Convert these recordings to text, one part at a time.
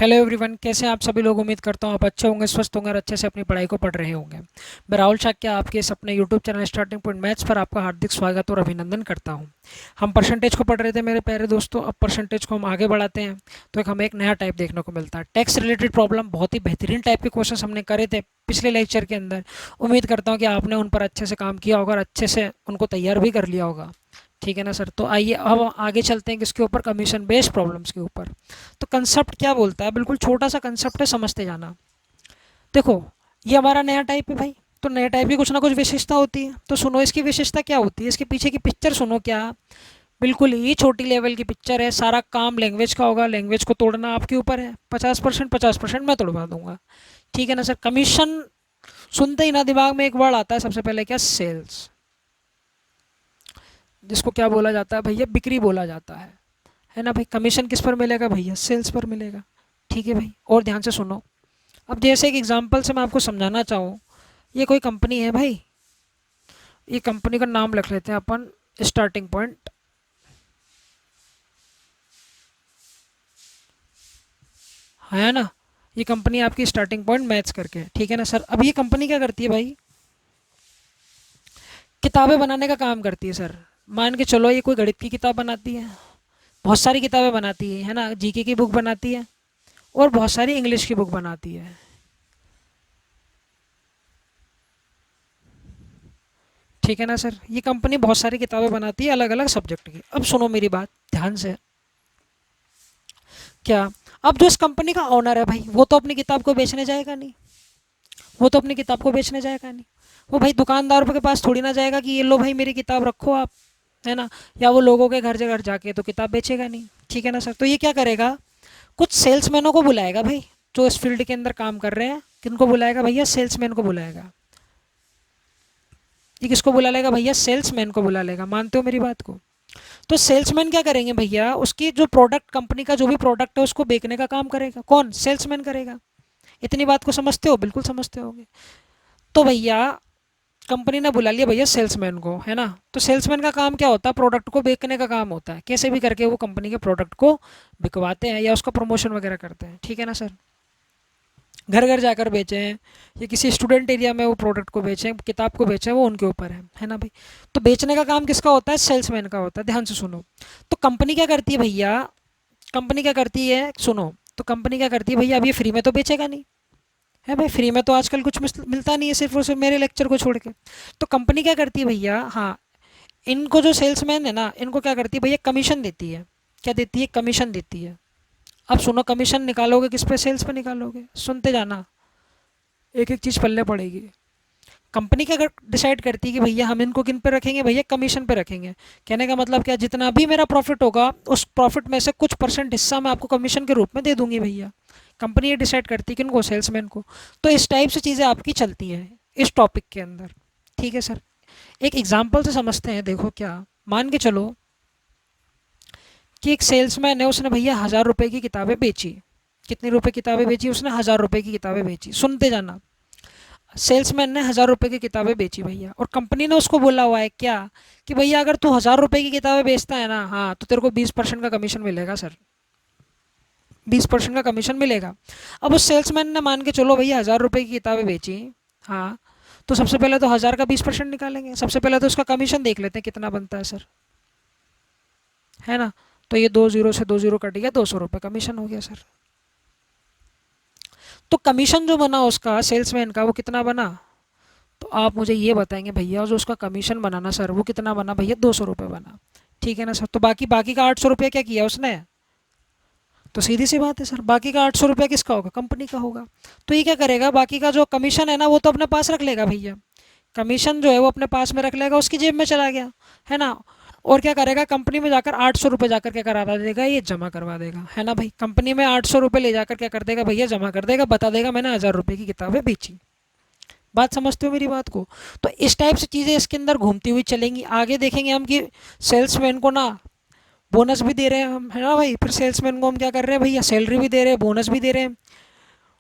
Hello everyone, कैसे हैं आप सभी लोग। उम्मीद करता हूँ आप अच्छे होंगे, स्वस्थ होंगे और अच्छे से अपनी पढ़ाई को पढ़ रहे होंगे। मैं राहुल शाक्या आपके इस अपने YouTube channel starting point maths पर आपका हार्दिक स्वागत और अभिनंदन करता हूँ। हम परसेंटेज को पढ़ रहे थे मेरे प्यारे दोस्तों। अब परसेंटेज को हम आगे बढ़ाते हैं तो हमें एक नया टाइप देखने को मिलता है, टैक्स रिलेटेड प्रॉब्लम। बहुत ही बेहतरीन टाइप के क्वेश्चन हमने करे थे पिछले लेक्चर के अंदर। उम्मीद करता हूँ कि आपने उन पर अच्छे से काम किया होगा और अच्छे से उनको तैयार भी कर लिया होगा। ठीक है ना सर। तो आइए अब आगे चलते हैं किसके ऊपर, कमीशन बेस्ड प्रॉब्लम्स के ऊपर। तो कंसेप्ट क्या बोलता है, बिल्कुल छोटा सा कंसेप्ट है, समझते जाना। देखो, ये हमारा नया टाइप है भाई। तो नए टाइप की कुछ ना कुछ विशेषता होती है, तो सुनो इसकी विशेषता क्या होती है। इसके पीछे की पिक्चर सुनो क्या। बिल्कुल ही छोटी लेवल की पिक्चर है। सारा काम लैंग्वेज का होगा, लैंग्वेज को तोड़ना आपके ऊपर है। 50% 50% मैं तोड़वा दूंगा। ठीक है ना सर। कमीशन सुनते ही ना दिमाग में एक वर्ड आता है सबसे पहले, क्या, सेल्स। जिसको क्या बोला जाता है भैया, बिक्री बोला जाता है ना भाई। कमीशन किस पर मिलेगा भैया, सेल्स पर मिलेगा। ठीक है भाई, और ध्यान से सुनो। अब जैसे एक एग्जांपल से मैं आपको समझाना चाहूँ, ये कोई कंपनी है भाई। ये कंपनी का नाम लिख लेते हैं अपन, स्टार्टिंग पॉइंट। है ना। ये कंपनी आपकी स्टार्टिंग पॉइंट मैथ्स करके, ठीक है ना सर। अब ये कंपनी क्या करती है भाई, किताबें बनाने का काम करती है सर। मान के चलो ये कोई गणित की किताब बनाती है, बहुत सारी किताबें बनाती है ना। जीके की बुक बनाती है और बहुत सारी इंग्लिश की बुक बनाती है। ठीक है ना सर। ये कंपनी बहुत सारी किताबें बनाती है अलग अलग सब्जेक्ट की। अब सुनो मेरी बात ध्यान से। क्या, अब जो इस कंपनी का ओनर है भाई, वो तो अपनी किताब को बेचने जाएगा नहीं। वो तो अपनी किताब को बेचने जाएगा नहीं। वो भाई दुकानदारों के पास थोड़ी ना जाएगा कि ये लो भाई मेरी किताब रखो आप, है ना। या वो लोगों के घर जाके तो किताब बेचेगा नहीं। ठीक है ना सर। तो ये क्या करेगा, कुछ सेल्समैनों को बुलाएगा भाई, जो इस फील्ड के अंदर काम कर रहे हैं। किनको बुलाएगा भैया, सेल्समैन को बुलाएगा। ये किसको बुला लेगा भैया, सेल्समैन को बुला लेगा। मानते हो मेरी बात को। तो सेल्समैन क्या करेंगे भैया, उसकी जो प्रोडक्ट, कंपनी का जो भी प्रोडक्ट है उसको बेचने का काम करेगा। कौन, सेल्समैन करेगा। इतनी बात को समझते हो, बिल्कुल समझते होगे। तो भैया कंपनी ने बुला लिया भैया सेल्समैन को, है ना। तो सेल्समैन का काम क्या होता है, प्रोडक्ट को बेचने का काम होता है। कैसे भी करके वो कंपनी के प्रोडक्ट को बिकवाते हैं या उसका प्रमोशन वगैरह करते हैं। ठीक है ना सर। घर घर जाकर बेचें या किसी स्टूडेंट एरिया में वो प्रोडक्ट को बेचें, किताब को बेचें, वो उनके ऊपर है ना भाई। तो बेचने का काम किसका होता है, सेल्समैन का होता है। ध्यान से सुनो। तो कंपनी क्या करती है भैया, कंपनी क्या करती है, सुनो। तो कंपनी क्या करती है भैया, अब ये फ्री में तो बेचेगा नहीं, है भाई। फ्री में तो आजकल कुछ मिलता नहीं है, सिर्फ और सिर्फ मेरे लेक्चर को छोड़ के। तो कंपनी क्या करती है भैया, हाँ, इनको जो सेल्समैन है ना, इनको क्या करती है भैया, कमीशन देती है। क्या देती है, कमीशन देती है। अब सुनो, कमीशन निकालोगे किस पे, सेल्स पे निकालोगे। सुनते जाना, एक एक चीज़ पल्ले पड़ेगी। कंपनी क्या डिसाइड करती है कि भैया हम इनको किन पे रखेंगे भैया, कमीशन पे रखेंगे। कहने का मतलब क्या, जितना भी मेरा प्रॉफिट होगा उस प्रॉफिट में से कुछ परसेंट हिस्सा मैं आपको कमीशन के रूप में दे दूंगी भैया। कंपनी ये डिसाइड करती है किनको, सेल्समैन को। तो इस टाइप से चीज़ें आपकी चलती हैं इस टॉपिक के अंदर। ठीक है सर। एक एग्जाम्पल से समझते हैं। देखो क्या, मान के चलो कि एक सेल्समैन है, उसने भैया 1000 रुपये की किताबें बेची। कितनी रुपए किताबें बेची उसने, 1000 रुपये की किताबें बेची। सुनते जाना। सेल्समैन ने 1000 रुपये की किताबें बेची भैया, और कंपनी ने उसको बोला हुआ है क्या, कि भैया अगर तू 1000 रुपये की किताबें बेचता है ना, हाँ, तो तेरे को 20% का कमीशन मिलेगा सर। 20% का कमीशन मिलेगा। अब उस सेल्समैन ने, मान के चलो भैया 1000 रुपये की किताबें बेची, हाँ, तो सबसे पहले तो 1000 का 20% निकालेंगे। सबसे पहले तो उसका कमीशन देख लेते हैं कितना बनता है सर, है ना। तो ये 2 जीरो से 2 जीरो कट गया, 200 रुपये कमीशन हो गया सर। तो कमीशन जो बना उसका, सेल्समैन का, वो कितना बना। तो आप मुझे ये बताएंगे भैया, जो उसका कमीशन बना ना सर, वो कितना बना भैया, 200 रुपये बना। ठीक है ना सर। तो बाकी बाकी का 800 रुपया क्या किया उसने। तो सीधी सी बात है सर, बाकी का 800 रुपया किसका होगा, कंपनी का होगा। तो ये क्या करेगा, बाकी का जो कमीशन है ना, वो तो अपने पास रख लेगा भैया। कमीशन जो है वो अपने पास में रख लेगा, उसकी जेब में चला गया, है ना। और क्या करेगा, कंपनी में जाकर 800 रुपये जाकर क्या करा देगा, ये जमा करवा देगा, है ना भाई। कंपनी में 800 रुपये ले जाकर क्या कर देगा भैया, जमा कर देगा, बता देगा मैंने 1000 रुपये की किताबें बेची। बात समझते हो मेरी बात को। तो इस टाइप से चीज़ें इसके अंदर घूमती हुई चलेंगी। आगे देखेंगे हम कि सेल्समैन को ना बोनस भी दे रहे हैं हम, है ना भाई। फिर सेल्समैन को हम क्या कर रहे हैं भैया, सैलरी भी दे रहे हैं, बोनस भी दे रहे हैं,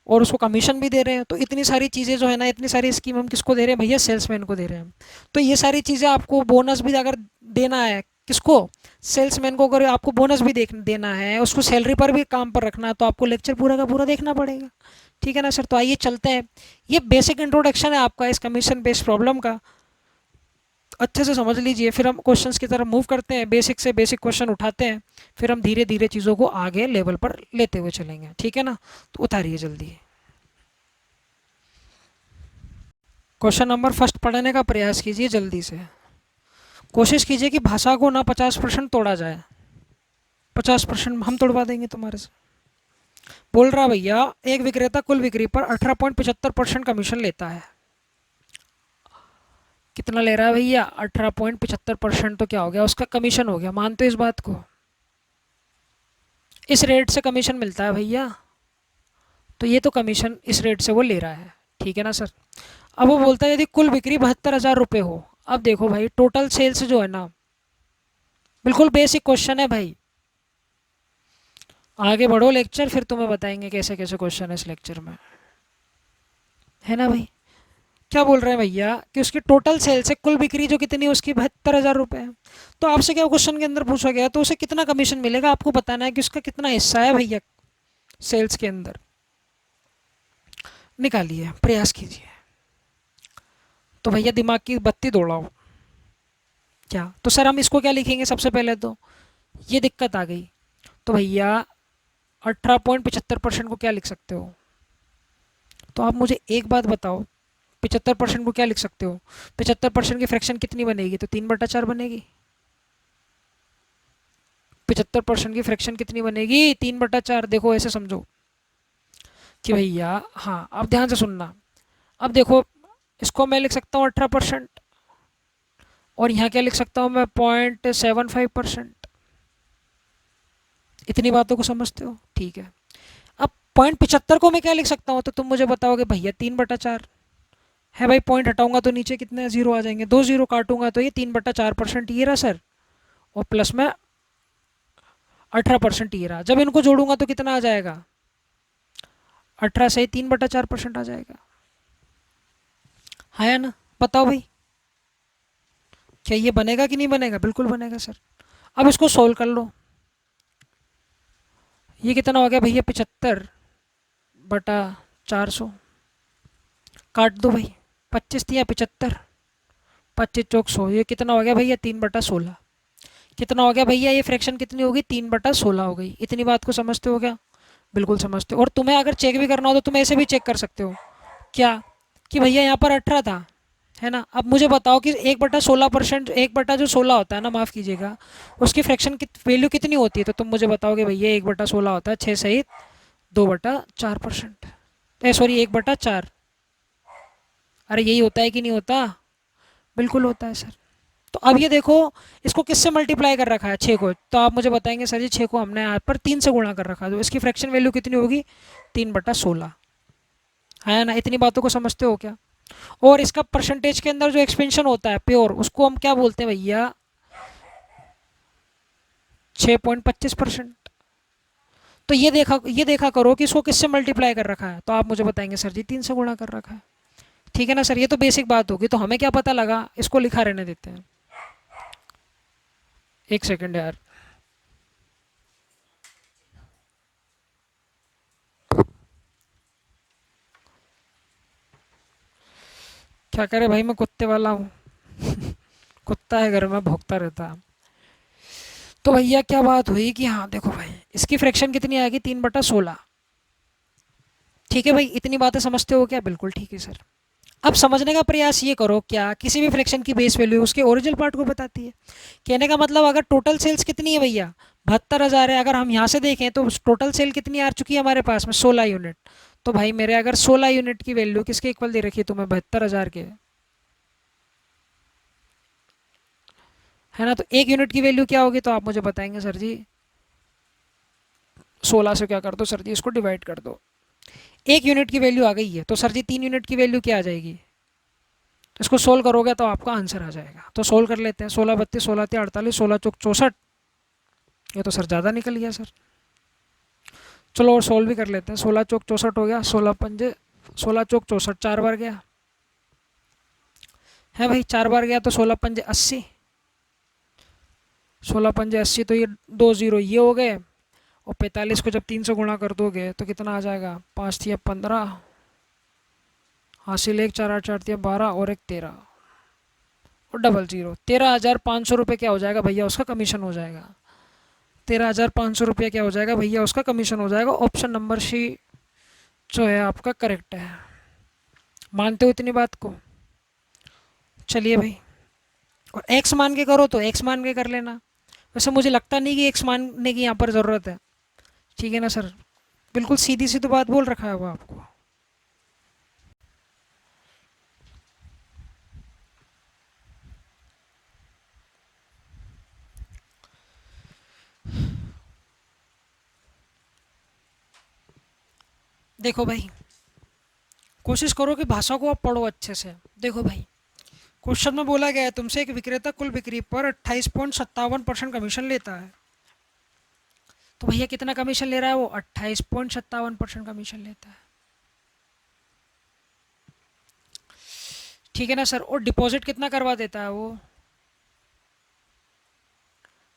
और उसको कमीशन भी दे रहे हैं। तो इतनी सारी चीज़ें जो है ना, इतनी सारी स्कीम हम किसको दे रहे हैं भैया, सेल्समैन को दे रहे हैं। तो ये सारी चीज़ें आपको बोनस भी अगर देना है, किसको? सेल्समैन को। अगर आपको बोनस भी देना है, उसको सैलरी पर भी काम पर रखना है, तो आपको लेक्चर पूरा का पूरा देखना पड़ेगा। ठीक है ना सर? तो आइए चलते हैं। ये बेसिक इंट्रोडक्शन है आपका इस कमीशन बेस्ड प्रॉब्लम का, अच्छे से समझ लीजिए। फिर हम क्वेश्चंस की तरफ मूव करते हैं, बेसिक से बेसिक क्वेश्चन उठाते हैं, फिर हम धीरे धीरे चीज़ों को आगे लेवल पर लेते हुए चलेंगे। ठीक है ना? तो उतारिए जल्दी। क्वेश्चन नंबर फर्स्ट पढ़ने का प्रयास कीजिए जल्दी से। कोशिश कीजिए कि भाषा को ना 50% तोड़ा जाए। 50% हम तोड़वा देंगे तुम्हारे से। बोल रहा भैया, एक विक्रेता कुल बिक्री पर 18.75% कमीशन लेता है। कितना ले रहा है भैया? 18.75%। तो क्या हो गया? उसका कमीशन हो गया। मानते हो इस बात को? इस रेट से कमीशन मिलता है भैया, तो ये तो कमीशन इस रेट से वो ले रहा है। ठीक है ना सर? अब वो बोलता है यदि कुल बिक्री 72,000 रुपये हो। अब देखो भाई, टोटल सेल्स जो है ना, बिल्कुल बेसिक क्वेश्चन है भाई। आगे बढ़ो लेक्चर, फिर तुम्हें बताएंगे कैसे कैसे क्वेश्चन है इस लेक्चर में, है ना भाई? क्या बोल रहे हैं भैया कि उसकी टोटल सेल से कुल बिक्री जो कितनी है उसकी 72,000 रुपये है। तो आपसे क्या क्वेश्चन के अंदर पूछा गया, तो उसे कितना कमीशन मिलेगा आपको बताना है कि उसका कितना हिस्सा है भैया सेल्स के अंदर। निकालिए, प्रयास कीजिए। तो भैया दिमाग की बत्ती दौड़ाओ। क्या? तो सर हम इसको क्या लिखेंगे? सबसे पहले तो ये दिक्कत आ गई। तो भैया 18.75% को क्या लिख सकते हो? तो आप मुझे एक बात बताओ, 75% को क्या लिख सकते हो? 75% की फ्रैक्शन कितनी बनेगी? तो 3/4 बनेगी। 75% की फ्रैक्शन कितनी बनेगी? 3/4। देखो ऐसे समझो कि भैया, हाँ अब ध्यान से सुनना। अब देखो, इसको मैं लिख सकता हूँ 18%, और यहाँ क्या लिख सकता हूँ मैं? 0.75%। इतनी बातों को समझते हो? ठीक है। अब 0.75 को मैं क्या लिख सकता हूँ? तो तुम मुझे बताओगे भैया 3/4 है भाई। पॉइंट हटाऊंगा तो नीचे कितने जीरो आ जाएंगे? 2 जीरो काटूंगा तो ये 3/4% ये रहा सर, और प्लस में 18% ये रहा। जब इनको जोड़ूंगा तो कितना आ जाएगा? 18 से 3/4% आ जाएगा। है ना? बताओ भाई, क्या ये बनेगा कि नहीं बनेगा? बिल्कुल बनेगा सर। अब इसको सोल्व कर लो। ये कितना हो गया भैया? 75/400। काट दो भाई। 25 या 75, 25 चौक 100। ये कितना हो गया भैया? 3/16। कितना हो गया भैया? ये फ्रैक्शन कितनी होगी? 3/16 हो गई। इतनी बात को समझते हो क्या? बिल्कुल समझते हो। और तुम्हें अगर चेक भी करना हो तो तुम ऐसे भी चेक कर सकते हो। क्या? कि भैया यहाँ पर 18 था, है ना? अब मुझे बताओ कि 1/16%, 1/16 होता है ना, माफ़ कीजिएगा, उसकी फ्रैक्शन की वैल्यू कितनी होती है? तो तुम मुझे बताओगे भैया 1/16 होता है 6 सहित 2/4%। सॉरी 1/4। अरे यही होता है कि नहीं होता? बिल्कुल होता है सर। तो अब ये देखो, इसको किससे मल्टीप्लाई कर रखा है? 6 को। तो आप मुझे बताएंगे सर जी 6 को हमने यहाँ पर 3 से गुणा कर रखा है, तो इसकी फ्रैक्शन वैल्यू कितनी होगी? 3/16। है ना? इतनी बातों को समझते हो क्या? और इसका परसेंटेज के अंदर जो एक्सपेंशन होता है प्योर, उसको हम क्या बोलते हैं भैया? 6.25%। तो ये देखा करो कि इसको किससे मल्टीप्लाई कर रखा है। तो आप मुझे बताएंगे सर जी 3 से गुणा कर रखा है। ठीक है ना सर? ये तो बेसिक बात होगी। तो हमें क्या पता लगा? इसको लिखा रहने देते हैं। एक सेकेंड यार। क्या करे भाई, मैं कुत्ते वाला हूँ। कुत्ता है घर में, भौंकता रहता है। तो भैया क्या बात हुई कि हाँ देखो भाई, इसकी फ्रैक्शन कितनी आएगी? 3/16। ठीक है भाई, इतनी बातें समझते हो क्या? बिल्कुल ठीक है सर। अब समझने का प्रयास ये करो, क्या किसी भी फ्रैक्शन की बेस वैल्यू उसके ओरिजिनल पार्ट को बताती है। कहने का मतलब, अगर टोटल सेल्स कितनी है भैया? 72,000 है। अगर हम यहाँ से देखें तो टोटल सेल कितनी आ चुकी है हमारे पास में? 16 यूनिट। तो भाई मेरे अगर 16 यूनिट की वैल्यू किसके इक्वल दे रखी है तुम्हें? 72,000 के, है ना? तो एक यूनिट की वैल्यू क्या होगी? तो आप मुझे बताएंगे सर जी 16 से क्या कर दो सर जी, इसको डिवाइड कर दो। एक यूनिट की वैल्यू आ गई है, तो सर जी 3 यूनिट की वैल्यू क्या आ जाएगी? तो इसको सोल्व करोगे तो आपका आंसर आ जाएगा। तो सोल्व कर लेते हैं। 16 32 16 48, 16 चौक 64। ये तो सर ज़्यादा निकल गया सर। चलो और सोल्व भी कर लेते हैं। 16 चौक 64 हो गया। 16 पंजे 16 चौक 64, 4 बार गया है भाई, 4 बार गया तो 16 पंजे 80। 16 पंजे 80, तो ये 2 ज़ीरो ये हो गए। और 45 को जब 3 से गुणा कर दोगे तो कितना आ जाएगा, 5 थी अब 15, हासिल एक, 4 8 4 थी 12 और एक 13 और डबल ज़ीरो। 13,500 रुपये क्या हो जाएगा भैया, उसका कमीशन हो जाएगा। 13,500 रुपया क्या हो जाएगा भैया, उसका कमीशन हो जाएगा। ऑप्शन नंबर सी जो है आपका करेक्ट है। मानते हो इतनी बात को? चलिए भाई, और एक्स मान के करो तो एक्स मान के कर लेना। वैसे मुझे लगता नहीं कि एक्स मानने की यहाँ पर ज़रूरत है, ठीक है ना सर? बिल्कुल सीधी सी तो बात बोल रखा है वो आपको। देखो भाई, कोशिश करो कि भाषा को आप पढ़ो अच्छे से। देखो भाई, क्वेश्चन में बोला गया है तुमसे, एक विक्रेता कुल बिक्री पर 28.57% कमीशन लेता है। तो भैया कितना कमीशन ले रहा है वो? 28.57% कमीशन लेता है, ठीक है ना सर? और डिपॉजिट कितना करवा देता है वो?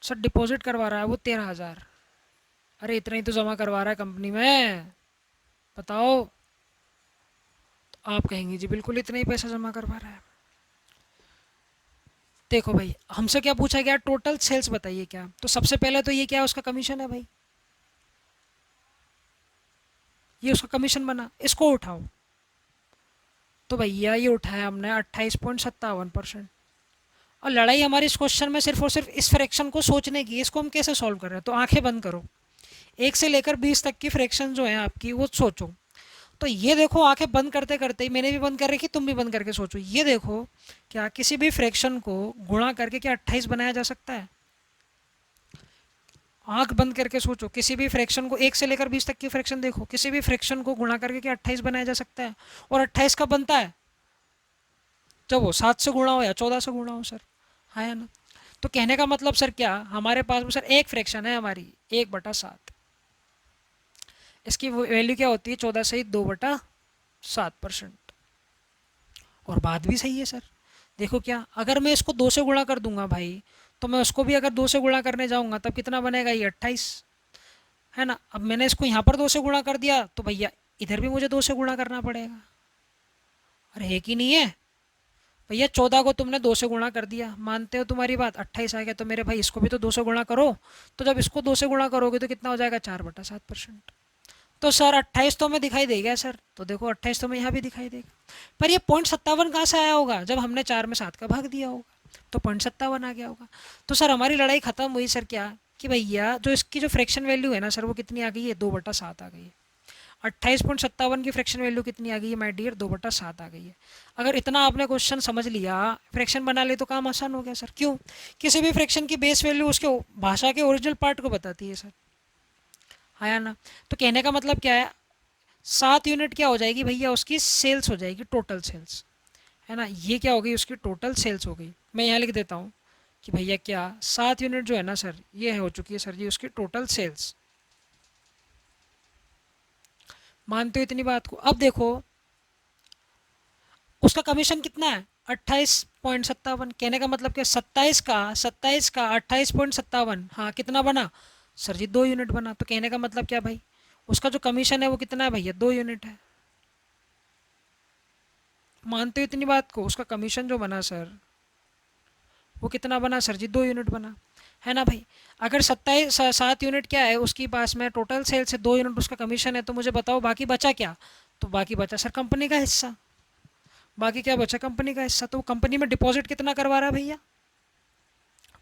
सर डिपॉजिट करवा रहा है वो 13,000। अरे इतना ही तो जमा करवा रहा है कंपनी में, बताओ। तो आप कहेंगे जी बिल्कुल इतना ही पैसा जमा करवा रहा है। देखो भाई, हमसे क्या पूछा गया, टोटल सेल्स बताइए क्या। तो सबसे पहले तो ये क्या है, उसका कमीशन है भाई, ये उसका कमीशन बना, इसको उठाओ। तो भैया ये उठाया हमने 28.57%। और लड़ाई हमारी इस क्वेश्चन में सिर्फ और सिर्फ इस फ्रैक्शन को सोचने की, इसको हम कैसे सॉल्व कर रहे हैं। तो आंखें बंद करो, 1 से लेकर 20 तक की फ्रैक्शन जो है आपकी वो सोचो। तो ये देखो, आंखें बंद करते करते ही मैंने भी बंद कर रखी, तुम भी बंद करके सोचो। ये देखो, क्या किसी भी फ्रैक्शन को गुणा करके क्या 28 बनाया जा सकता है? आंख बंद करके सोचो, किसी भी फ्रैक्शन को 1 से लेकर 20 तक की फ्रैक्शन देखो, किसी भी फ्रैक्शन को गुणा करके क्या 28 बनाया जा सकता है? और 28 कब बनता है? जब वो 7 से गुणा हो या 14 से गुणा हो सर, है ना? तो कहने का मतलब सर क्या, हमारे पास में सर एक फ्रैक्शन है हमारी 1/7, इसकी वैल्यू क्या होती है, 14 से 2/7%। और बात भी सही है सर। देखो क्या, अगर मैं इसको 2 से गुणा कर दूंगा भाई, तो मैं उसको भी अगर 2 से गुणा करने जाऊंगा तब कितना बनेगा, ये 28, है ना? अब मैंने इसको यहाँ पर 2 से गुणा कर दिया, तो भैया इधर भी मुझे 2 से गुणा करना पड़ेगा। अरे है कि नहीं है भैया? 14 को तुमने 2 से गुणा कर दिया, मानते हो तुम्हारी बात, 28 आ गया, तो मेरे भाई इसको भी तो 2 से गुणा करो। तो जब इसको 2 से गुणा करोगे तो कितना हो जाएगा, 4/7%। तो सर 28 तो हमें दिखाई देगा सर, तो देखो 28 तो हमें यहाँ भी दिखाई देगा। पर ये 0.57 कहाँ से आया होगा, जब हमने 4 में 7 का भाग दिया होगा, तो 0.57 आ गया होगा। तो सर हमारी लड़ाई खत्म हुई सर, क्या कि भैया जो इसकी जो फ्रैक्शन वैल्यू है ना सर, वो कितनी आ गई है, 2/7 आ गई है। 28.57 की फ्रैक्शन वैल्यू कितनी आ गई है माय डियर, 2/7 आ गई है। अगर इतना आपने क्वेश्चन समझ लिया, फ्रैक्शन बना ले, तो काम आसान हो गया सर। क्यों? किसी भी फ्रैक्शन की बेस वैल्यू उसके भाषा के ओरिजिनल पार्ट को बताती है सर, है ना? तो कहने का मतलब क्या है, 7 यूनिट क्या हो जाएगी भैया, उसकी सेल्स हो जाएगी, टोटल सेल्स, है ना? ये क्या हो गई, उसकी टोटल सेल्स हो गई। मैं यहाँ लिख देता हूँ कि भैया क्या 7 यूनिट जो है ना सर, ये हो चुकी है सर जी उसकी टोटल सेल्स। मानते हो इतनी बात को? अब देखो, उसका कमीशन कितना है, 28.57। कहने का मतलब क्या, 27 का 28.57, हाँ कितना बना सर जी, 2 यूनिट बना। तो कहने का मतलब क्या भाई, उसका जो कमीशन है वो कितना है भैया, 2 यूनिट है। मानते हो इतनी बात को? उसका कमीशन जो बना सर, वो कितना बना सर जी, 2 यूनिट बना, है ना भाई? अगर 7 यूनिट क्या है उसके पास में टोटल सेल से, 2 यूनिट उसका कमीशन है, तो मुझे बताओ बाकी बचा क्या? तो बाकी बचा सर कंपनी का हिस्सा। बाकी क्या बचा, कंपनी का हिस्सा। तो कंपनी में डिपॉजिट कितना करवा रहा है भैया,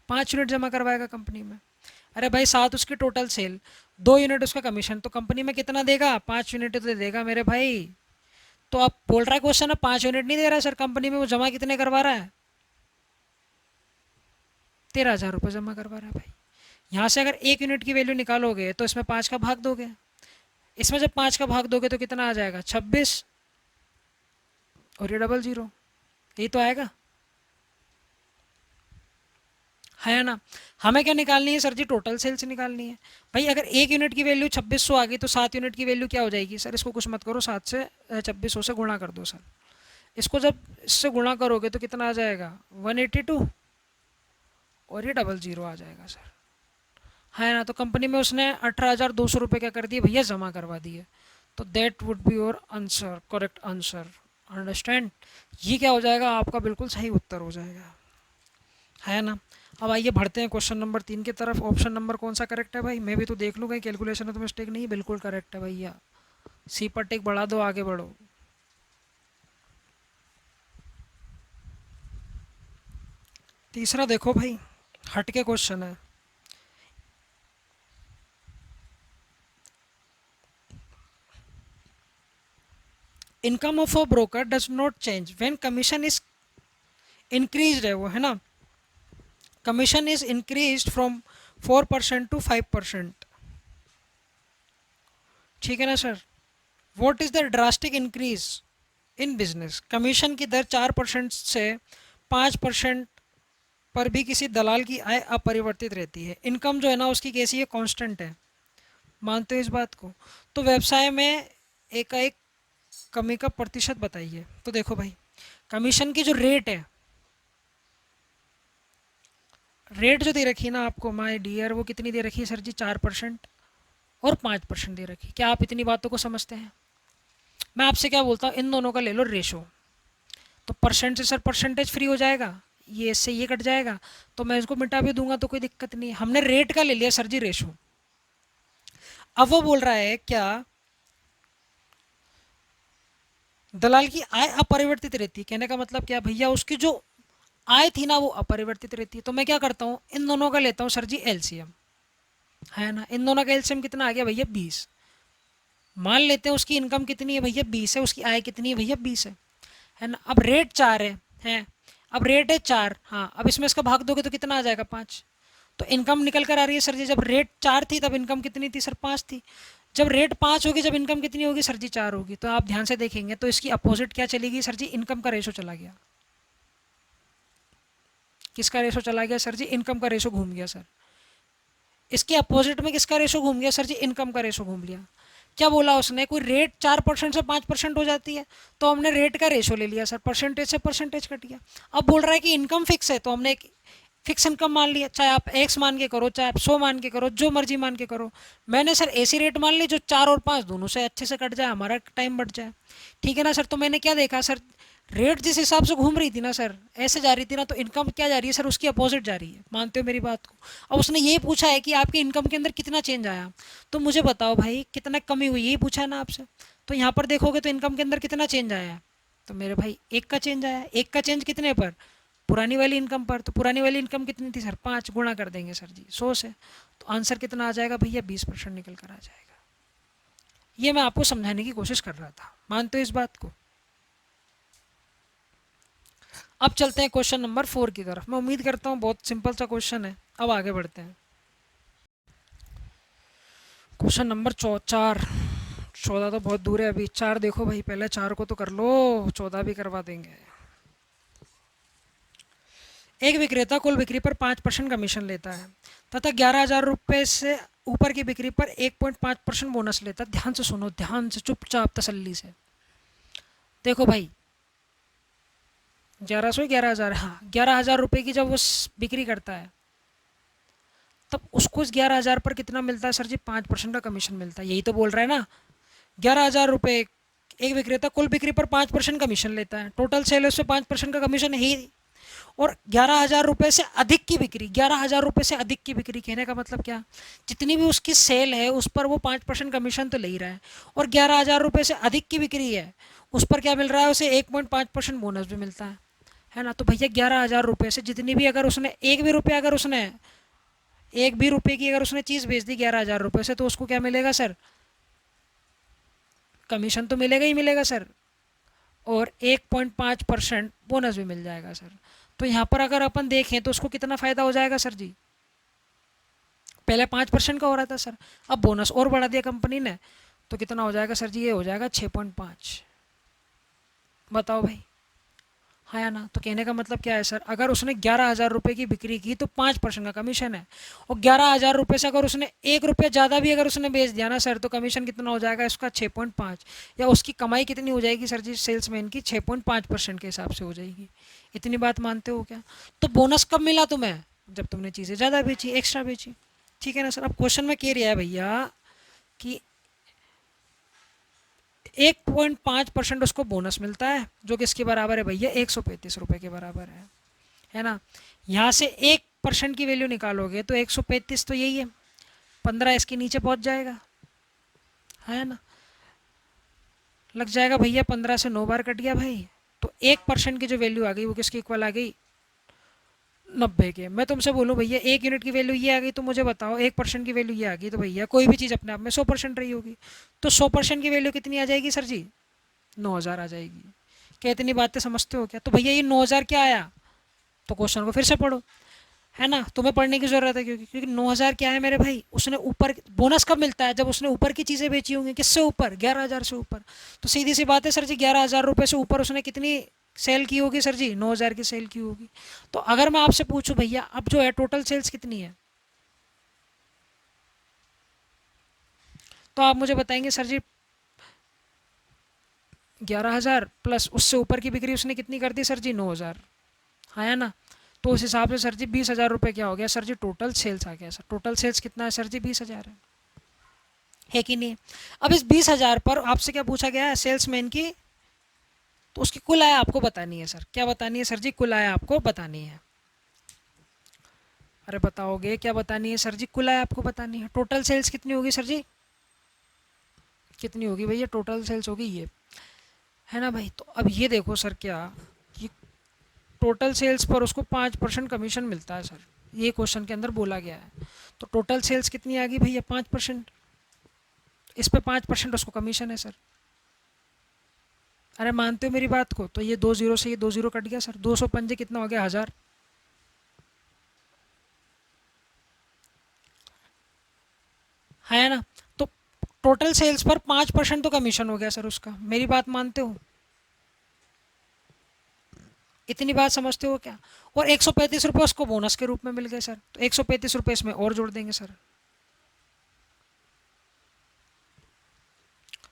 5 यूनिट जमा करवाएगा कंपनी में। अरे भाई 7 उसकी टोटल सेल, 2 यूनिट उसका कमीशन, तो कंपनी में कितना देगा, 5 यूनिट तो देगा मेरे भाई। तो आप बोल रहा है क्वेश्चन है 5 यूनिट नहीं दे रहा है सर कंपनी में, वो जमा कितने करवा रहा है, 13,000 रुपये जमा करवा रहा है भाई। यहाँ से अगर 1 यूनिट की वैल्यू निकालोगे तो इसमें 5 का भाग दोगे, इसमें जब 5 का भाग दोगे तो कितना आ जाएगा, 26, और ये डबल ज़ीरो, यही तो आएगा, है ना? हमें क्या निकालनी है सर जी, टोटल सेल्स निकालनी है भाई। अगर 1 यूनिट की वैल्यू 2600 आ गई, तो 7 यूनिट की वैल्यू क्या हो जाएगी सर, इसको कुछ मत करो, 7 से 2600 से गुणा कर दो सर। इसको जब इससे गुणा करोगे तो कितना आ जाएगा, 182, और ये डबल ज़ीरो आ जाएगा सर, है ना। तो कंपनी में उसने 18,200 रुपये क्या कर दिए भैया, जमा करवा दिए। तो that would be your answer, correct answer, understand. ये क्या हो जाएगा, आपका बिल्कुल सही उत्तर हो जाएगा, है ना। अब आइए बढ़ते हैं क्वेश्चन नंबर 3 की तरफ। ऑप्शन नंबर कौन सा करेक्ट है भाई, मैं भी तो देख लूँ कहीं कैलकुलेशन में तो मिस्टेक नहीं है। बिल्कुल करेक्ट है भैया, सी पर टिक बढ़ा दो, आगे बढ़ो। तीसरा देखो भाई, हटके क्वेश्चन है। Income of a broker does not change when commission is increase है वो, है ना। Commission is increase from 4% to 5%, ठीक है ना sir. What is the drastic increase in business, commission की दर 4% से 5% पर भी किसी दलाल की आय अपरिवर्तित रहती है। इनकम जो है ना उसकी कैसी है, कांस्टेंट है, मानते हो इस बात को। तो व्यवसाय में एकाएक कमी का प्रतिशत बताइए। तो देखो भाई, कमीशन की जो रेट है, रेट जो दे रखी है ना आपको माय डियर, वो कितनी दे रखी है सर जी, 4% और 5% दे रखी है। क्या आप इतनी बातों को समझते हैं। मैं आपसे क्या बोलता हूँ, इन दोनों का ले लो रेशो। तो परसेंट से सर परसेंटेज फ्री हो जाएगा, ये इससे ये कट जाएगा, तो मैं इसको मिटा भी दूंगा तो कोई दिक्कत नहीं है। हमने रेट का ले लिया सर जी रेशो। अब वो बोल रहा है क्या, दलाल की आय अपरिवर्तित रहती है। कहने का मतलब क्या भैया, उसकी जो आय थी ना वो अपरिवर्तित रहती है। तो मैं क्या करता हूँ, इन दोनों का लेता हूँ सर जी एलसीएम, है ना। इन दोनों का एलसीएम कितना आ गया भैया, 20। मान लेते हैं उसकी इनकम कितनी है भैया, 20 है, उसकी आय कितनी है भैया, 20 है ना। अब रेट 4 है, अब रेट है 4, हाँ। अब इसमें इसका भाग दोगे तो कितना आ जाएगा, 5। तो इनकम निकल कर आ रही है सर जी, जब रेट 4 थी तब इनकम कितनी थी सर, 5 थी। जब रेट 5 होगी जब इनकम कितनी होगी सर जी, 4 होगी। तो आप ध्यान से देखेंगे तो इसकी अपोजिट क्या चलेगी सर जी, इनकम का रेशो चला गया। किसका रेशो चला गया सर जी, इनकम का रेशो घूम गया सर। इसके अपोजिट में किसका रेशो घूम गया सर जी, इनकम का रेशो घूम लिया। क्या बोला उसने, कोई रेट 4% से 5% हो जाती है तो हमने रेट का रेशो ले लिया सर, परसेंटेज से परसेंटेज कट गया। अब बोल रहा है कि इनकम फिक्स है तो हमने एक फिक्स इनकम मान लिया, चाहे आप एक्स मान के करो, चाहे आप 100 मान के करो, जो मर्जी मान के करो। मैंने सर ऐसी रेट मान ली जो 4 और 5 दोनों से अच्छे से कट जाए, हमारा टाइम बच जाए, ठीक है ना सर। तो मैंने क्या देखा सर, रेट जिस हिसाब से घूम रही थी ना सर, ऐसे जा रही थी ना, तो इनकम क्या जा रही है सर, उसकी अपोजिट जा रही है। मानते हो मेरी बात को। अब उसने ये पूछा है कि आपकी इनकम के अंदर कितना चेंज आया, तो मुझे बताओ भाई कितना कमी हुई, यही पूछा है ना आपसे। तो यहाँ पर देखोगे तो इनकम के अंदर कितना चेंज आया, तो मेरे भाई 1 का चेंज आया। 1 का चेंज कितने पर, पुरानी वाली इनकम पर। तो पुरानी वाली इनकम कितनी थी सर, 5 गुणा कर देंगे सर जी 100 से, तो आंसर कितना आ जाएगा भैया, 20% निकल कर आ जाएगा। ये मैं आपको समझाने की कोशिश कर रहा था, मानते हो इस बात को। अब चलते हैं क्वेश्चन नंबर 4 की तरफ। मैं उम्मीद करता हूँ बहुत सिंपल सा क्वेश्चन है। अब आगे बढ़ते हैं। Question number 4। 14 तो बहुत दूर है अभी, 4 देखो भाई, पहले 4 को तो कर लो, 14 भी करवा देंगे। एक विक्रेता कुल बिक्री पर 5% कमीशन लेता है तथा 11,000 रुपये से ऊपर की बिक्री पर 1.5% बोनस लेता है। ध्यान से सुनो, ध्यान से, चुपचाप तसल्ली से देखो भाई। 1100 11,000, हाँ 11,000 रुपये की जब वो बिक्री करता है तब उसको इस 11,000 पर कितना मिलता है सर जी, 5% का कमीशन मिलता है। यही तो बोल रहा है ना, 11,000 रुपये एक विक्रेता कुल बिक्री पर 5% कमीशन लेता है, टोटल सेल उससे 5% का कमीशन है ही। और 11,000 रुपये से अधिक की बिक्री, 11,000 रुपये से अधिक की बिक्री कहने का मतलब क्या, जितनी भी उसकी सेल है उस पर वो 5% कमीशन तो ले ही रहा है। और 11,000 रुपये से अधिक की बिक्री है, उस पर क्या मिल रहा है उसे, 1.5% बोनस भी मिलता है ना। तो भैया 11,000 रुपये से जितनी भी, अगर उसने एक भी रुपये, अगर उसने एक भी रुपये की अगर उसने चीज़ बेच दी 11,000 रुपये से, तो उसको क्या मिलेगा सर, कमीशन तो मिलेगा ही मिलेगा सर, और 1.5% बोनस भी मिल जाएगा सर। तो यहाँ पर अगर अपन देखें तो उसको कितना फ़ायदा हो जाएगा सर जी, पहले 5% का हो रहा था सर, अब बोनस और बढ़ा दिया कंपनी ने, तो कितना हो जाएगा सर जी, ये हो जाएगा 6.5। बताओ भाई, हाँ या ना। तो कहने का मतलब क्या है सर, अगर उसने 11,000 रुपये की बिक्री की तो 5% का कमीशन है, और 11,000 रुपये से अगर उसने 1 रुपया ज़्यादा भी अगर उसने बेच दिया ना सर, तो कमीशन कितना हो जाएगा इसका, 6.5। या उसकी कमाई कितनी हो जाएगी सर जी, सेल्समैन की 6.5% के हिसाब से हो जाएगी। इतनी बात मानते हो क्या। तो बोनस कब मिला तुम्हें, जब तुमने चीज़ें ज़्यादा बेची, एक्स्ट्रा बेची। ठीक है ना सर। अब क्वेश्चन में कह रहा है भैया कि 1.5% उसको बोनस मिलता है, जो कि इसके बराबर है भैया 135 रुपये के बराबर है ना। यहाँ से 1% की वैल्यू निकालोगे तो 135 तो यही है, 15 इसके नीचे पहुँच जाएगा, है ना। लग जाएगा भैया 15 से 9 बार कट गया भाई, तो 1% की जो वैल्यू आ गई वो किसकी इक्वल आ गई, 90 के। मैं तुमसे बोलूँ भैया 1 यूनिट की वैल्यू ये आ गई, तो मुझे बताओ 1% की वैल्यू ये आ गई, तो भैया कोई भी चीज़ अपने आप में 100% रही होगी, तो 100% की वैल्यू कितनी आ जाएगी सर जी, 9000 आ जाएगी। क्या इतनी बातें समझते हो क्या? तो भैया ये 9000 क्या आया, तो क्वेश्चन को फिर से पढ़ो, है ना। तुम्हें पढ़ने की ज़रूरत है, क्योंकि 9000 क्या है मेरे भाई, उसने ऊपर बोनस कब मिलता है, जब उसने ऊपर की चीज़ें बेची होंगी। किससे ऊपर, 11000 से ऊपर। तो सीधी सी बात है सर जी, 11000 रुपये से ऊपर उसने कितनी सेल की होगी सर जी, 9000 की सेल की होगी। तो अगर मैं आपसे पूछूं भैया अब जो है टोटल सेल्स कितनी है, तो आप मुझे बताएंगे सर जी 11000 प्लस उससे ऊपर की बिक्री उसने कितनी कर दी सर जी, 9000, है ना। तो उस हिसाब से सर जी 20,000 रुपये क्या हो गया सर जी, टोटल सेल्स आ गया सर। टोटल सेल्स कितना है सर जी, 20,000 है कि नहीं। अब इस 20,000 पर आपसे क्या पूछा गया है, सेल्समैन की, तो उसकी कुल आय आपको बतानी है सर। क्या बतानी है सर जी, कुल आय आपको बतानी है। अरे बताओगे क्या बतानी है सर जी, कुल आय आपको बतानी है। टोटल सेल्स कितनी होगी सर जी, कितनी होगी भैया, टोटल सेल्स होगी ये, है ना भाई। तो अब ये देखो सर क्या, कि टोटल सेल्स पर उसको 5% कमीशन मिलता है सर, ये क्वेश्चन के अंदर बोला गया है। तो टोटल सेल्स कितनी आ गई भैया, 5%, इस पे 5% उसको कमीशन है सर। अरे मानते हो मेरी बात को, तो ये 2 जीरो से ये 2 जीरो कट गया सर, 200 पंजे कितना हो गया, 1000, है ना। तो टोटल सेल्स पर 5% तो कमीशन हो गया सर उसका, मेरी बात मानते हो, इतनी बात समझते हो क्या। और 135 रुपये उसको बोनस के रूप में मिल गए सर, तो 135 रुपये इसमें और जोड़ देंगे सर।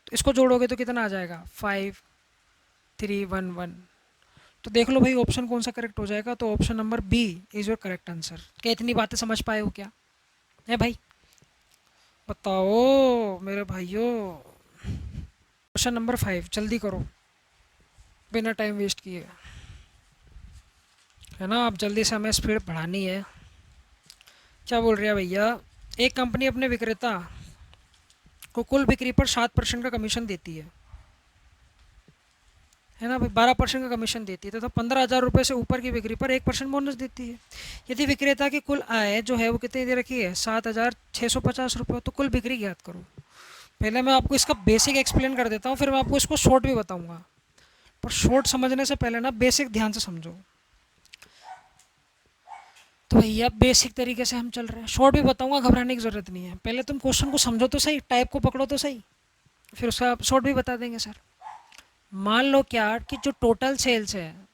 तो इसको जोड़ोगे तो कितना आ जाएगा, 5311। तो देख लो भाई ऑप्शन कौन सा करेक्ट हो जाएगा, तो option number B is your correct answer. क्या इतनी बातें समझ पाए हो क्या, है भाई, बताओ मेरे भाइयों। क्वेश्चन नंबर 5, जल्दी करो बिना टाइम वेस्ट किए, है ना। आप जल्दी से, हमें स्पीड बढ़ानी है। क्या बोल रहे हैं भैया, एक कंपनी अपने विक्रेता को कुल बिक्री पर 7% का कमीशन देती है ना भाई, 12% का कमीशन देती है, तथा 15,000 रुपये से ऊपर की बिक्री पर 1% बोनस देती है। यदि विक्रेता की कुल आय जो है वो कितनी दे रखी है, 7,650 रुपये, तो कुल बिक्री ज्ञात करो। पहले मैं आपको इसका बेसिक एक्सप्लेन कर देता हूँ, फिर मैं आपको इसको शॉर्ट भी बताऊँगा, पर शॉर्ट समझने से पहले ना बेसिक ध्यान से समझो। तो भैया बेसिक तरीके से हम चल रहे हैं, शॉर्ट भी बताऊंगा, घबराने की ज़रूरत नहीं है। पहले तुम क्वेश्चन को समझो तो सही, टाइप को पकड़ो तो सही, फिर उसका शॉर्ट भी बता देंगे सर। मान लो क्या कि जो टोटल सेल्स है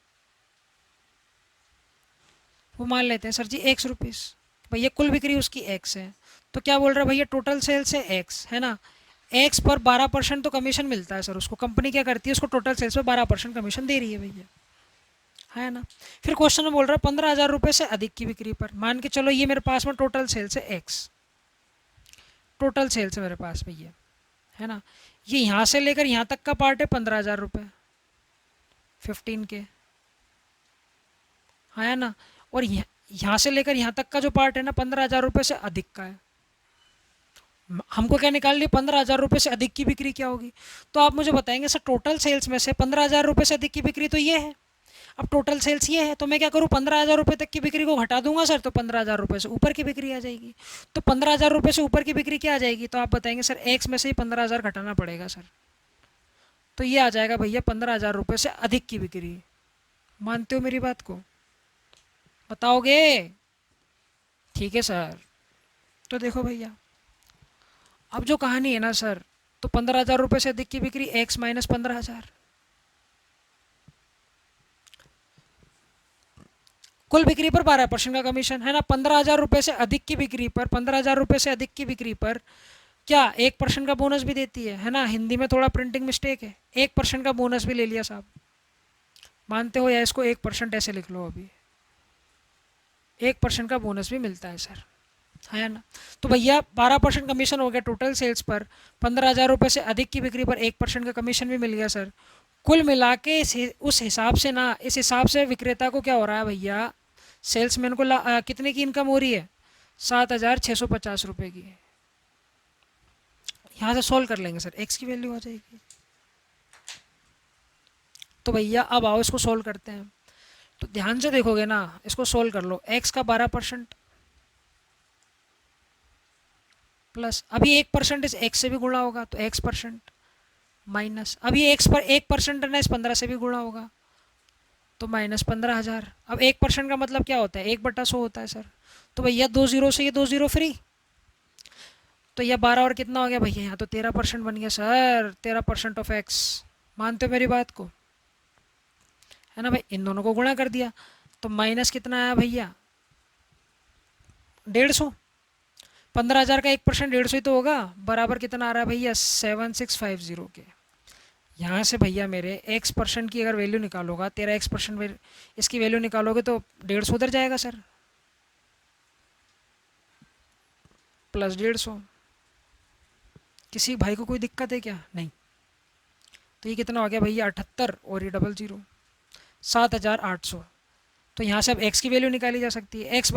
वो मान लेते हैं सर जी ₹X, भैया कुल बिक्री उसकी X है, तो क्या बोल रहा है भैया, टोटल सेल्स है X, है ना। X पर 12% तो कमीशन मिलता है सर उसको, कंपनी क्या करती है, उसको टोटल सेल्स पर 12% कमीशन दे रही है भैया, है ना। फिर क्वेश्चन में बोल रहा है 15,000 रुपये से अधिक की बिक्री पर, मान के चलो ये मेरे पास में टोटल सेल्स है X, टोटल सेल्स है मेरे पास में ये, है ना। ये यहाँ से लेकर यहाँ तक का पार्ट है 15,000 रुपये, 15 के, है ना। और यहाँ से लेकर यहाँ तक का जो पार्ट है ना 15,000 रुपये से अधिक का है। हमको क्या निकाल लिया, 15,000 रुपये से अधिक की बिक्री क्या होगी। तो आप मुझे बताएंगे सर टोटल सेल्स में से 15,000 रुपये से अधिक की बिक्री तो ये है। अब टोटल सेल्स ये है, तो मैं क्या करूँ, 15,000 रुपये तक की बिक्री को घटा दूंगा सर, तो 15,000 रुपये से ऊपर की बिक्री आ जाएगी। तो 15,000 रुपये से ऊपर की बिक्री क्या आ जाएगी, तो आप बताएंगे सर X में से ही 15,000 घटाना पड़ेगा सर, तो ये आ जाएगा भैया 15,000 रुपये से अधिक की बिक्री। मानते हो मेरी बात को, बताओगे, ठीक है सर। तो देखो भैया अब जो कहानी है ना सर, तो 15,000 रुपये से अधिक की बिक्री X माइनस 15,000, कुल बिक्री पर 12% का कमीशन, है ना। 15,000 रुपये से अधिक की बिक्री पर, 15,000 रुपये से अधिक की बिक्री पर क्या 1% का बोनस भी देती है ना। हिंदी में थोड़ा प्रिंटिंग मिस्टेक है, 1% का बोनस भी ले लिया साहब, मानते हो, या इसको 1% ऐसे लिख लो अभी, 1% का बोनस भी मिलता है सर, है ना। तो भैया 12% कमीशन हो गया टोटल सेल्स पर, 15,000 रुपये से अधिक की बिक्री पर 1% का कमीशन भी मिल गया सर। कुल मिला के उस हिसाब से ना, इस हिसाब से विक्रेता को क्या हो रहा है भैया, सेल्समैन को कितने की इनकम हो रही है, 7,650 रुपये की। यहाँ से सोल्व कर लेंगे सर, एक्स की वैल्यू आ जाएगी। तो भैया अब आओ इसको सोल्व करते हैं। तो ध्यान से देखोगे ना, इसको सोल्व कर लो। एक्स का 12% प्लस, अभी 1% इस एक्स से भी गुणा होगा तो x% माइनस, अभी एक्स पर 1% है ना, इस 15 से भी गुणा होगा तो -15,000। अब 1% का मतलब क्या होता है, 1/100 होता है सर। तो भैया 2 जीरो से ये 2 जीरो फ्री, तो यह 12 और कितना हो गया भैया, यहाँ तो 13% बन गया सर, 13% ऑफ एक्स। मानते हो मेरी बात को, है ना भाई। इन दोनों को गुणा कर दिया तो माइनस कितना आया भैया, 150। 15,000 का 1% 150 ही तो होगा, बराबर कितना आ रहा है भैया, 7650 के। यहाँ से भैया मेरे x% की अगर वैल्यू निकालोगा, तेरा x% इसकी वैल्यू निकालोगे तो 150 उधर जाएगा सर, प्लस 150। किसी भाई को कोई दिक्कत है क्या, नहीं। तो ये कितना हो गया भैया, 78 और ये 00, 7,800। तो यहाँ से अब x की वैल्यू निकाली जा सकती है। x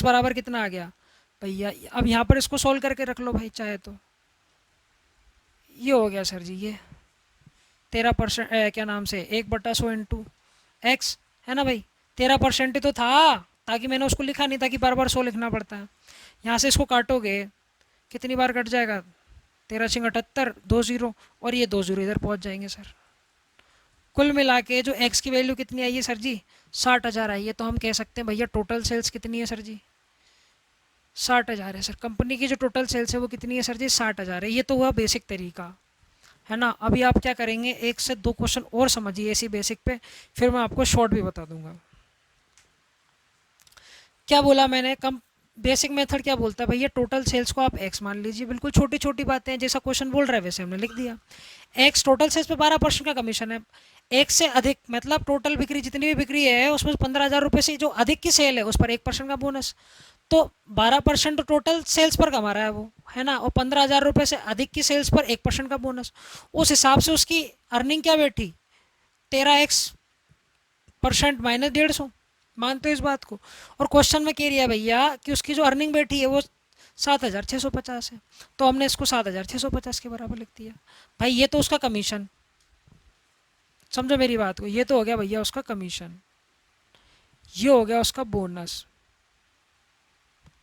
बराबर कितना आ गया भैया, अब यहाँ पर इसको सोल्व करके रख लो भाई चाहे तो। ये हो गया सर जी, ये 13% क्या नाम से 1/100 इंटू एक्स, है ना भाई। 13% ही तो था, ताकि मैंने उसको लिखा नहीं था कि बार बार 100 लिखना पड़ता है। यहाँ से इसको काटोगे कितनी बार कट जाएगा, 13×78, 2 जीरो, और ये 2 जीरो इधर पहुँच जाएंगे सर। कुल मिला के जो एक्स की वैल्यू कितनी आई है सर जी, 60,000 आई है। तो हम कह सकते हैं भैया टोटल सेल्स कितनी है सर जी, 60,000 है सर। कंपनी की जो टोटल सेल्स है वो कितनी है सर जी, 60,000 है। ये तो हुआ बेसिक तरीका, है ना। अभी आप क्या करेंगे, 1 से 2 क्वेश्चन और समझिए इसी बेसिक पे, फिर मैं आपको शॉर्ट भी बता दूंगा। क्या बोला मैंने, कम बेसिक मेथड क्या बोलता है भैया, टोटल सेल्स को आप एक्स मान लीजिए। बिल्कुल छोटी छोटी बातें हैं, जैसा क्वेश्चन बोल रहा है वैसे हमने लिख दिया। एक्स टोटल सेल्स पे 12% का कमीशन है, एक से अधिक मतलब टोटल बिक्री जितनी भी बिक्री है उसमें 15,000 रुपये से जो अधिक की सेल है उस पर 1% का बोनस। तो 12% टोटल सेल्स पर कमा रहा है वो, है ना, और 15,000 रुपये से अधिक की सेल्स पर 1% का बोनस। उस हिसाब से उसकी अर्निंग क्या बैठी, 13x% माइनस 150। मानते हो इस बात को। और क्वेश्चन में कह रही है भैया कि उसकी जो अर्निंग बैठी है वो 7,650 है, तो हमने इसको 7,650 के बराबर लिख दिया। भाई ये तो उसका कमीशन, समझो मेरी बात को, ये तो हो गया भैया उसका कमीशन, ये हो गया उसका बोनस,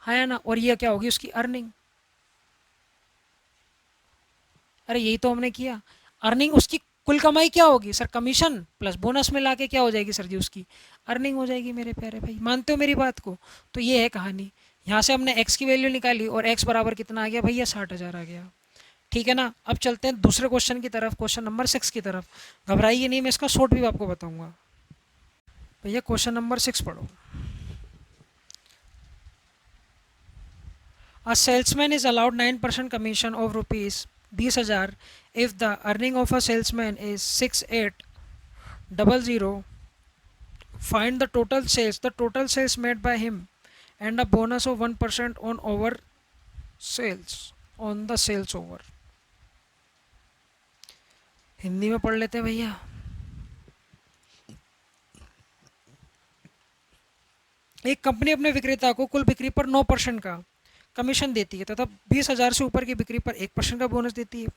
है ना। और ये क्या होगी उसकी अर्निंग। अरे यही तो हमने किया। अर्निंग उसकी कुल कमाई क्या होगी सर, कमीशन प्लस बोनस मिला के क्या हो जाएगी सर जी, उसकी अर्निंग हो जाएगी मेरे प्यारे भाई। मानते हो मेरी बात को। तो ये है कहानी। यहाँ से हमने x की वैल्यू निकाली और x बराबर कितना आ गया भैया, 60,000 आ गया। ठीक है ना। अब चलते हैं दूसरे क्वेश्चन की तरफ, क्वेश्चन नंबर 6 की तरफ। घबराइए नहीं, मैं इसका शॉर्ट भी आपको बताऊंगा। भैया क्वेश्चन नंबर 6 पढ़ो। A salesman is allowed 9% commission of rupees 20,000 if the earning of a salesman is 6800. Find the total sales made by him and a bonus of 1% on over sales, on the sales over. Hindi में पढ़ लेते हैं भैया। एक company अपने विक्रेता को कुल बिक्री पर 9% का कमीशन देती है तथा 20,000 से ऊपर की बिक्री पर 1% का बोनस देती है।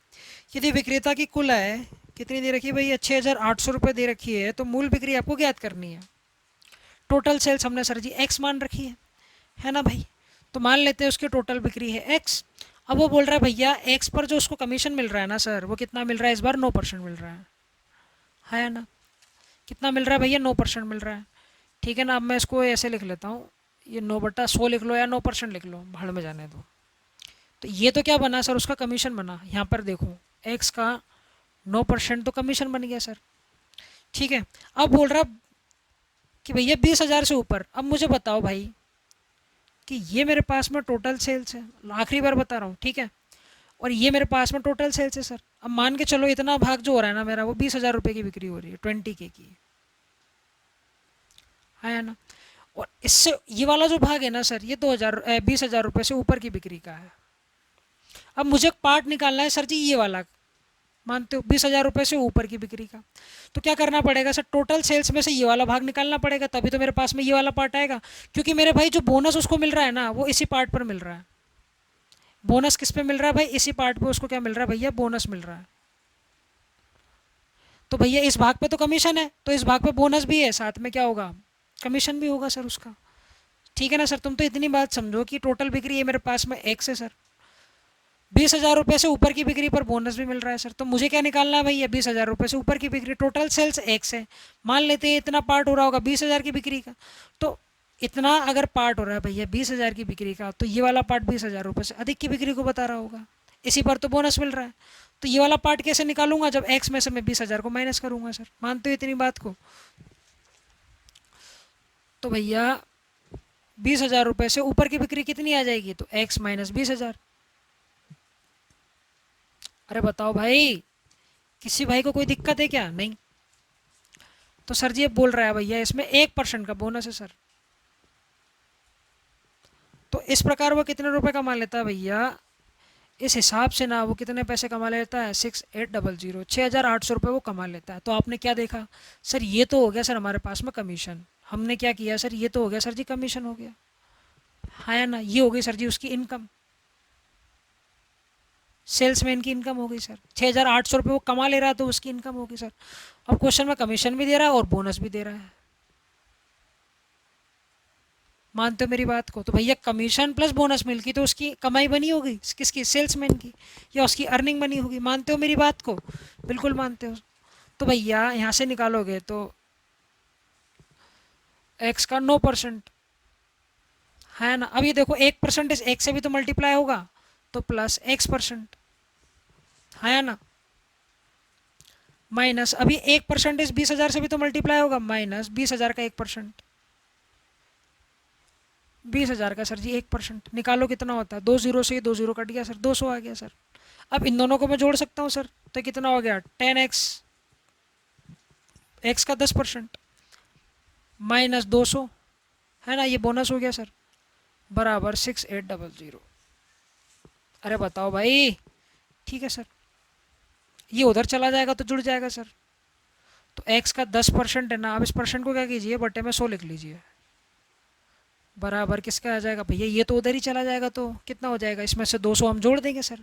यदि विक्रेता की कुल आय कितनी दे रखी है भैया, 6,800 रुपये दे रखी है, तो मूल बिक्री आपको ज्ञात करनी है। टोटल सेल्स हमने सर जी एक्स मान रखी है ना भाई। तो मान लेते हैं उसकी टोटल बिक्री है एक्स। अब वो बोल रहा है भैया एक्स पर जो उसको कमीशन मिल रहा है ना सर, वो कितना मिल रहा है इस बार, 9% मिल रहा है ना। कितना मिल रहा है भैया, 9% मिल रहा है। ठीक है ना। अब मैं इसको ऐसे लिख लेता हूँ, ये 9/100 लिख लो या 9% लिख लो, भाड़ में जाने दो। तो ये तो क्या बना सर, उसका कमीशन बना। यहाँ पर देखो एक्स का 9% तो कमीशन बन गया सर। ठीक है। अब बोल रहा कि भैया 20,000 से ऊपर। अब मुझे बताओ भाई कि ये मेरे पास में टोटल सेल्स है, आखिरी बार बता रहा हूँ, ठीक है। और ये मेरे पास में टोटल सेल्स है सर। अब मान के चलो इतना भाग जो हो रहा है ना मेरा, वो 20,000 रुपये की बिक्री हो रही है, 20K की, है ना। और इससे ये वाला जो भाग है ना सर, ये 20,000 से ऊपर की बिक्री का है। अब मुझे पार्ट निकालना है सर जी ये वाला, मानते हो 20,000 से ऊपर की बिक्री का। तो क्या करना पड़ेगा सर, टोटल सेल्स में से ये वाला भाग निकालना पड़ेगा, तभी तो मेरे पास में ये वाला पार्ट आएगा। क्योंकि मेरे भाई जो बोनस उसको मिल रहा है ना, वो इसी पार्ट पर मिल रहा है। बोनस किस पे मिल रहा है भाई, इसी पार्ट पे उसको क्या मिल रहा है भैया, बोनस मिल रहा है। तो भैया इस भाग पे तो कमीशन है, तो इस भाग पे बोनस भी है, साथ में क्या होगा, कमीशन भी होगा सर उसका। ठीक है ना सर, तुम तो इतनी बात समझो कि टोटल बिक्री है मेरे पास में एक्स है सर, 20,000 से ऊपर की बिक्री पर बोनस भी मिल रहा है सर। तो मुझे क्या निकालना है भैया, 20,000 से ऊपर की बिक्री, टोटल सेल्स एक्स है। मान लेते हैं इतना पार्ट हो रहा होगा 20,000 की बिक्री का, तो इतना अगर पार्ट हो रहा है भैया 20,000 की बिक्री का, तो ये वाला पार्ट 20,000 से अधिक की बिक्री को बता रहा होगा, इसी पर तो बोनस मिल रहा है। तो ये वाला पार्ट कैसे निकालूंगा, जब एक्स में से मैं 20,000 को माइनस करूंगा सर। मानते हो इतनी बात को। तो भैया 20,000 से ऊपर की बिक्री कितनी आ जाएगी, तो एक्स माइनस 20,000। अरे बताओ भाई, किसी भाई को कोई दिक्कत है क्या, नहीं। तो सर जी ये बोल रहा है भैया इसमें 1% का बोनस है सर। तो इस प्रकार वो कितने रुपए कमा लेता है भैया, इस हिसाब से ना वो कितने पैसे कमा लेता है, 6800, 6,800 वो कमा लेता है। तो आपने क्या देखा सर, ये तो हो गया सर हमारे पास में कमीशन। हमने क्या किया सर, ये तो हो गया सर जी कमीशन हो गया, हाँ ना। ये हो गई सर जी उसकी इनकम, सेल्समैन की इनकम हो गई सर। 6,800 वो कमा ले रहा है तो उसकी इनकम होगी सर। अब क्वेश्चन में कमीशन भी दे रहा है और बोनस भी दे रहा है। मानते हो मेरी बात को। तो भैया कमीशन प्लस बोनस मिलकी तो उसकी कमाई बनी होगी, किसकी, सेल्समैन की, या उसकी अर्निंग बनी होगी। मानते हो मेरी बात को, बिल्कुल मानते हो। तो भैया यहाँ से निकालोगे तो एक्स का 9% है ना। अब ये देखो 1% इस एक्स से भी तो मल्टीप्लाई होगा, तो प्लस x%, है ना। माइनस अभी 1% इस 20,000 से भी तो मल्टीप्लाई होगा, माइनस 20,000 का 1%, 20,000 का सर जी 1% निकालो कितना होता है, 2 जीरो से 2 जीरो कट गया सर, 200 आ गया सर। अब इन दोनों को मैं जोड़ सकता हूँ सर, तो कितना हो गया, 10x, एक्स का 10% माइनस 200, है ना, ये बोनस हो गया सर, बराबर 6800। अरे बताओ भाई, ठीक है सर। ये उधर चला जाएगा तो जुड़ जाएगा सर। तो एक्स का 10% है ना, अब इस परसेंट को क्या कीजिए, बटे में 100 लिख लीजिए, बराबर किसका आ जाएगा भैया, ये तो उधर ही चला जाएगा, तो कितना हो जाएगा, इसमें से 200 हम जोड़ देंगे सर,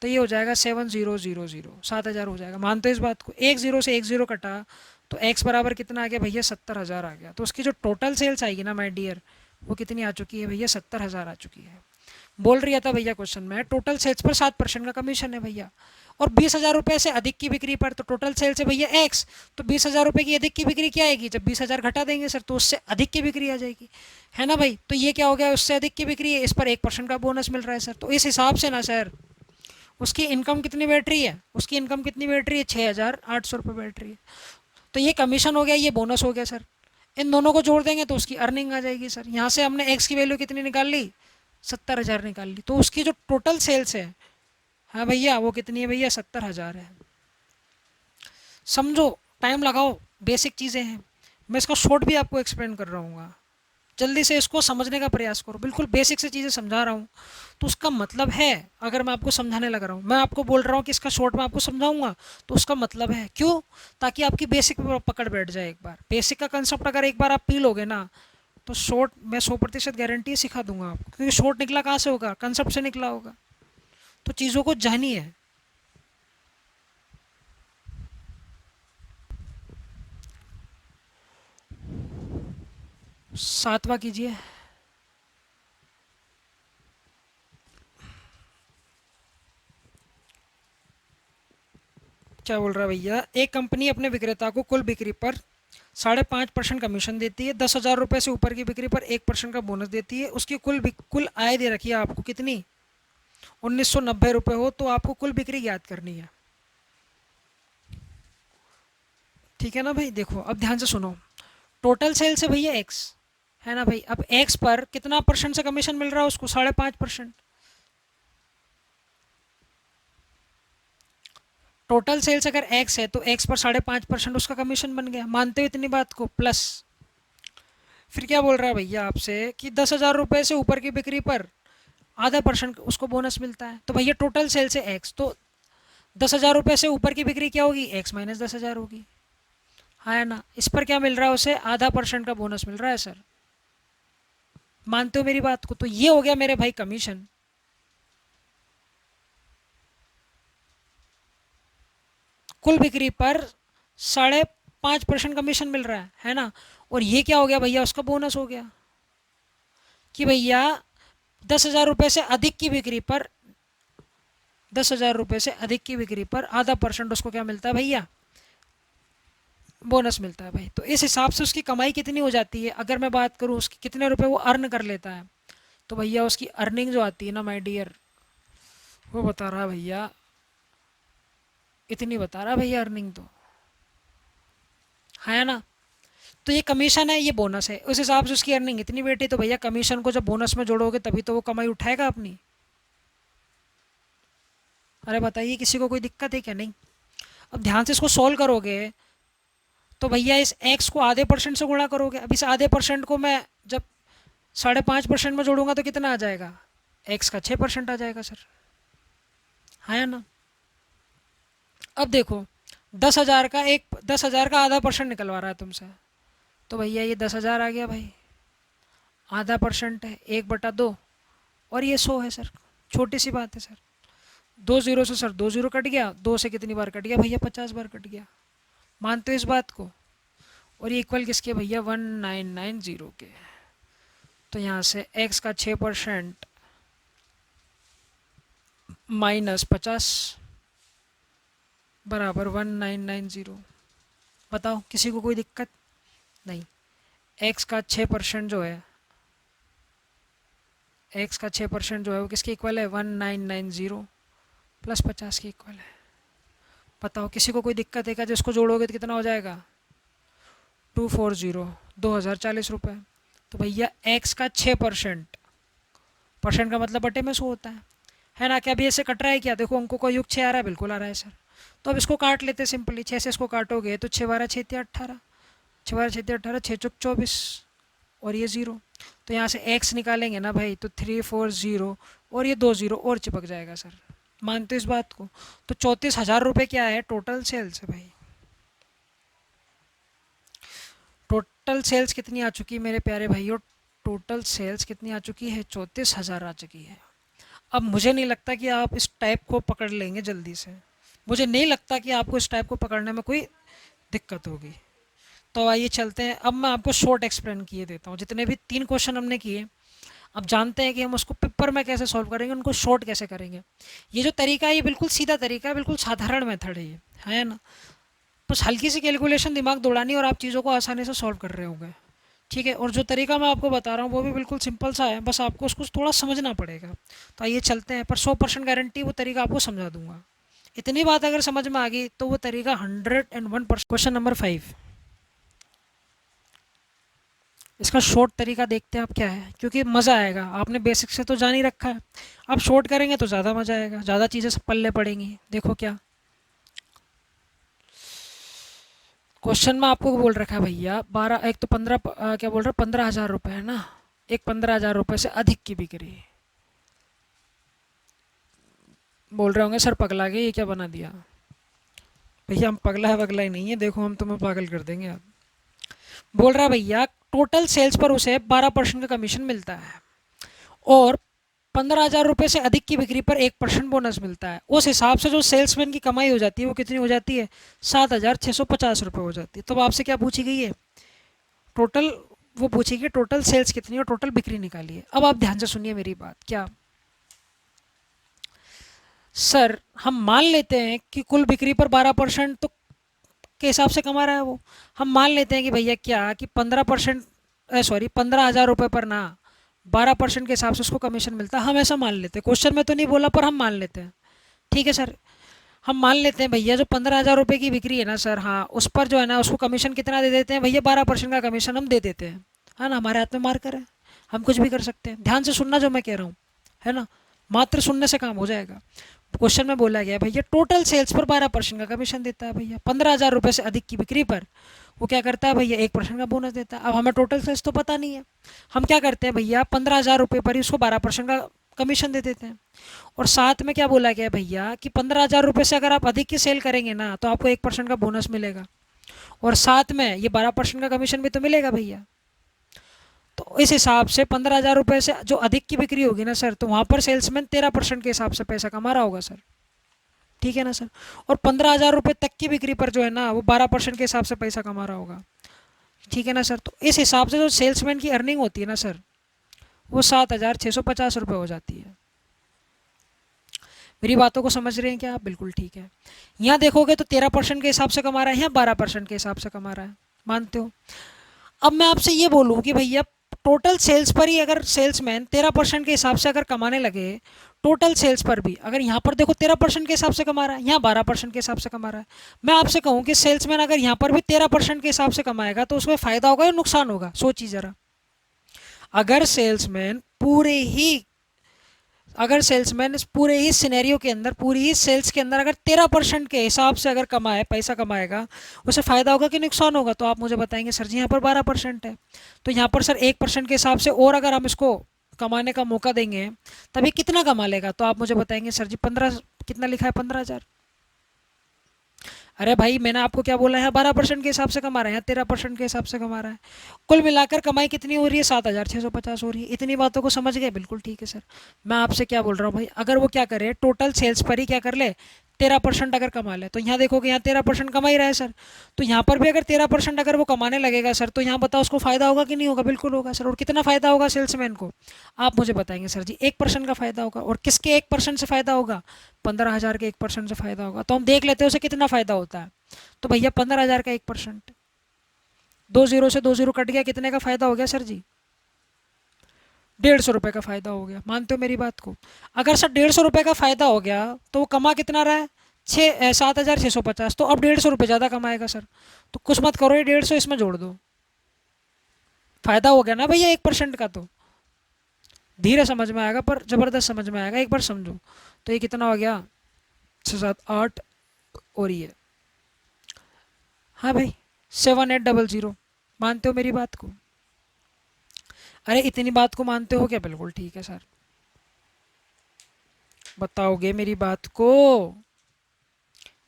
तो ये हो जाएगा 7000, 7,000 हो जाएगा। मानते हो इस बात को, 1 जीरो से 1 जीरो कटा, तो एक्स बराबर कितना आ गया भैया, 70,000 आ गया। तो उसकी जो टोटल सेल्स आएगी ना माय डियर, वो कितनी आ चुकी है भैया, 70,000 आ चुकी है। बोल रहा था भैया क्वेश्चन में, टोटल सेल्स पर 7% का कमीशन है भैया, और 20,000 से अधिक की बिक्री पर, तो टोटल सेल्स है भैया एक्स, तो 20,000 की अधिक की बिक्री क्या आएगी, जब 20,000 घटा देंगे सर तो उससे अधिक की बिक्री आ जाएगी, है ना भाई। तो ये क्या हो गया, उससे अधिक की बिक्री है, इस पर 1% का बोनस मिल रहा है सर। तो इस हिसाब से ना सर उसकी इनकम कितनी बैठ रही है, उसकी इनकम कितनी बैठ रही है, 6,800 बैठ रही है। तो ये कमीशन हो गया, ये बोनस हो गया सर। इन दोनों को जोड़ देंगे तो उसकी अर्निंग आ जाएगी सर। यहाँ से हमने एक्स की वैल्यू कितनी निकाल ली, 70,000 निकाल ली, तो उसकी जो टोटल सेल्स है, हाँ भैया, वो कितनी है भैया, 70,000 है। समझो, टाइम लगाओ, बेसिक चीज़ें हैं, मैं इसका शॉर्ट भी आपको एक्सप्लेन कर रहा हूँ। जल्दी से इसको समझने का प्रयास करो, बिल्कुल बेसिक से चीज़ें समझा रहा हूँ। तो उसका मतलब है, अगर मैं आपको समझाने लग रहा हूँ, मैं आपको बोल रहा हूँ कि इसका शॉर्ट में आपको समझाऊंगा, तो उसका मतलब है क्यों, ताकि आपकी बेसिक पकड़ बैठ जाए। एक बार बेसिक का कंसेप्ट अगर एक बार आप पी लोगे ना, तो शॉर्ट मैं 100% गारंटी सिखा दूंगा आपको, क्योंकि शॉर्ट निकला कहाँ से होगा, कंसेप्ट से निकला होगा। तो चीज़ों को जानिए। 7वां कीजिए। क्या बोल रहा है भैया, एक कंपनी अपने विक्रेता को कुल बिक्री पर 5.5% कमीशन देती है, 10,000 से ऊपर की बिक्री पर 1% का बोनस देती है। उसकी कुल आय दे रखी है आपको कितनी, 1,990 हो। तो आपको कुल बिक्री याद करनी है, ठीक है ना भाई। देखो अब ध्यान से सुनो, टोटल सेल्स है भैया एक्स, है ना भाई। अब एक्स पर कितना परसेंट से कमीशन मिल रहा है उसको, 5.5%। टोटल सेल्स अगर एक्स है तो एक्स पर 5.5% उसका कमीशन बन गया। मानते हो इतनी बात को, प्लस फिर क्या बोल रहा है भैया आपसे कि 10,000 रुपये से ऊपर की बिक्री पर आधा परसेंट उसको बोनस मिलता है। तो भैया टोटल सेल से एक्स, तो 10,000 रुपये से ऊपर की बिक्री क्या होगी, एक्स माइनस 10,000 होगी। हाँ है ना, इस पर क्या मिल रहा है उसे, आधा परसेंट का बोनस मिल रहा है सर। मानते हो मेरी बात को? तो ये हो गया मेरे भाई कमीशन। कुल बिक्री पर 5.5% कमीशन मिल रहा है ना। और ये क्या हो गया भैया, उसका बोनस हो गया कि भैया 10,000 रुपये से अधिक की बिक्री पर, 10,000 रुपये से अधिक की बिक्री पर आधा परसेंट उसको क्या मिलता है भैया, बोनस मिलता है भाई। तो इस हिसाब से उसकी कमाई कितनी हो जाती है, अगर मैं बात करूँ उसकी कितने रुपए वो अर्न कर लेता है, तो भैया उसकी अर्निंग जो आती है ना माय डियर, वो बता रहा है भैया, इतनी बता रहा है भैया अर्निंग तो, है ना। तो ये कमीशन है, ये बोनस है, उस हिसाब से उसकी अर्निंग इतनी बेटी, तो भैया कमीशन को जब बोनस में जोड़ोगे तभी तो वो कमाई उठाएगा अपनी। अरे बताइए, किसी को कोई दिक्कत है क्या? नहीं। अब ध्यान से इसको सोल्व करोगे तो भैया इस एक्स को आधे परसेंट से गुणा करोगे। अब इस आधे परसेंट को मैं जब 5.5% में जोड़ूंगा तो कितना आ जाएगा, एक्स का 6% आ जाएगा सर, है ना। अब देखो, 10,000 का आधा परसेंट निकलवा रहा है तुमसे, तो भैया ये 10,000 आ गया भाई, आधा परसेंट है 1/2, और ये 100 है सर। छोटी सी बात है सर, 2 जीरो से सर 2 जीरो कट गया, 2 से कितनी बार कट गया भैया, 50 बार कट गया। मानते हो इस बात को? और ये इक्वल किसके भैया, 1990 के। तो यहाँ से x का 6% माइनस 50 बराबर 1990। बताओ, किसी को कोई दिक्कत? नहीं। x का 6% जो है, x का 6% जो है वो किसके इक्वल है, 1990 प्लस 50 के इक्वल है। बताओ, किसी को कोई दिक्कत है क्या? जिसको जोड़ोगे तो कितना हो जाएगा, 240, 2,040 रुपये। तो भैया x का 6%, परसेंट का मतलब बटे में 100 होता है ना। क्या अभी ऐसे कट रहा है क्या? देखो अंकों का योग 6 आ रहा है, बिल्कुल आ रहा है सर। तो अब इसको काट लेते सिंपली, 6 से इसको काटोगे तो 6 12 6 18, 6 12 6 18, 6 चौक 24, और ये ज़ीरो। तो यहाँ से x निकालेंगे ना भाई, तो 340, और ये 2 ज़ीरो और चिपक जाएगा सर। मानते हो इस बात को? तो 34,000 रुपये क्या है, टोटल सेल्स है भाई। टोटल सेल्स कितनी आ चुकी है मेरे प्यारे भाइयों, टोटल सेल्स कितनी आ चुकी है, 34,000 आ चुकी है। अब मुझे नहीं लगता कि आप इस टाइप को पकड़ लेंगे जल्दी से, मुझे नहीं लगता कि आपको इस टाइप को पकड़ने में कोई दिक्कत होगी। तो आइए चलते हैं, अब मैं आपको शॉर्ट एक्सप्लेन किए देता हूँ। जितने भी 3 क्वेश्चन हमने किए, अब जानते हैं कि हम उसको पेपर में कैसे सॉल्व करेंगे, उनको शॉर्ट कैसे करेंगे। ये जो तरीका है ये बिल्कुल सीधा तरीका है, बिल्कुल साधारण मेथड है ये, है ना। बस हल्की सी कैलकुलेशन दिमाग दौड़ानी और आप चीज़ों को आसानी से सॉल्व कर रहे होंगे, ठीक है। और जो तरीका मैं आपको बता रहा हूँ वो भी बिल्कुल सिंपल सा है, बस आपको उसको थोड़ा समझना पड़ेगा। तो आइए चलते हैं, पर 100% गारंटी वो तरीका आपको समझा दूंगा। इतनी बात अगर समझ में आ गई तो वो तरीका 101%। क्वेश्चन नंबर 5, इसका शॉर्ट तरीका देखते हैं आप क्या है, क्योंकि मज़ा आएगा। आपने बेसिक से तो जान ही रखा है, आप शॉर्ट करेंगे तो ज़्यादा मज़ा आएगा, ज़्यादा चीज़ें सब पल्ले पड़ेंगी। देखो क्या क्वेश्चन में आपको बोल रखा है भैया, 12 एक तो 15 क्या बोल रहा है, 15,000 रुपये है ना। एक 15,000 रुपये से अधिक की बिक्री। बोल रहे होंगे सर पगला गए, ये क्या बना दिया। भैया हम पगला है वगला ही नहीं है, देखो हम तुम्हें पागल कर देंगे। आप बोल रहा है भैया टोटल सेल्स पर उसे 12% का कमीशन मिलता है, और 15,000 रुपये से अधिक की बिक्री पर 1% बोनस मिलता है। उस हिसाब से जो सेल्समैन की कमाई हो जाती है वो कितनी हो जाती है, 7,650 रुपये हो जाती है। तो आपसे क्या पूछी गई है, टोटल, वो पूछेगी टोटल सेल्स कितनी है और टोटल बिक्री निकाली है। अब आप ध्यान से सुनिए मेरी बात। क्या सर, हम मान लेते हैं कि कुल बिक्री पर 12% तो के हिसाब से कमा रहा है वो। हम मान लेते हैं कि भैया क्या कि 15%, सॉरी 15,000 रुपये पर ना 12% के हिसाब से उसको कमीशन मिलता है। हम ऐसा मान लेते हैं, क्वेश्चन में तो नहीं बोला पर हम मान लेते हैं, ठीक है सर। हम मान लेते हैं भैया जो 15,000 रुपये की बिक्री है ना सर, हाँ उस पर जो है ना उसको कमीशन कितना दे देते हैं भैया, 12% का कमीशन हम दे देते हैं ना। हमारे हाथ में मार्कर है, हम कुछ भी कर सकते हैं। ध्यान से सुनना जो मैं कह रहा हूँ, है ना। मात्र शून्य से काम हो जाएगा। क्वेश्चन में बोला गया भैया टोटल सेल्स पर 12% का कमीशन देता है भैया, 15,000 रुपये से अधिक की बिक्री पर वो क्या करता है भैया 1% का बोनस देता है। अब हमें टोटल सेल्स तो पता नहीं है, हम क्या करते हैं भैया 15,000 रुपये पर ही उसको 12% का कमीशन दे देते हैं। और साथ में क्या बोला गया भैया कि 15,000 रुपये से अगर आप अधिक की सेल करेंगे ना तो आपको 1% का बोनस मिलेगा, और साथ में ये 12% का कमीशन भी तो मिलेगा भैया। तो इस हिसाब से 15,000 रुपये से जो अधिक की बिक्री होगी ना सर, तो वहाँ पर सेल्समैन 13% के हिसाब से पैसा कमा रहा होगा सर, ठीक है ना सर। और 15,000 रुपये तक की बिक्री पर जो है ना वो 12% के हिसाब से पैसा कमा रहा होगा, ठीक है ना सर। तो इस हिसाब से जो सेल्समैन की अर्निंग होती है ना सर, वो 7,650 रुपये हो जाती है। मेरी बातों को समझ रहे हैं क्या आप? बिल्कुल ठीक है। यहाँ देखोगे तो 13% के हिसाब से कमा रहा है, यहाँ 12% के हिसाब से कमा रहा है, मानते हो। अब मैं आपसे ये बोलूँ कि भैया टोटल सेल्स पर ही अगर सेल्समैन 13% के हिसाब से अगर कमाने लगे, टोटल सेल्स पर भी अगर यहाँ पर देखो 13% के हिसाब से कमा रहा है, यहाँ 12% के हिसाब से कमा रहा है, मैं आपसे कहूँ कि सेल्समैन अगर यहाँ पर भी 13% के हिसाब से कमाएगा तो उसमें फ़ायदा होगा या नुकसान होगा? सोचिए ज़रा। अगर सेल्समैन इस पूरे ही सिनेरियो के अंदर, पूरी ही सेल्स के अंदर अगर 13% के हिसाब से अगर कमाए, पैसा कमाएगा, उसे फ़ायदा होगा कि नुकसान होगा? तो आप मुझे बताएंगे सर जी यहाँ पर 12% है, तो यहाँ पर सर 1% के हिसाब से और अगर हम इसको कमाने का मौका देंगे तभी कितना कमा लेगा? तो आप मुझे बताएंगे सर जी 15, कितना लिखा है 15,000। अरे भाई मैंने आपको क्या बोला है, 12% के हिसाब से कमा रहा है, 13% के हिसाब से कमा रहा है, कुल मिलाकर कमाई कितनी हो रही है? 7,650 हो रही है। इतनी बातों को समझ गए? बिल्कुल ठीक है सर। मैं आपसे क्या बोल रहा हूँ भाई, अगर वो क्या करे टोटल सेल्स पर ही क्या कर ले 13% अगर कमा ले, तो यहाँ देखोगे यहाँ 13% कमा ही रहा है सर, तो यहाँ पर भी अगर 13% अगर वो कमाने लगेगा सर, तो यहाँ बताओ उसको फ़ायदा होगा कि नहीं होगा? बिल्कुल होगा सर। और कितना फ़ायदा होगा सेल्समैन को? आप मुझे बताएंगे सर जी 1% का फ़ायदा होगा। और किसके 1% से फ़ायदा होगा? 15,000 के 1% से फ़ायदा होगा। तो हम देख लेते हैं उसे कितना फ़ायदा होता है। तो भैया 15,000 का 1%, 2 जीरो से 2 जीरो कट गया, कितने का फ़ायदा हो गया सर जी? 150 रुपये का फ़ायदा हो गया। मानते हो मेरी बात को? अगर सर 150 रुपये का फ़ायदा हो गया तो वो कमा कितना रहा है? 7,650। तो अब 150 रुपये ज़्यादा कमाएगा सर। तो कुछ मत करो, ये 150 इसमें जोड़ दो, फ़ायदा हो गया ना भैया 1% का। तो धीरे समझ में आएगा पर ज़बरदस्त समझ में आएगा, एक बार समझो। तो ये कितना हो गया? 6, 7, 8 और ये, हाँ भाई 7,800। मानते हो मेरी बात को? अरे इतनी बात को मानते हो क्या? बिल्कुल ठीक है सर। बताओगे मेरी बात को?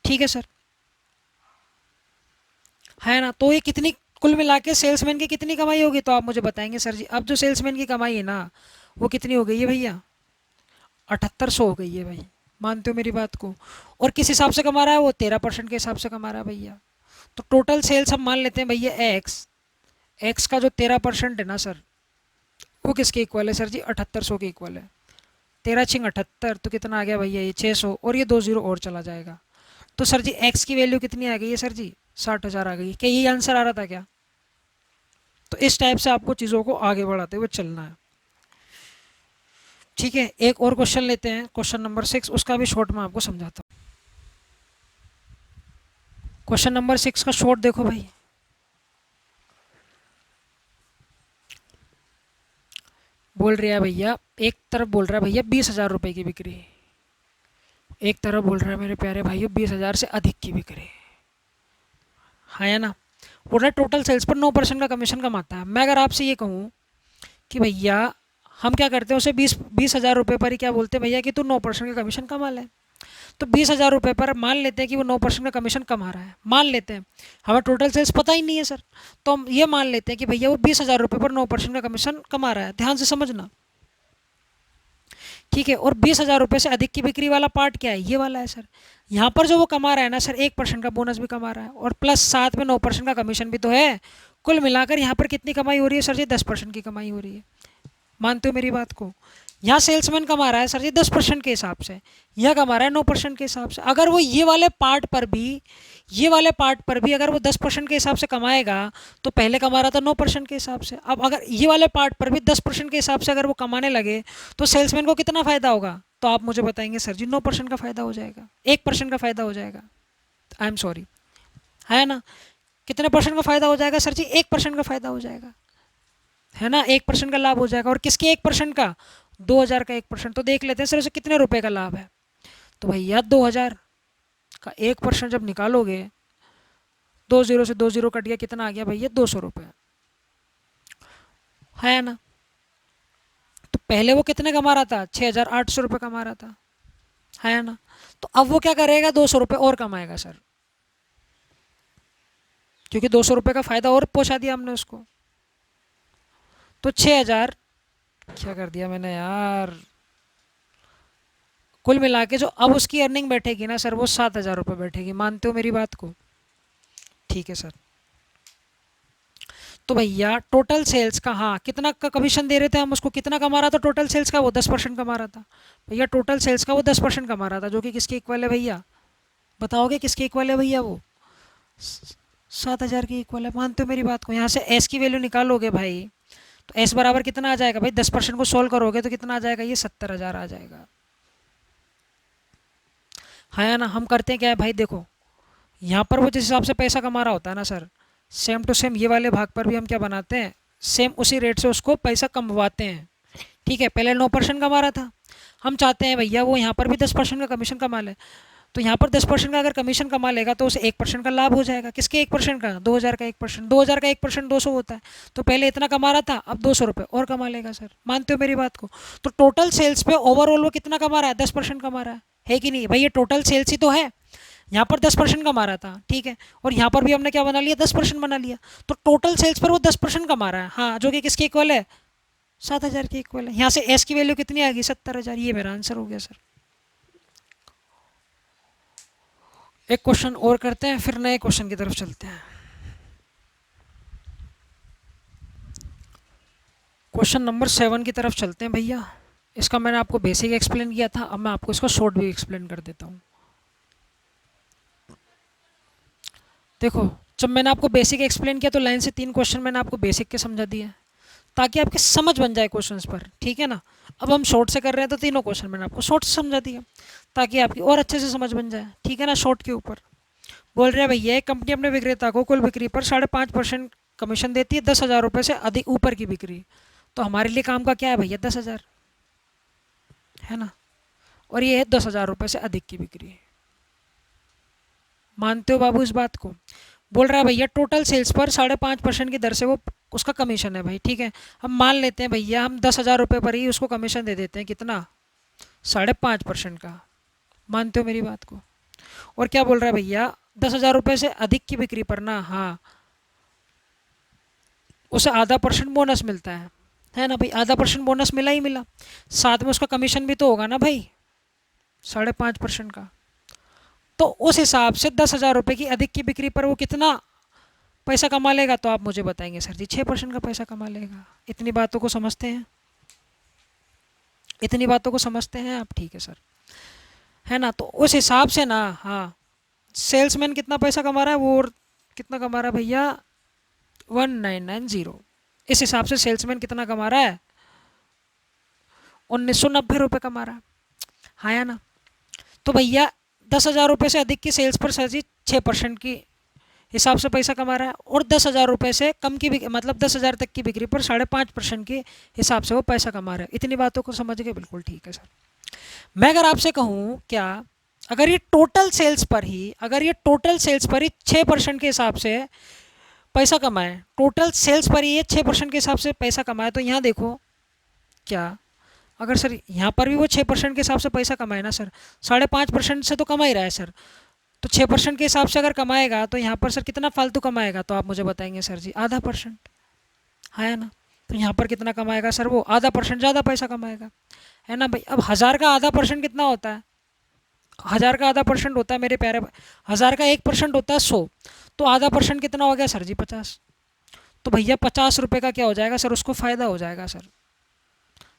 ठीक है सर, है ना। तो ये कितनी कुल मिला के सेल्समैन की कितनी कमाई होगी? तो आप मुझे बताएंगे सर जी। अब जो सेल्समैन की कमाई है ना वो कितनी हो गई है भैया? 7,800 हो गई है भाई। मानते हो मेरी बात को? और किस हिसाब से कमा रहा है वो? 13% के हिसाब से कमा रहा है भैया। तो टोटल सेल्स हम मान लेते हैं भैया एक्स, एक्स का जो 13% है ना सर, वो किसके इक्वल है सर जी? 7,800 के इक्वल है। 13×6 = 78, तो कितना आ गया भैया ये 600, और ये 2 जीरो और चला जाएगा। तो सर जी एक्स की वैल्यू कितनी आ गई है सर जी? 60,000 आ गई। क्या यही आंसर आ रहा था क्या? तो इस टाइप से आपको चीज़ों को आगे बढ़ाते हुए चलना है, ठीक है। एक और क्वेश्चन लेते हैं, क्वेश्चन नंबर 6, उसका भी शॉर्ट में आपको समझाता हूँ। क्वेश्चन नंबर 6 का शॉर्ट देखो भाई। बोल रहा है भैया, एक तरफ बोल रहा है भैया 20,000 रुपये की बिक्री, एक तरफ बोल रहा है मेरे प्यारे भाइयों 20,000 से अधिक की बिक्री, है ना। बोल रहा है टोटल सेल्स पर 9% का कमीशन कमाता है। मैं अगर आपसे ये कहूँ कि भैया हम क्या करते हैं उसे 20,000 रुपये पर ही क्या बोलते हैं भैया कि तू 9% का कमीशन कमा ले। तो 20,000 रुपये पर मान लेते हैं कि वो 9% का कमीशन कमा रहा है, मान लेते हैं। हमें टोटल सेल्स पता ही नहीं है सर, तो हम ये मान लेते हैं कि भैया वो 20,000 रुपये पर 9% का कमीशन कमा रहा है। ध्यान से समझना, ठीक है। और 20,000 रुपये से अधिक की बिक्री वाला पार्ट क्या है? ये वाला है सर। यहाँ पर जो वो कमा रहा है ना सर 1% का बोनस भी कमा रहा है, और प्लस साथ में 9% का कमीशन भी तो है। कुल मिलाकर यहाँ पर कितनी कमाई हो रही है सर जी? 10% की कमाई हो रही है। मानते हो मेरी बात को? यहाँ सेल्समैन कमा रहा है सर जी 10% के हिसाब से, यह कमा रहा है 9% के हिसाब से। अगर वो ये वाले पार्ट पर भी अगर वो 10% के हिसाब से कमाएगा तो पहले कमा रहा था 9% के हिसाब से। अब अगर ये वाले पार्ट पर भी 10% के हिसाब से अगर वो कमाने लगे तो सेल्समैन को कितना फ़ायदा होगा? तो आप मुझे बताएंगे सर जी 9% का फ़ायदा हो जाएगा, 1% का फ़ायदा हो जाएगा। आई एम सॉरी, है ना। कितने परसेंट का फ़ायदा हो जाएगा सर जी? 1% का फ़ायदा हो जाएगा, है ना। 1% का लाभ हो जाएगा। और किसके 1% का? 2000 का 1%, तो देख लेते हैं सर उसे कितने रुपए का लाभ है। तो भैया 2000 का 1% जब निकालोगे, 20 से 20 कट गया, कितना आ गया भैया 200 रुपये, है ना। तो पहले वो कितने कमा रहा था, 6800 रुपये कमा रहा था, है ना। तो अब वो क्या करेगा, 200 रुपये और कमाएगा सर, क्योंकि 200 रुपये का फ़ायदा और पहुंचा दिया हमने उसको। तो 6000, क्या कर दिया मैंने यार, कुल मिला के जो अब उसकी अर्निंग बैठेगी ना सर, वो 7000 रुपये बैठेगी। मानते हो मेरी बात को? ठीक है सर। तो भैया टोटल सेल्स का, हाँ, कितना का कमीशन दे रहे थे हम उसको, कितना कमा रहा था टोटल सेल्स का, वो 10% कमा रहा था। भैया टोटल सेल्स का वो 10% कमा रहा था, जो कि किसके इक्वल है भैया, बताओगे किसके इक्वल है भैया? वो 7000 के इक्वल है। मानते हो मेरी बात को? यहाँ से एस की वैल्यू निकालोगे भाई, तो एस बराबर कितना आ जाएगा भाई, 10% को सोल्व करोगे तो कितना आ जाएगा, ये 70,000 आ जाएगा, है ना। हम करते हैं क्या है भाई, देखो यहाँ पर वो जिस हिसाब से पैसा कमा रहा होता है ना सर, सेम टू सेम ये वाले भाग पर भी हम क्या बनाते हैं, सेम उसी रेट से उसको पैसा कमवाते हैं। ठीक है, पहले 9% कमा रहा था, हम चाहते हैं भैया वो यहाँ पर भी 10% का कमीशन कमा ले। तो यहाँ पर 10% का अगर कमीशन कमा लेगा तो उसे 1% का लाभ हो जाएगा। किसके 1% का, 2000 का 1%, 2000 का 1% 200 होता है। तो पहले इतना कमा रहा था, अब 200 रुपये और कमा लेगा सर। मानते हो मेरी बात को? तो टोटल सेल्स पे ओवरऑल वो कितना कमा रहा है, 10% कमा रहा है कि नहीं भाई? ये टोटल सेल्स ही तो है। यहाँ पर 10% कमा रहा था, ठीक है, और यहाँ पर भी हमने क्या बना लिया, 10% बना लिया। तो टोटल सेल्स पर वो 10% कमा रहा है, हाँ, जो कि किसके इक्वल है, 7000 के इक्वल है। यहाँ से एस की वैल्यू कितनी आ गई, 70,000। ये मेरा आंसर हो गया सर। एक क्वेश्चन और करते हैं, फिर नए क्वेश्चन की तरफ चलते हैं। क्वेश्चन नंबर 7 की तरफ चलते हैं भैया। इसका मैंने आपको बेसिक एक्सप्लेन किया था, अब मैं आपको इसको शॉर्ट भी एक्सप्लेन कर देता हूँ। देखो, जब मैंने आपको बेसिक एक्सप्लेन किया तो लाइन से 3 क्वेश्चन मैंने आपको बेसिक के समझा दिए, ताकि आपकी समझ बन जाए क्वेश्चंस पर, ठीक है ना। अब हम शॉर्ट से कर रहे हैं तो तीनों क्वेश्चन मैंने आपको शॉर्ट से समझा दिया, ताकि आपकी और अच्छे से समझ बन जाए, ठीक है ना। शॉर्ट के ऊपर बोल रहे हैं भैया, एक कंपनी अपने विक्रेता को कुल बिक्री पर 5.5% कमीशन देती है 10,000 रुपये से अधिक ऊपर की बिक्री। तो हमारे लिए काम का क्या है भैया, 10,000, है ना, और ये है 10,000 रुपये से अधिक की बिक्री। मानते हो बाबू इस बात को? बोल रहा है भैया टोटल सेल्स पर 5.5% की दर से वो उसका कमीशन है भाई, ठीक है। हम मान लेते हैं भैया, हम 10,000 रुपये पर ही उसको कमीशन दे देते हैं, कितना, 5.5% का। मानते हो मेरी बात को? और क्या बोल रहा है भैया, 10,000 रुपये से अधिक की बिक्री पर ना, हाँ, उसे ½ % बोनस मिलता है ना भाई। ½ % बोनस मिला ही मिला, साथ में उसका कमीशन भी तो होगा ना भाई, 5.5% का। तो उस हिसाब से 10,000 रुपये की अधिक की बिक्री पर वो कितना पैसा कमा लेगा, तो आप मुझे बताएंगे सर जी 6% का पैसा कमा लेगा। इतनी बातों को समझते हैं, इतनी बातों को समझते हैं आप, ठीक है सर, है ना। तो उस हिसाब से ना, हाँ, सेल्समैन कितना पैसा कमा रहा है, वो कितना कमा रहा है भैया, 1990। इस हिसाब से सेल्समैन कितना कमा रहा है, 1990 रुपये कमा रहा है, हाँ या ना। तो भैया 10,000 रुपये से अधिक की सेल्स पर सर जी 6% की हिसाब से पैसा कमा रहा है, और 10,000 रुपये से कम की मतलब 10,000 तक की बिक्री पर 5.5% के हिसाब से वो पैसा कमा रहा है। इतनी बातों को समझ गए, बिल्कुल ठीक है सर। मैं अगर आपसे कहूँ क्या, अगर ये टोटल सेल्स पर ही, अगर ये टोटल सेल्स पर ही 6% के हिसाब से पैसा कमाए, टोटल सेल्स पर ही ये 6% के हिसाब से पैसा कमाए, तो यहाँ देखो क्या, अगर सर यहाँ पर भी वो 6% के हिसाब से पैसा कमाए ना सर, 5.5% से तो कमा ही रहा है सर, तो 6% के हिसाब से अगर कमाएगा तो यहाँ पर सर कितना फालतू कमाएगा, तो आप मुझे बताएंगे सर जी ½ %, है ना। तो यहाँ पर कितना कमाएगा सर, वो ½ % ज़्यादा पैसा कमाएगा, है ना भाई। अब 1000 का ½ % कितना होता है, 1000 का ½ % होता है मेरे प्यारे भाई, 1000 का 1% होता है 100, तो ½ % कितना हो गया सर जी 50। तो भैया 50 रुपये का क्या हो जाएगा सर, उसको फ़ायदा हो जाएगा सर,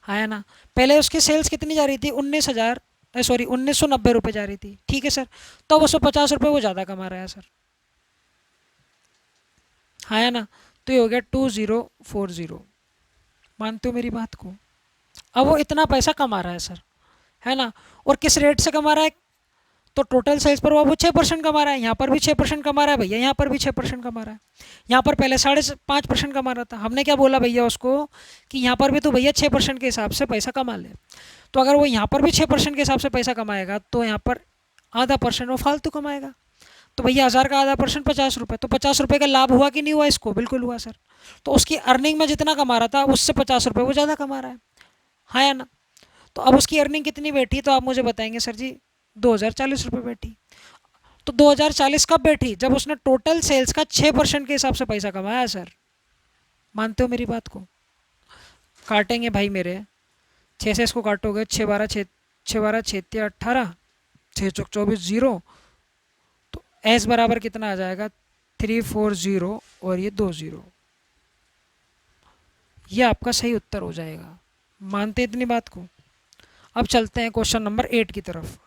है ना। पहले उसकी सेल्स कितनी जा रही थी, 19,000, सॉरी 1990 रुपये जा रही थी, ठीक है सर। तो अब उसको 50 रुपये वो ज़्यादा कमा रहा है सर, है ना। तो ये हो गया 2040। मानते हो मेरी बात को? अब वो इतना पैसा कमा रहा है सर, है ना, और किस रेट से कमा रहा है, तो टोटल सेल्स पर वो 6% कमा रहा है, यहाँ पर भी 6% कमा रहा है भैया, यहाँ पर भी 6% कमा रहा है। यहाँ पर पहले 5.5% कमा रहा था, हमने क्या बोला भैया उसको कि यहाँ पर भी तो भैया 6% के हिसाब से पैसा कमा ले। तो अगर वो यहाँ पर भी 6% के हिसाब से पैसा कमाएगा तो यहाँ पर आधा परसेंट वो फालतू कमाएगा। तो भैया 1000 का आधा परसेंट 50 रुपये, तो 50 रुपये का लाभ हुआ कि नहीं हुआ इसको? बिल्कुल हुआ सर। तो उसकी अर्निंग में जितना कमा रहा था उससे 50 रुपये वो ज़्यादा कमा रहा है, हाँ या ना? तो अब उसकी अर्निंग कितनी बैठी, तो आप मुझे बताएंगे सर जी 2040 रुपये बैठी। तो 2040 कब बैठी? जब उसने टोटल सेल्स का 6% के हिसाब से पैसा कमाया सर। मानते हो मेरी बात को? काटेंगे भाई मेरे, 6 से इसको काटोगे, 6 12 6 18, 6 चौक 24 जीरो, तो एस बराबर कितना आ जाएगा? 340 और ये 20, ये आपका सही उत्तर हो जाएगा। मानते इतनी बात को? अब चलते हैं क्वेश्चन नंबर 8 की तरफ।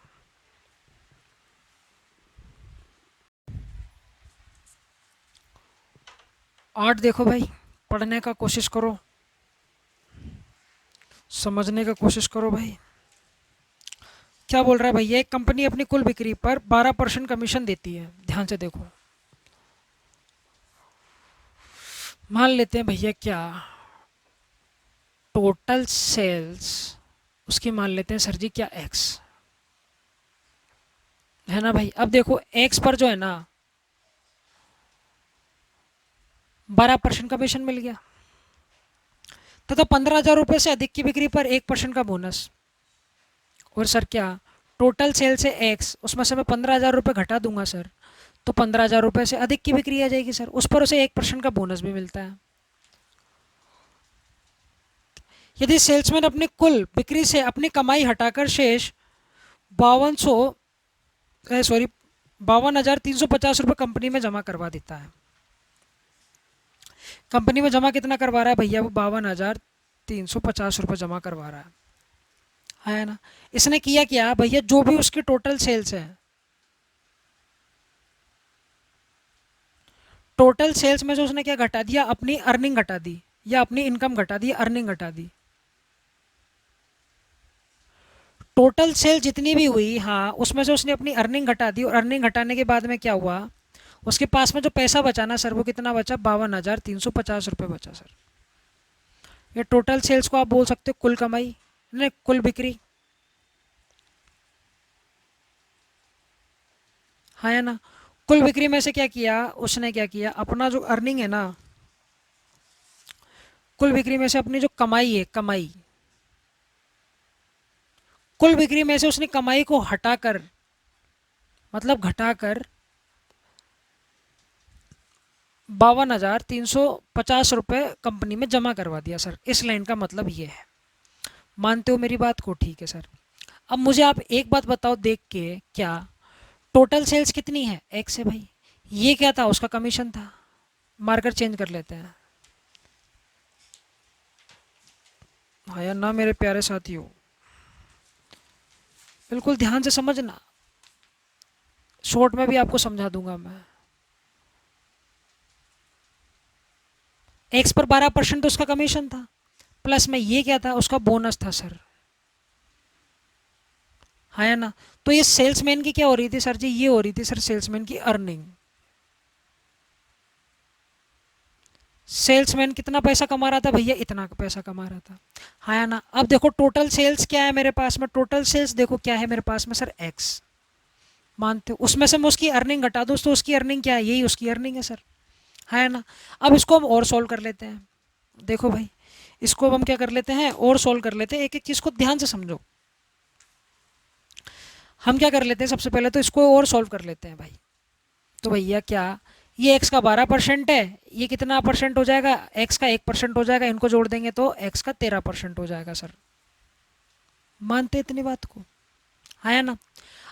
8 देखो भाई, पढ़ने का कोशिश करो, समझने का कोशिश करो भाई। क्या बोल रहा है भैया? एक कंपनी अपनी कुल बिक्री पर 12% कमीशन देती है। ध्यान से देखो, मान लेते हैं भैया क्या, टोटल सेल्स उसकी मान लेते हैं सर जी क्या, एक्स है ना भाई। अब देखो एक्स पर जो है ना 12% कमीशन मिल गया, तथा 15,000 रुपये से अधिक की बिक्री पर 1% का बोनस। और सर क्या, टोटल सेल से एक्स, उसमें से मैं 15,000 रुपये घटा दूंगा सर, तो 15,000 रुपये से अधिक की बिक्री आ जाएगी सर, उस पर उसे 1% का बोनस भी मिलता है। यदि सेल्समैन अपनी कुल बिक्री से अपनी कमाई हटाकर शेष 52,350 रुपये कंपनी में जमा करवा देता है। कंपनी में जमा कितना करवा रहा है भैया? वो 52,350 रुपये जमा करवा रहा है ना। इसने किया क्या भैया, जो भी उसकी टोटल सेल्स है, टोटल सेल्स में से उसने क्या घटा दिया? अपनी अर्निंग घटा दी, या अपनी इनकम घटा दी, अर्निंग घटा दी। टोटल सेल जितनी भी हुई, हाँ, उसमें से उसने अपनी अर्निंग घटा दी, और अर्निंग घटाने के बाद में क्या हुआ, उसके पास में जो पैसा बचा ना सर, वो कितना बचा? 52,350 रुपये बचा सर। ये टोटल सेल्स को आप बोल सकते हो कुल कमाई, नहीं कुल बिक्री, हाँ या ना। कुल बिक्री में से क्या किया उसने, क्या किया, अपना जो अर्निंग है ना, कुल बिक्री में से अपनी जो कमाई है, कमाई, कुल बिक्री में से उसने कमाई को हटाकर, मतलब घटाकर 52,350 रुपये कंपनी में जमा करवा दिया सर। इस लाइन का मतलब ये है। मानते हो मेरी बात को? ठीक है सर। अब मुझे आप एक बात बताओ देख के, क्या टोटल सेल्स कितनी है? एक्स है भाई। ये क्या था? उसका कमीशन था। मार्कर चेंज कर लेते हैं। हाँ यार ना मेरे प्यारे साथियों, बिल्कुल ध्यान से समझना, शॉर्ट में भी आपको समझा दूंगा मैं। एक्स पर 12% तो उसका कमीशन था, प्लस में ये क्या था? उसका बोनस था सर, हाँ या ना। तो ये सेल्समैन की क्या हो रही थी सर जी? ये हो रही थी सर सेल्समैन की अर्निंग। सेल्समैन कितना पैसा कमा रहा था भैया? इतना पैसा कमा रहा था, हाँ या ना। अब देखो टोटल सेल्स क्या है मेरे पास में, टोटल सेल्स देखो क्या है मेरे पास में सर, एक्स। मानते हो? उसमें से मैं उसकी अर्निंग घटा दूँ तो उसकी अर्निंग क्या है? यही उसकी अर्निंग है सर, है ना। अब इसको हम और सॉल्व कर लेते हैं। देखो भाई, इसको हम क्या कर लेते हैं, और सॉल्व कर लेते हैं। एक एक चीज़ को ध्यान से समझो। हम क्या कर लेते हैं, सबसे पहले तो इसको और सॉल्व कर लेते हैं भाई। तो भैया क्या, ये x का 12% है, ये कितना परसेंट हो जाएगा? x का 1% हो जाएगा, इनको जोड़ देंगे तो x का 13% हो जाएगा सर। मानते इतनी बात को? है ना।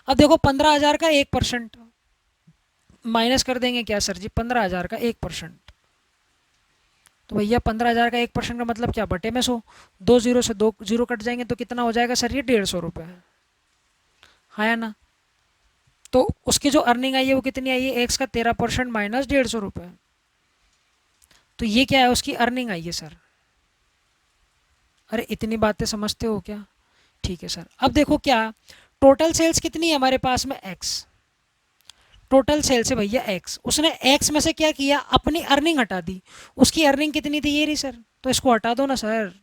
अब देखो 15,000 का 1% माइनस कर देंगे क्या सर जी? 15,000 का 1%, तो भैया 15,000 का 1% का मतलब क्या? बटे में 100, 2 जीरो से 2 जीरो कट जाएंगे तो कितना हो जाएगा सर? ये 150 रुपये, है ना। तो उसकी जो अर्निंग आई है वो कितनी आई है? एक्स का 13% माइनस 150 रुपये, तो ये क्या है? उसकी अर्निंग आई है सर। अरे इतनी बातें समझते हो क्या? ठीक है सर। अब देखो क्या, टोटल सेल्स कितनी है हमारे पास में एक्स, टोटल सेल्स है भैया एक्स, उसने एक्स में से क्या किया अपनी अर्निंग हटा दी, उसकी अर्निंग कितनी थी ये रही सर, तो इसको हटा दो ना सर,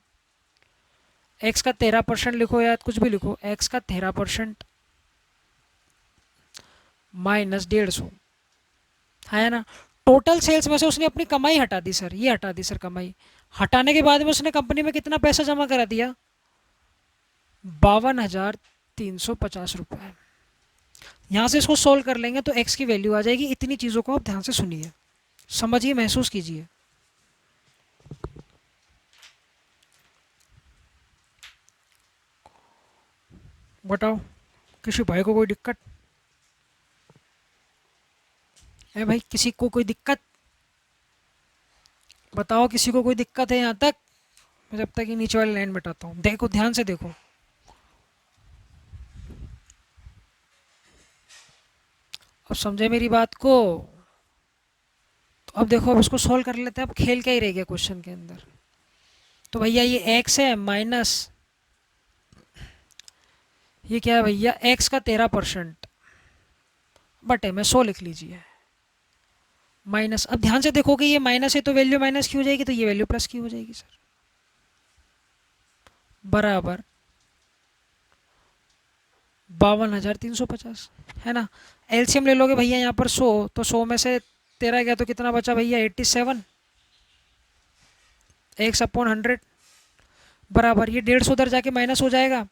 एक्स का 13% लिखो या कुछ भी लिखो, एक्स का 13% माइनस 150 है ना। टोटल सेल्स में से उसने अपनी कमाई हटा दी सर, ये हटा दी सर कमाई, हटाने के बाद में उसने कंपनी में कितना पैसा जमा करा दिया 52,350 रुपये। यहाँ से इसको सोल्व कर लेंगे तो एक्स की वैल्यू आ जाएगी। इतनी चीज़ों को आप ध्यान से सुनिए, समझिए, महसूस कीजिए। बताओ किसी भाई को कोई दिक्कत है? भाई किसी को कोई दिक्कत, बताओ किसी को कोई दिक्कत है यहाँ तक? मैं जब तक ये नीचे वाली लाइन बताता हूँ, देखो ध्यान से देखो। अब समझे मेरी बात को? तो अब देखो, अब इसको सोल्व कर लेते हैं। अब खेल क्या ही रह गया क्वेश्चन के अंदर। तो भैया ये एक्स है माइनस, ये क्या है भैया एक्स का 13% बटे में 100 लिख लीजिए, माइनस। अब ध्यान से देखोगे ये माइनस है तो वैल्यू माइनस की हो जाएगी, तो ये वैल्यू प्लस की हो जाएगी सर, बराबर 52,350 है ना। एलसीएम ले लोगे भैया यहाँ पर 100, तो 100 में से 13 गया तो कितना बचा भैया 87, एक्स अपॉन 100 बराबर ये 150 उधर जाके माइनस हो जाएगा,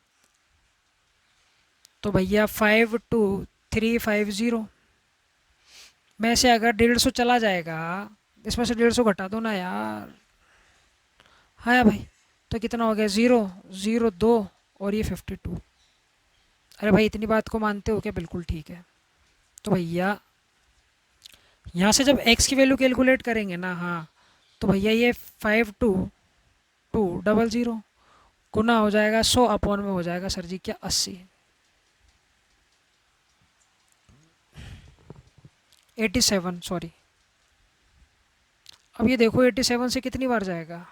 तो भैया 52350 में से अगर 150 चला जाएगा, इसमें से 150 घटा दो ना यार, हाँ भाई, तो कितना हो गया 002 और ये 52। अरे भाई इतनी बात को मानते हो क्या? बिल्कुल ठीक है। तो भैया यहाँ से जब x की वैल्यू कैलकुलेट करेंगे ना, हाँ, तो भैया ये 52200 गुना हो जाएगा 100 अपॉन में हो जाएगा सर जी क्या 80, 87 सॉरी। अब ये देखो 87 से कितनी बार जाएगा,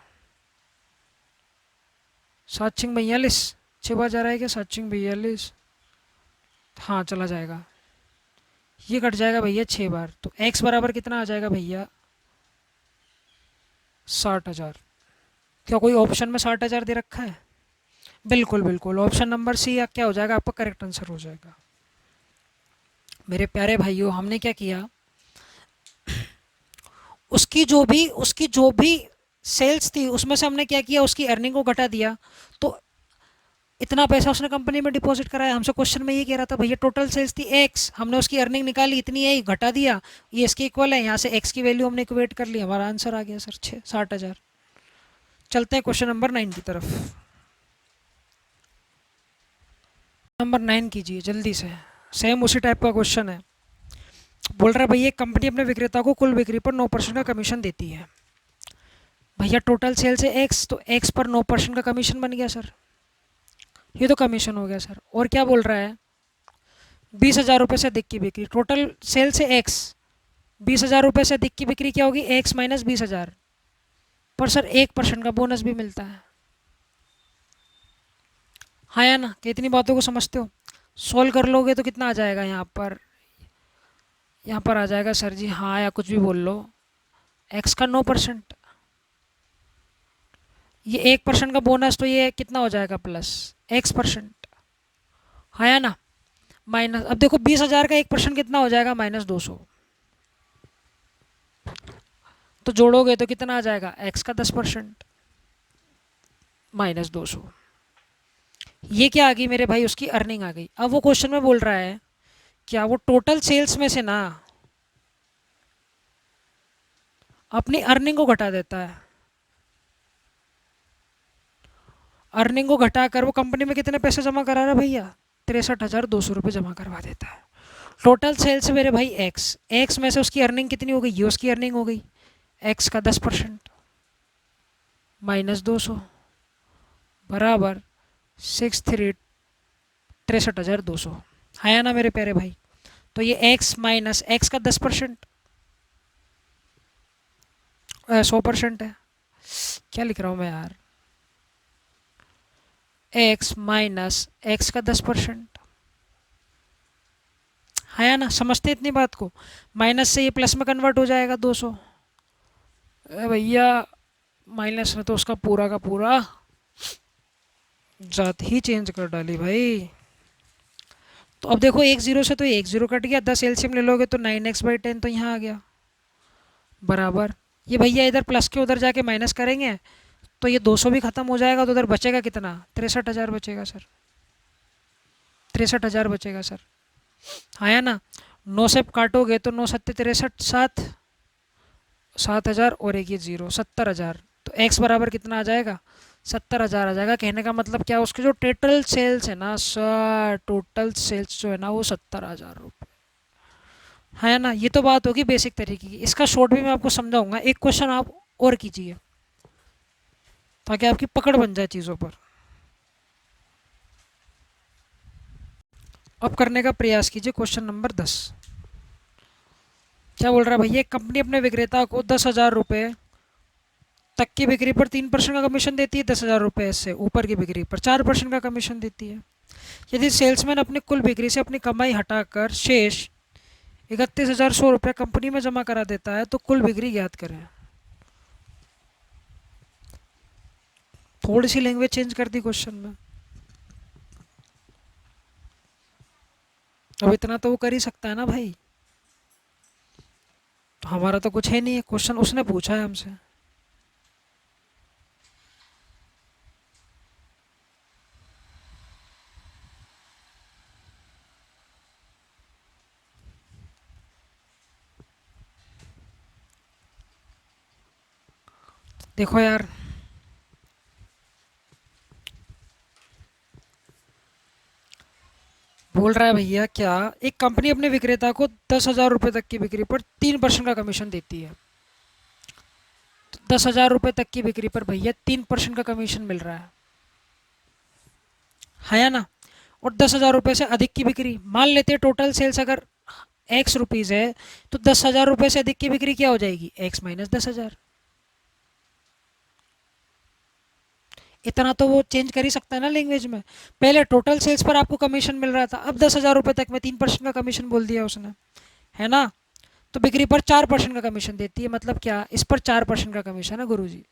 7×42 6 बार जा रहा है क्या, 7×42 हाँ चला जाएगा, ये कट जाएगा भैया 6 बार, तो x बराबर कितना आ जाएगा भैया 60,000। क्या कोई ऑप्शन में 60,000 दे रखा है? बिल्कुल बिल्कुल, ऑप्शन नंबर सी या क्या हो जाएगा आपका करेक्ट आंसर हो जाएगा। मेरे प्यारे भाइयों, हमने क्या किया, उसकी जो भी सेल्स थी उसमें से हमने क्या किया, उसकी अर्निंग को घटा दिया, तो इतना पैसा उसने कंपनी में डिपॉजिट कराया। हमसे क्वेश्चन में ये कह रहा था भैया टोटल सेल्स थी एक्स, हमने उसकी अर्निंग निकाली इतनी है, घटा दिया, ये इसके इक्वल है, यहाँ से एक्स की वैल्यू हमने इक्वेट कर ली, हमारा आंसर आ गया सर 60,000। चलते हैं क्वेश्चन नंबर 9 की तरफ। नंबर 9 कीजिए जल्दी से, सेम उसी टाइप का क्वेश्चन है। बोल रहा है भैया कंपनी अपने विक्रेता को कुल बिक्री पर 9% का कमीशन देती है। भैया टोटल सेल्स है एक्स, तो एक्स पर 9% का कमीशन बन गया सर, ये तो कमीशन हो गया सर। और क्या बोल रहा है 20,000 रुपये से अधिक की बिक्री, टोटल सेल्स है एक्स, 20,000 रुपये से अधिक की बिक्री क्या होगी एक्स माइनस 20,000, पर सर 1% का बोनस भी मिलता है, हाँ या ना? कि इतनी बातों को समझते हो? सोल्व कर लोगे तो कितना आ जाएगा यहाँ पर, यहाँ पर आ जाएगा सर जी हाँ या कुछ भी बोल लो, एक्स का 9%, ये 1% का बोनस, तो ये कितना हो जाएगा प्लस x%, हाँ या ना? माइनस, अब देखो 20,000 का 1% कितना हो जाएगा -200, तो जोड़ोगे तो कितना आ जाएगा x का 10% -200, ये क्या आ गई मेरे भाई उसकी अर्निंग आ गई। अब वो क्वेश्चन में बोल रहा है क्या वो टोटल सेल्स में से ना अपनी अर्निंग को घटा देता है, अर्निंग को घटाकर वो कंपनी में कितने पैसे जमा करा रहा है भैया 63,200 रुपये जमा करवा देता है। टोटल सेल्स मेरे भाई एक्स, एक्स में से उसकी अर्निंग कितनी हो गई, ये उसकी अर्निंग हो गई एक्स का 10% -200 बराबर 63,200, है ना मेरे प्यारे भाई? तो ये x माइनस एक्स का 10% 100% है, क्या लिख रहा हूँ मैं यार, x माइनस एक्स का 10% है या ना, समझते इतनी बात को। माइनस से ये प्लस में कन्वर्ट हो जाएगा 200। भैया माइनस ने तो उसका पूरा का पूरा जात ही चेंज कर डाली भाई। तो अब देखो एक जीरो से तो एक जीरो कट गया, 10 एलसीएम ले लोगे तो 9x/10 तो यहाँ आ गया बराबर। ये भैया इधर प्लस के उधर जाके माइनस करेंगे तो ये 200 भी खत्म हो जाएगा, तो उधर बचेगा कितना, 63,000 बचेगा सर, 63,000 बचेगा सर। हाँ या ना, 9 से काटोगे तो 9 सत्ते 63, 7,000 और एक ये जीरो, 70,000। तो एक्स बराबर कितना आ जाएगा, 70,000 आ जाएगा। कहने का मतलब क्या, उसके जो टोटल सेल्स है ना सर, टोटल सेल्स जो है ना वो 70,000 रुपये है ना। ये तो बात होगी बेसिक तरीके की, इसका शॉर्ट भी मैं आपको समझाऊंगा। एक क्वेश्चन आप और कीजिए ताकि आपकी पकड़ बन जाए चीज़ों पर। अब करने का प्रयास कीजिए क्वेश्चन नंबर 10। क्या बोल रहा है भैया, एक कंपनी अपने विक्रेता को 10,000 रुपये तक की बिक्री पर 3% का कमीशन देती है, 10,000 रुपये से ऊपर की बिक्री पर 4% का कमीशन देती है। यदि सेल्समैन अपनी कुल बिक्री से अपनी कमाई हटाकर शेष 31,100 रुपये कंपनी में जमा करा देता है तो कुल बिक्री ज्ञात करें। थोड़ी सी लैंग्वेज चेंज कर दी क्वेश्चन में। अब इतना तो वो कर ही सकता है ना भाई, तो हमारा तो कुछ है नहीं है, क्वेश्चन उसने पूछा है हमसे। देखो यार, बोल रहा है भैया क्या, एक कंपनी अपने विक्रेता को 10,000 रुपये तक की बिक्री पर 3% का कमीशन देती है। तो 10,000 रुपये तक की बिक्री पर भैया 3% का कमीशन मिल रहा है या ना। और 10,000 रुपये से अधिक की बिक्री, मान लेते हैं टोटल सेल्स अगर एक्स रुपीज़ है, तो 10,000 रुपये से अधिक की बिक्री क्या हो जाएगी, एक्स माइनस 10,000। इतना तो वो चेंज कर ही सकता है ना लैंग्वेज में। पहले टोटल सेल्स पर आपको कमीशन मिल रहा था, अब 10,000 रुपये तक में 3% का कमीशन बोल दिया उसने, है ना। तो बिक्री पर 4% का कमीशन देती है, मतलब क्या, इस पर 4% का कमीशन है गुरु जी,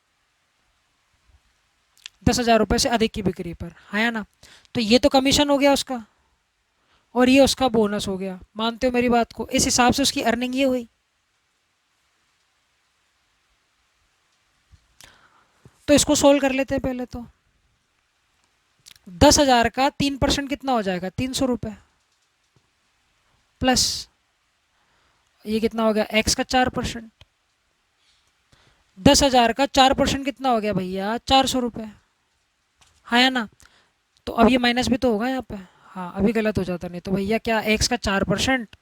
10,000 रुपये से अधिक की बिक्री पर, है ना। तो ये तो कमीशन हो गया उसका, और ये उसका बोनस हो गया। मानते हो मेरी बात को, इस हिसाब से उसकी अर्निंग ये हुई। तो इसको सोल्व कर लेते हैं पहले तो। 10,000 का 3% कितना हो जाएगा, 300 रुपये, प्लस ये कितना हो गया, एक्स का 4%। 10,000 का 4% कितना हो गया भैया, 400 रुपये, है ना। तो अब ये माइनस भी तो होगा यहाँ पे, हाँ अभी गलत हो जाता, नहीं तो भैया क्या, एक्स का 4%,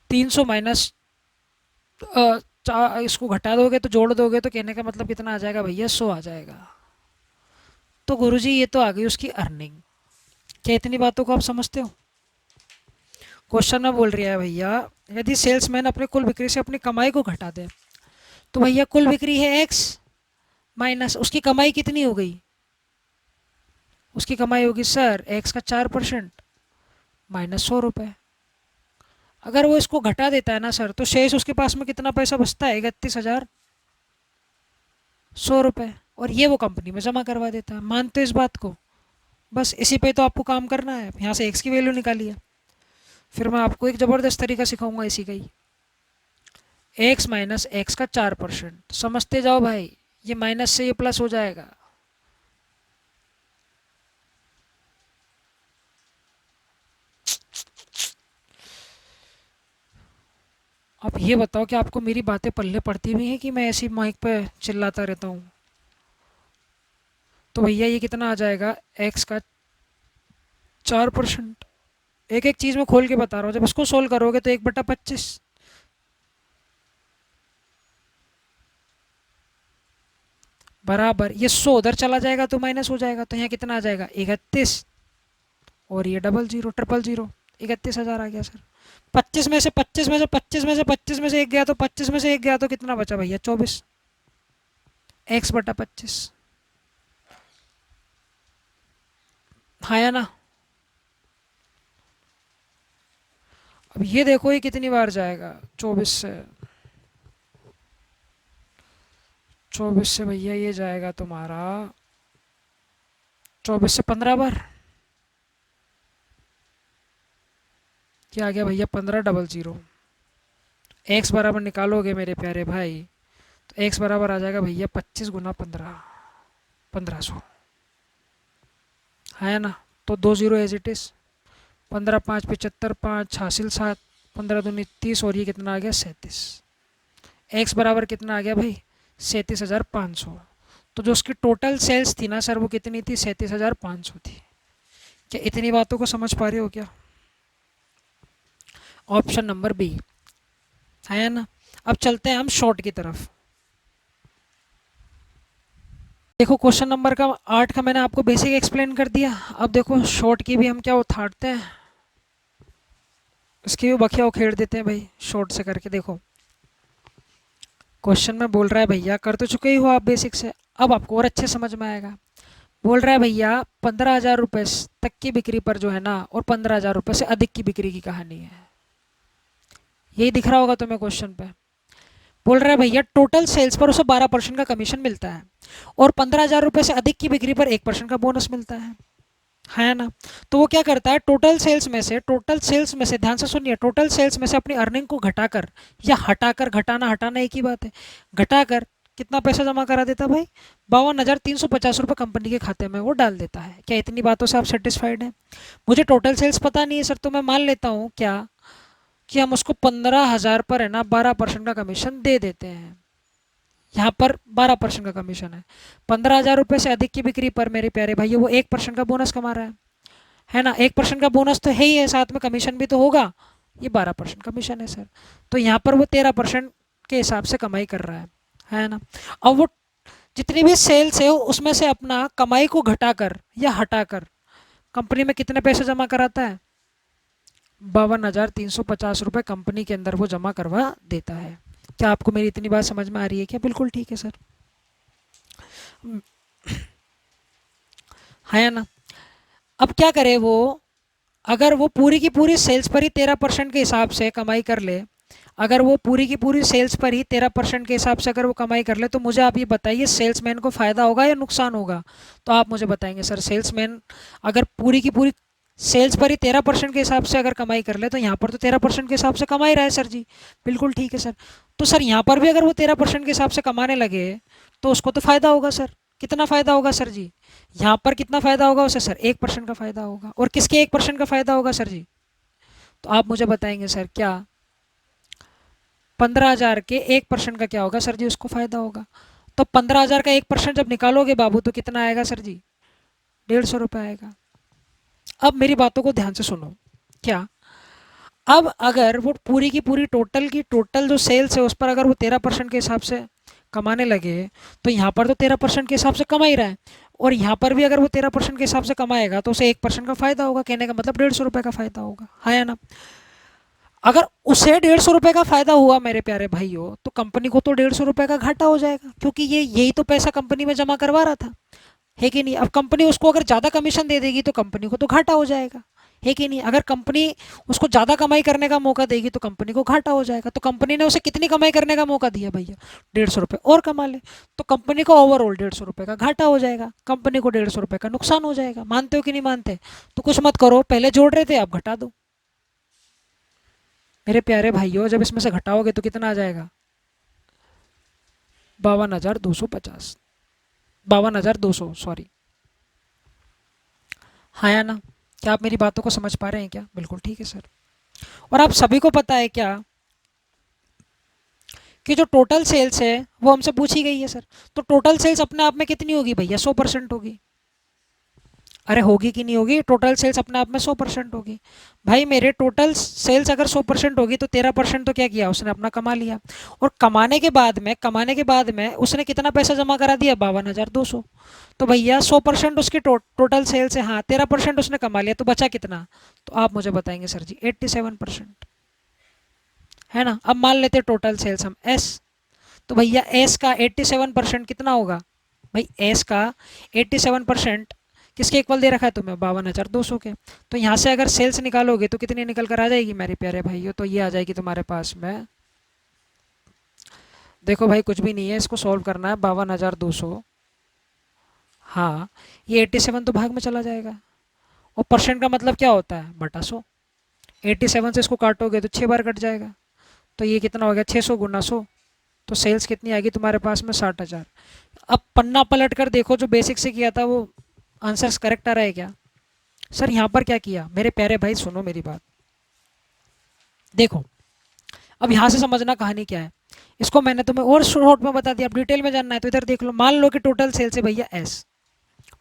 300 माइनस, इसको घटा दोगे तो जोड़ दोगे तो कहने का मतलब कितना आ जाएगा भैया, 100 आ जाएगा। तो गुरुजी ये तो आ गई उसकी अर्निंग। क्या इतनी बातों को आप समझते हो। क्वेश्चन में बोल रहा है भैया, यदि सेल्समैन अपने कुल बिक्री से अपनी कमाई को घटा दे, तो भैया कुल बिक्री है एक्स, माइनस उसकी कमाई कितनी हो गई, उसकी कमाई होगी सर एक्स का 4%, -100 रुपये। अगर वो इसको घटा देता है ना सर, तो शेष उसके पास में कितना पैसा बचता है, 31,100 रुपये, और ये वो कंपनी में जमा करवा देता है। मानते हो इस बात को। बस इसी पे तो आपको काम करना है, यहाँ से एक्स की वैल्यू निकालिए। फिर मैं आपको एक ज़बरदस्त तरीका सिखाऊंगा इसी का ही, एक्स माइनस एक्स का 4%, समझते जाओ भाई। ये माइनस से ये प्लस हो जाएगा। अब ये बताओ कि आपको मेरी बातें पल्ले पड़ती भी हैं कि मैं ऐसी माइक पे चिल्लाता रहता हूँ। तो भैया ये कितना आ जाएगा, एक्स का 4%। एक एक चीज़ में खोल के बता रहा हूँ, जब इसको सोल्व करोगे तो 1/25 बराबर, ये 100 उधर चला जाएगा तो माइनस हो जाएगा, तो यहाँ कितना आ जाएगा, 31, और ये डबल जीरो ट्रिपल जीरो, 31,000 आ गया सर। 25 में से 25 में से 25 में से 25 में से एक गया तो 25 में से एक गया तो कितना बचा भैया, 24, x/25। हाँ या ना। अब ये देखो ये कितनी बार जाएगा, 24 से भैया ये जाएगा तुम्हारा 24 से 15 बार। क्या आ गया भैया, 1500। एक्स बराबर निकालोगे मेरे प्यारे भाई, तो एक्स बराबर आ जाएगा भैया 25 × 15, 1500 है ना। तो 2 0 एज इट इज़। 15×5 = 75, 5 हासिल 7, 15 दूनी 30, और ये कितना आ गया 37। एक्स बराबर कितना आ गया भाई, 37,500। तो जो उसकी टोटल सेल्स थी ना सर, वो कितनी थी, 37,500 थी। क्या इतनी बातों को समझ पा रहे हो क्या? ऑप्शन नंबर बी है ना। अब चलते हैं हम शॉर्ट की तरफ। देखो क्वेश्चन नंबर का 8 का मैंने आपको बेसिक एक्सप्लेन कर दिया। अब देखो शॉर्ट की भी हम क्या उठाते हैं, इसकी भी बखिया उखेड़ देते हैं भाई शॉर्ट से करके। देखो क्वेश्चन में बोल रहा है भैया, कर तो चुके ही हो आप बेसिक से, अब आपको और अच्छे समझ में आएगा। बोल रहा है भैया 15,000 रुपये तक की बिक्री पर जो है ना, और 15,000 रुपये से अधिक की बिक्री की कहानी है। यही दिख रहा होगा तुम्हें क्वेश्चन पे। बोल रहा है भैया टोटल सेल्स पर उसे 12% का कमीशन मिलता है, और 15,000 रुपये से अधिक की बिक्री पर 1% का बोनस मिलता है ना। तो वो क्या करता है, टोटल सेल्स में से ध्यान से सुनिए, टोटल सेल्स में से अपनी अर्निंग को घटाकर या हटाकर, घटाना हटाना एक ही बात है, घटाकर कितना पैसा जमा करा देता है भाई, 52,350 रुपये कंपनी के खाते में वो डाल देता है। क्या इतनी बातों से आप सेटिस्फाइड हैं? मुझे टोटल सेल्स पता नहीं है सर, तो मैं मान लेता हूँ क्या कि हम उसको 15,000 पर है ना 12% का कमीशन दे देते हैं। यहाँ पर 12% का कमीशन है, 15,000 रुपये से अधिक की बिक्री पर मेरे प्यारे भाई वो 1% का बोनस कमा रहा है ना। 1% का बोनस तो है ही है, साथ में कमीशन भी तो होगा, ये 12% कमीशन है सर। तो यहाँ पर वो 13% के हिसाब से कमाई कर रहा है ना। अब वो जितनी भी सेल्स है उसमें से अपना कमाई को घटाकर या हटाकर कंपनी में कितने पैसे जमा कराता है, 52,350 रुपये कंपनी के अंदर वो जमा करवा देता है। क्या आपको मेरी इतनी बात समझ में आ रही है क्या? बिल्कुल ठीक है सर, है ना। अब क्या करे वो, अगर वो पूरी की पूरी सेल्स पर ही 13% के हिसाब से कमाई कर ले, अगर वो पूरी की पूरी सेल्स पर ही 13% के हिसाब से अगर वो कमाई कर ले, तो मुझे आप ये बताइए सेल्समैन को फ़ायदा होगा या नुकसान होगा? तो आप मुझे बताएंगे सर, सेल्समैन अगर पूरी की पूरी सेल्स पर ही 13% के हिसाब से अगर कमाई कर ले, तो यहाँ पर तो 13% के हिसाब से कमाई रहा है सर जी। बिल्कुल ठीक है सर। तो सर यहाँ पर भी अगर वो 13% के हिसाब से कमाने लगे, तो उसको तो फ़ायदा होगा सर। कितना फ़ायदा होगा सर जी? यहाँ पर कितना फ़ायदा होगा उसे सर? 1% का फ़ायदा होगा। और किसके 1% का फ़ायदा होगा सर जी? तो आप मुझे बताएंगे सर, क्या 15,000 के 1% का क्या होगा सर जी? उसको फ़ायदा होगा। तो 15,000 का 1% जब निकालोगे बाबू, तो कितना आएगा सर जी? 150 रुपये आएगा। अब मेरी बातों को ध्यान से सुनो। क्या अब अगर वो पूरी की पूरी टोटल जो सेल्स है उस पर अगर वो 13% के हिसाब से कमाने लगे, तो यहाँ पर तो 13% के हिसाब से कमा ही रहा है, और यहाँ पर भी अगर वो 13% के हिसाब से कमाएगा तो उसे 1% का फ़ायदा होगा। कहने का मतलब 150 रुपये का फ़ायदा होगा, है या ना। अगर उसे 150 रुपये का फ़ायदा हुआ मेरे प्यारे भाइयों, तो कंपनी को तो 150 रुपये का घाटा हो जाएगा, क्योंकि ये यही तो पैसा कंपनी में जमा करवा रहा था, है कि नहीं। अब कंपनी उसको अगर ज़्यादा कमीशन दे देगी तो कंपनी को तो घाटा हो जाएगा, है कि नहीं। अगर कंपनी उसको ज़्यादा कमाई करने का मौका देगी तो कंपनी को घाटा हो जाएगा। तो कंपनी ने उसे कितनी कमाई करने का मौका दिया भैया? 150 रुपये और कमा ले, तो कंपनी को ओवरऑल 150 रुपये का घाटा हो जाएगा, कंपनी को 150 रुपये का नुकसान हो जाएगा। मानते हो कि नहीं मानते? तो कुछ मत करो, पहले जोड़ रहे थे अब घटा दो मेरे प्यारे भाइयों। जब इसमें से घटाओगे तो कितना आ जाएगा? 52,250, 52,200 सॉरी, हाँ या ना। क्या आप मेरी बातों को समझ पा रहे हैं क्या? बिल्कुल ठीक है सर। और आप सभी को पता है क्या कि जो टोटल सेल्स है वो हमसे पूछी गई है सर। तो टोटल सेल्स अपने आप में कितनी होगी भैया? 100% होगी। अरे होगी कि नहीं होगी? टोटल सेल्स अपने आप में 100% होगी। भाई मेरे टोटल सेल्स अगर 100% होगी, तो 13% तो क्या किया उसने, अपना कमा लिया। और कमाने के बाद में उसने कितना पैसा जमा करा दिया? 52,200। तो भैया 100% उसकी टोटल सेल्स है, हाँ 13% उसने कमा लिया, तो बचा कितना? तो आप मुझे बताएंगे सर जी, 87%, है ना। अब मान लेते टोटल सेल्स हम एस, तो भैया एस का 87% कितना होगा भाई? एस का 87% किसके इक्वल दे रखा है तुम्हें? 52,200 के। तो यहाँ से अगर सेल्स निकालोगे तो कितनी निकल कर आ जाएगी मेरे प्यारे भाइयों? तो ये आ जाएगी तुम्हारे पास में, देखो भाई कुछ भी नहीं है, इसको सॉल्व करना है। 52,200, हाँ ये 87 तो भाग में चला जाएगा। और परसेंट का मतलब क्या होता है? बटा 100। 87 से इसको काटोगे तो 6 बार कट जाएगा। तो ये कितना हो गया? 600 गुना 100। तो सेल्स कितनी आएगी तुम्हारे पास में? 60,000। अब पन्ना पलट कर देखो, जो बेसिक से किया था वो आंसर्स करेक्ट आ रहा है क्या? सर यहाँ पर क्या किया मेरे प्यारे भाई? सुनो मेरी बात, देखो अब यहाँ से समझना कहानी क्या है। इसको मैंने तुम्हें और शॉर्ट में बता दिया, अब डिटेल में जानना है तो इधर देख लो। मान लो कि टोटल सेल्स है भैया एस,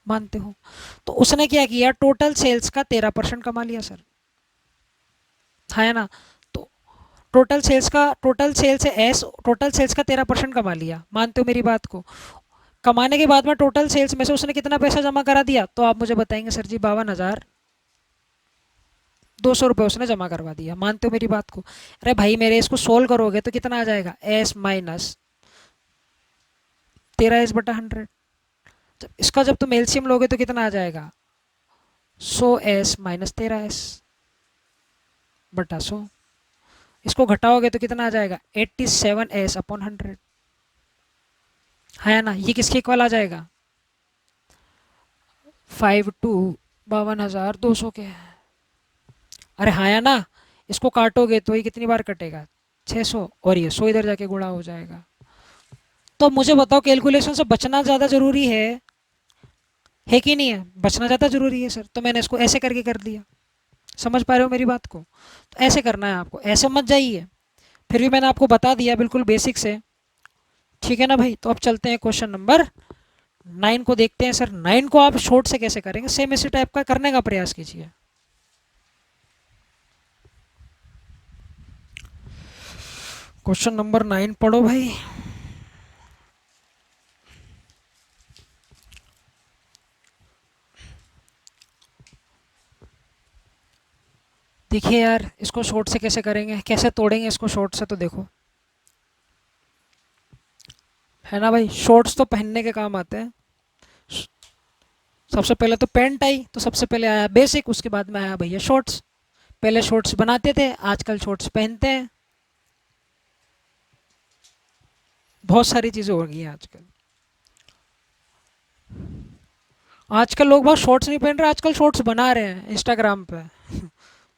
मानते हो? तो उसने क्या किया? टोटल सेल्स का 13% कमा लिया सर, है ना? तो टोटल सेल्स है एस, टोटल सेल्स का 13% कमा लिया, मानते हो मेरी बात को? कमाने के बाद में टोटल सेल्स में से उसने कितना पैसा जमा करा दिया? तो आप मुझे बताएंगे सर जी 52,200 रुपये उसने जमा करवा दिया, मानते हो मेरी बात को? अरे भाई मेरे, इसको सोल्व करोगे तो कितना आ जाएगा? S minus 13s/100। इसका जब तुम एलसीएम लोगे तो कितना आ जाएगा? 100s minus 13s/100। इसको घटाओगे तो कितना आ जाएगा? 87s/100, है ना? ये किसके इक्वल आ जाएगा? 52,200 के। अरे हाँ या ना? इसको काटोगे तो ये कितनी बार कटेगा? 600, और ये 100 इधर जाके गुणा हो जाएगा। तो मुझे बताओ, कैलकुलेशन से बचना ज़्यादा ज़रूरी है कि नहीं है? बचना ज़्यादा ज़रूरी है सर, तो मैंने इसको ऐसे करके कर दिया। समझ पा रहे हो मेरी बात को? तो ऐसे करना है आपको, ऐसे मत जाइए। फिर भी मैंने आपको बता दिया बिल्कुल बेसिक से, ठीक है ना भाई? तो अब चलते हैं क्वेश्चन नंबर 9 को देखते हैं। सर 9 को आप शॉर्ट से कैसे करेंगे? सेम इसी टाइप का करने का प्रयास कीजिए। क्वेश्चन नंबर 9 पढ़ो भाई। देखिए यार, इसको शॉर्ट से कैसे करेंगे, कैसे तोड़ेंगे इसको शॉर्ट से? तो देखो, है ना भाई, शॉर्ट्स तो पहनने के काम आते हैं। सबसे पहले तो पैंट आई, तो सबसे पहले आया बेसिक, उसके बाद में आया भैया शॉर्ट्स। पहले शॉर्ट्स बनाते थे, आजकल शॉर्ट्स पहनते हैं। बहुत सारी चीज़ें हो गई हैं आजकल। आजकल लोग बहुत शॉर्ट्स नहीं पहन रहे, आजकल शॉर्ट्स बना रहे हैं इंस्टाग्राम पे।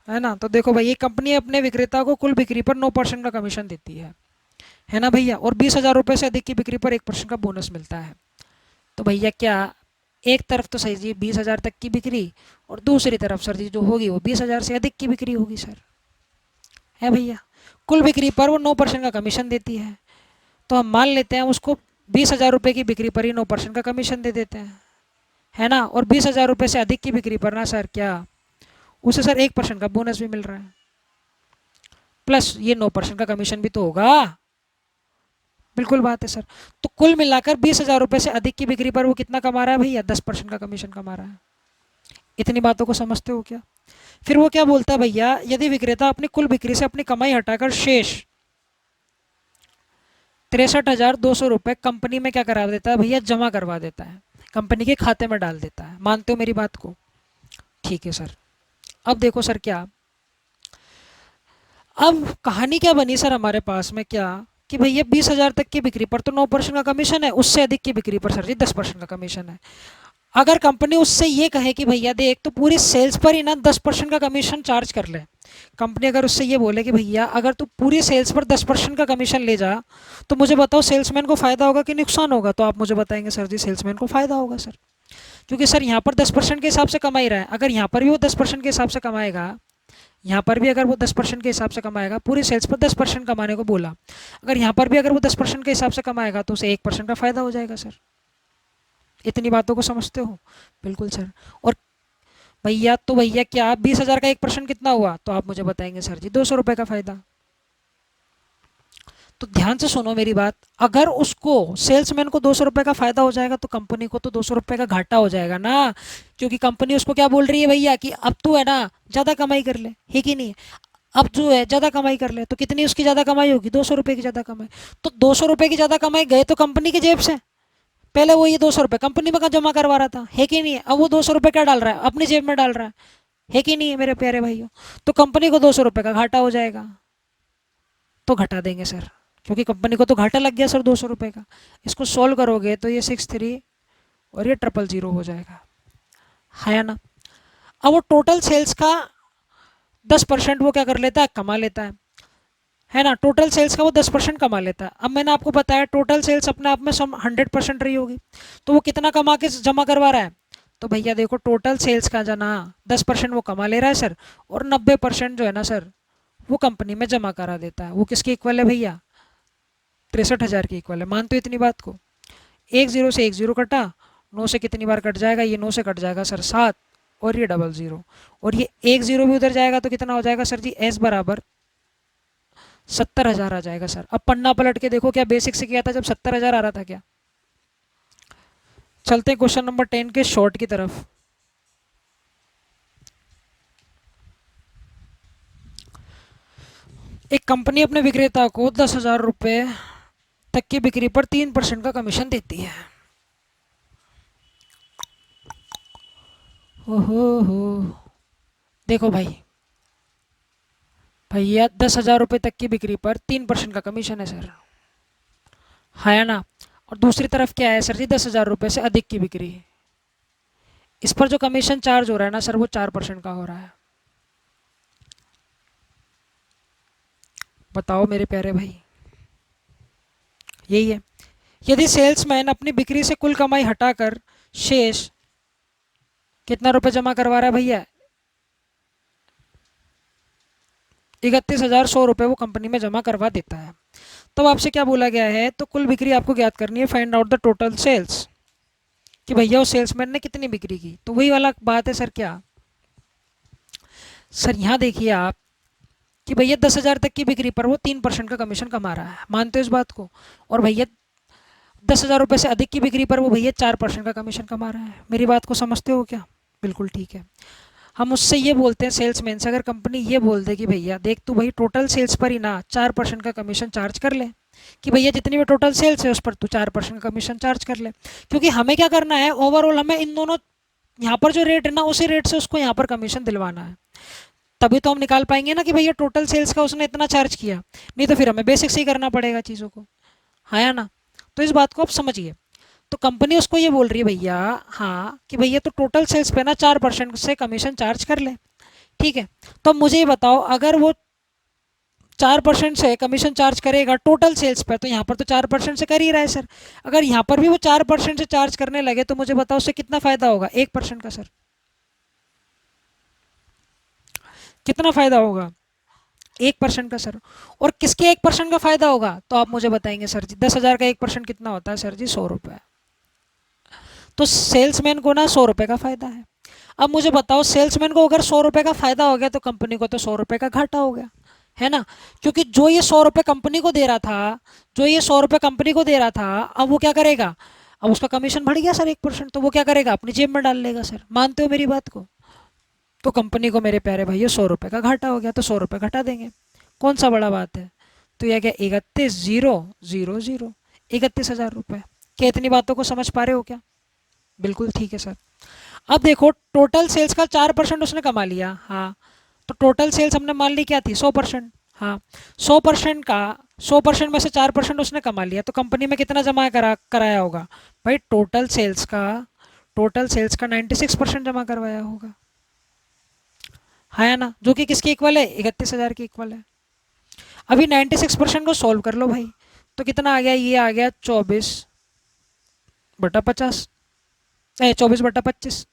है ना? तो देखो भाई, ये कंपनी अपने विक्रेता को कुल बिक्री पर 9% का कमीशन देती है ना भैया? और 20,000 रुपये से अधिक की बिक्री पर 1% का बोनस मिलता है। तो भैया क्या, एक तरफ तो सही जी 20,000 तक की बिक्री, और दूसरी तरफ सर जी जो होगी वो 20,000 से अधिक की बिक्री होगी सर, है भैया? कुल बिक्री पर वो 9% का कमीशन देती है। तो हम मान लेते हैं उसको 20,000 रुपये की बिक्री पर ही 9% का कमीशन दे देते हैं, है ना? और 20,000 रुपये से अधिक की बिक्री पर ना सर क्या, उसे सर 1% का बोनस भी मिल रहा है, प्लस ये 9% का कमीशन भी तो होगा। बिल्कुल बात है सर। तो कुल मिलाकर 20,000 रुपये से अधिक की बिक्री पर वो कितना कमा रहा है भैया? 10% का कमीशन कमा रहा है। इतनी बातों को समझते हो क्या? फिर वो क्या बोलता है भैया, यदि विक्रेता अपनी कुल बिक्री से अपनी कमाई हटाकर शेष 63,200 रुपये कंपनी में क्या करा देता है भैया? जमा करवा देता है, कंपनी के खाते में डाल देता है। मानते हो मेरी बात को? ठीक है सर। अब देखो सर क्या, अब कहानी क्या बनी सर हमारे पास में, क्या कि भैया 20,000 तक की बिक्री पर तो 9% का कमीशन है, उससे अधिक की बिक्री पर सर जी 10% का कमीशन है। अगर कंपनी उससे ये कहे कि भैया देख, तो पूरी सेल्स पर ही ना 10% का कमीशन चार्ज कर ले, कंपनी अगर उससे ये बोले कि भैया अगर तू पूरी सेल्स पर 10% का कमीशन ले जा, तो मुझे बताओ सेल्समैन को फ़ायदा होगा कि नुकसान होगा? तो आप मुझे बताएंगे सर जी सेल्समैन को फ़ायदा होगा सर, क्योंकि सर यहाँ पर 10% के हिसाब से कमाई रहा है। अगर यहाँ पर भी वो 10% के हिसाब से कमाएगा, यहाँ पर भी अगर वो 10% के हिसाब से कमाएगा, पूरी सेल्स पर 10% कमाने को बोला, अगर यहाँ पर भी अगर वो 10% के हिसाब से कमाएगा तो उसे 1% का फ़ायदा हो जाएगा सर। इतनी बातों को समझते हो? बिल्कुल सर। और भैया तो भैया क्या 20,000 का 1% कितना हुआ? तो आप मुझे बताएंगे सर जी 200 रुपये का फ़ायदा। तो ध्यान से सुनो मेरी बात, अगर उसको सेल्समैन को 200 रुपये का फ़ायदा हो जाएगा तो कंपनी को तो 200 रुपये का घाटा हो जाएगा ना, क्योंकि कंपनी उसको क्या बोल रही है भैया कि अब तू है ना ज़्यादा कमाई कर ले, है कि नहीं? अब जो है ज़्यादा कमाई कर ले, तो कितनी उसकी ज़्यादा कमाई होगी? 200 रुपये की ज़्यादा कमाई। तो 200 रुपये की ज़्यादा कमाई गए तो कंपनी की जेब से, पहले वो ये 200 रुपये कंपनी में जमा करवा रहा था, है कि नहीं है? अब वो 200 रुपये क्या डाल रहा है? अपनी जेब में डाल रहा है कि नहीं है मेरे प्यारे भाइयों? तो कंपनी को 200 रुपये का घाटा हो जाएगा, तो घटा देंगे सर, क्योंकि कंपनी को तो घाटा लग गया सर 200 रुपये का। इसको सॉल्व करोगे तो ये 63 और ये 000 हो जाएगा, है ना? अब वो टोटल सेल्स का 10% वो क्या कर लेता है, कमा लेता है ना? टोटल सेल्स का वो 10% कमा लेता है। अब मैंने आपको बताया टोटल सेल्स अपने आप में सम 100% रही होगी, तो वो कितना कमा के जमा करवा रहा है? तो भैया देखो टोटल सेल्स का जना 10% वो कमा ले रहा है सर, और 90% जो है ना सर वो कंपनी में जमा करा देता है। वो किसके इक्वल है भैया? 63,000 के इक्वल है। मानते हो इतनी बात को? एक जीरो से एक जीरो कटा, 9 से कितनी बार कट जाएगा? ये 9 से कट जाएगा सर 7, और ये 00, और ये एक जीरो भी उधर जाएगा तो कितना हो जाएगा सर जी? एस बराबर 70,000 आ जाएगा सर। अब पन्ना पलट के देखो, क्या बेसिक से किया था जब 70,000 आ रहा था क्या? चलते हैं क्वेश्चन नंबर 10 के शॉर्ट की तरफ। एक कंपनी अपने विक्रेता को 10,000 रुपये तक की बिक्री पर 3% का कमीशन देती है। ओहो हो, देखो भाई भैया 10,000 रुपये तक की बिक्री पर 3% का कमीशन है सर, है ना? और दूसरी तरफ क्या है सर जी? 10,000 रुपये से अधिक की बिक्री, इस पर जो कमीशन चार्ज हो रहा है ना सर वो 4% का हो रहा है। बताओ मेरे प्यारे भाई, यही है। यदि सेल्समैन अपनी बिक्री से कुल कमाई हटाकर शेष कितना रुपए जमा करवा रहा है भैया? 31,100 रुपये वो कंपनी में जमा करवा देता है। तब आपसे क्या बोला गया है? तो कुल बिक्री आपको ज्ञात करनी है, find out the total sales, कि भैया उस सेल्समैन ने कितनी बिक्री की। तो वही वाला बात है सर, क्या सर? यहाँ देखिए आप कि भैया 10,000 तक की बिक्री पर वो 3% का कमीशन कमा रहा है, मानते हो इस बात को? और भैया 10,000 रुपये से अधिक की बिक्री पर वो भैया 4% का कमीशन कमा रहा है। मेरी बात को समझते हो क्या? बिल्कुल ठीक है। हम उससे ये बोलते हैं सेल्समैन से, अगर कंपनी ये बोल दे कि भैया देख तू भाई टोटल सेल्स पर ही ना 4% का कमीशन चार्ज कर ले, कि भैया जितनी भी टोटल सेल्स है उस पर तू 4% का कमीशन चार्ज कर ले, क्योंकि हमें क्या करना है, ओवरऑल हमें इन दोनों यहाँ पर जो रेट है ना उसी रेट से उसको यहाँ पर कमीशन दिलवाना है। तभी तो हम निकाल पाएंगे ना कि भैया टोटल सेल्स का उसने इतना चार्ज किया, नहीं तो फिर हमें बेसिक से ही करना पड़ेगा चीज़ों को, है ना? तो इस बात को आप समझिए। तो कंपनी उसको ये बोल रही है भैया, हाँ कि भैया तो टोटल सेल्स पे ना 4% से कमीशन चार्ज कर ले, ठीक है? तो अब मुझे ये बताओ, अगर वो 4% से कमीशन चार्ज करेगा टोटल सेल्स पे, तो यहाँ पर तो 4% से कर ही रहा है सर। अगर यहाँ पर भी वो 4% से चार्ज करने लगे तो मुझे बताओ उससे कितना फ़ायदा होगा? 1% का सर। कितना फ़ायदा होगा? 1% का सर। और किसके 1% का फ़ायदा होगा? तो आप मुझे बताएंगे सर जी। 10,000 का 1% कितना होता है सर जी? 100 रुपये। तो सेल्समैन को ना 100 रुपये का फ़ायदा है। अब मुझे बताओ सेल्समैन को अगर 100 रुपये का फ़ायदा हो गया तो कंपनी को तो 100 रुपये का घाटा हो गया, है ना? क्योंकि जो ये 100 रुपये कंपनी को दे रहा था, जो ये 100 रुपये कंपनी को दे रहा था, अब वो क्या करेगा? अब उसका कमीशन बढ़ गया सर 1%, तो वो क्या करेगा? अपनी जेब में डाल लेगा सर। मानते हो मेरी बात को? तो कंपनी को मेरे प्यारे भाइयों 100 रुपये का घाटा हो गया, तो 100 रुपये घटा देंगे। कौन सा बड़ा बात है? तो यह क्या 31,000, 31,000 रुपये। क्या इतनी बातों को समझ पा रहे हो क्या? बिल्कुल ठीक है सर। अब देखो टोटल सेल्स का 4% उसने कमा लिया, हाँ। तो टोटल सेल्स हमने मान ली क्या थी? 100%, हाँ। 100% में से 4% उसने कमा लिया, तो कंपनी में कितना जमा कराया होगा भाई? टोटल सेल्स का 96% जमा करवाया होगा, है ना? जो कि किसके इक्वल है? 31,000 के इक्वल है। अभी 96% को सॉल्व कर लो भाई, तो कितना आ गया? ये आ गया 24/50, 24/25।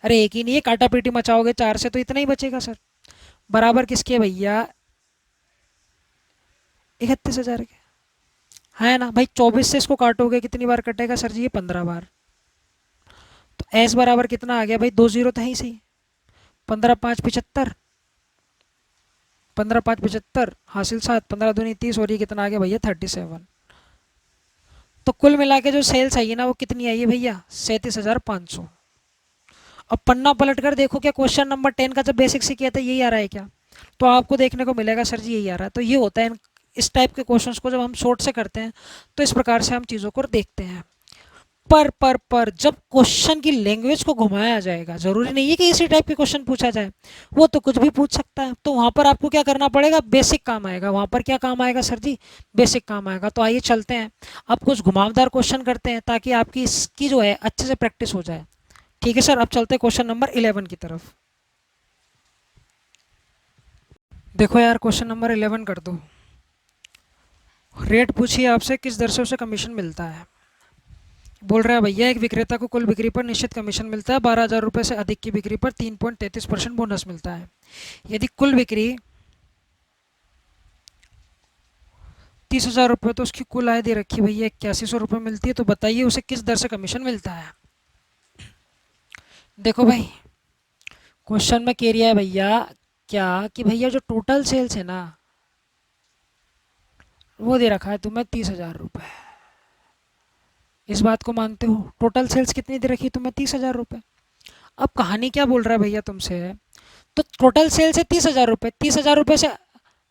अरे एक ही नहीं है, काटा पीटी मचाओगे 4 से तो इतना ही बचेगा सर। बराबर किसके भैया? 31,000 के, है ना भाई? 24 से इसको काटोगे कितनी बार कटेगा सर जी? ये 15 बार। तो एस बराबर कितना आ गया भाई? 2 जीरो तो है ही सही। 15×5 = 75, 15×5 = 75, हासिल 7, 15×2 = 30, और ये कितना आ गया भैया? 37। तो कुल मिला के जो सेल्स आई है ना वो कितनी आई है भैया? 37,500। अब पन्ना पलट कर देखो, क्या क्वेश्चन नंबर 10 का जब बेसिक से किया था यही आ रहा है क्या? तो आपको देखने को मिलेगा सर जी यही आ रहा है। तो ये होता है इस टाइप के क्वेश्चंस को जब हम शॉर्ट से करते हैं तो इस प्रकार से हम चीज़ों को देखते हैं। पर जब क्वेश्चन की लैंग्वेज को घुमाया जाएगा, जरूरी नहीं है कि इसी टाइप के क्वेश्चन पूछा जाए, वो तो कुछ भी पूछ सकता है, तो वहां पर आपको क्या करना पड़ेगा, बेसिक काम आएगा। वहां पर क्या काम आएगा सर जी, बेसिक काम आएगा। तो आइए चलते हैं, अब कुछ घुमावदार क्वेश्चन करते हैं ताकि आपकी इसकी जो है अच्छे से प्रैक्टिस हो जाए। ठीक है सर, अब चलते हैं क्वेश्चन नंबर 11 की तरफ। देखो यार, क्वेश्चन नंबर 11 कर दो। रेट पूछिए आपसे, किस दर से उसे कमीशन मिलता है। बोल रहा है भैया, एक विक्रेता को कुल बिक्री पर निश्चित कमीशन मिलता है, 12,000 रुपये से अधिक की बिक्री पर 3.33% बोनस मिलता है। यदि कुल बिक्री 30,000 रुपये, तो उसकी कुल आय दे रखी भैया 8100 रुपये मिलती है, तो बताइए उसे किस दर से कमीशन मिलता है। देखो भाई, क्वेश्चन में कह रिया है भैया क्या कि भैया जो टोटल सेल्स है ना, वो दे रखा है तुम्हें 30,000 रुपये। इस बात को मानते हो, टोटल सेल्स कितनी दे रखी है तुम्हें, 30,000 रुपये। अब कहानी क्या बोल रहा है भैया तुमसे, तो टोटल सेल्स है 30,000 रुपये, 30,000 रुपये से,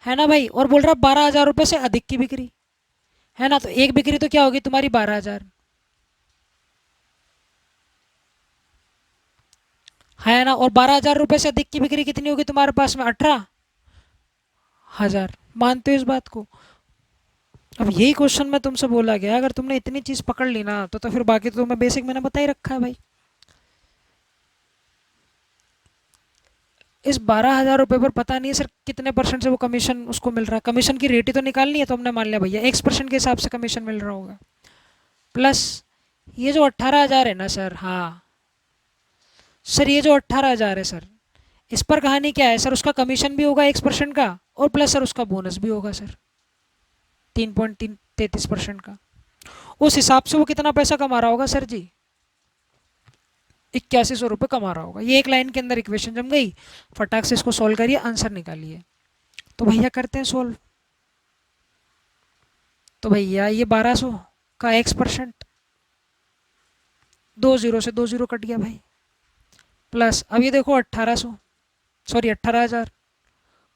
है ना भाई, और बोल रहा है 12,000 रुपये से अधिक की बिक्री, है ना, तो एक बिक्री तो क्या होगी तुम्हारी 12,000, है ना, और 12,000 रुपये से अधिक की बिक्री कितनी होगी तुम्हारे पास में, 18,000। मानते हो इस बात को। अब यही क्वेश्चन में तुमसे बोला गया, अगर तुमने इतनी चीज पकड़ ली ना, तो फिर बाकी तो तुम्हें बेसिक मैंने बता ही रखा है भाई। इस 12,000 रुपये पर पता नहीं सर कितने परसेंट से वो कमीशन उसको मिल रहा है। कमीशन की रेट ही तो निकालनी है, तो हमने मान लिया भैया X% के हिसाब से कमीशन मिल रहा होगा, प्लस ये जो 18,000 है ना सर, हाँ सर, ये जो 18,000 है सर, इस पर कहानी क्या है सर, उसका कमीशन भी होगा X% का, और प्लस सर उसका बोनस भी होगा सर 3.33% का। उस हिसाब से वो कितना पैसा कमा रहा होगा सर जी, 8100 रुपये कमा रहा होगा। ये एक लाइन के अंदर इक्वेशन जम गई, फटाक से इसको सॉल्व करिए, आंसर निकालिए। तो भैया करते हैं सॉल्व। तो भैया ये 1200 का X%, 2 जीरो से 2 जीरो कट गया भाई, प्लस अब ये देखो 1800, सॉरी 18,000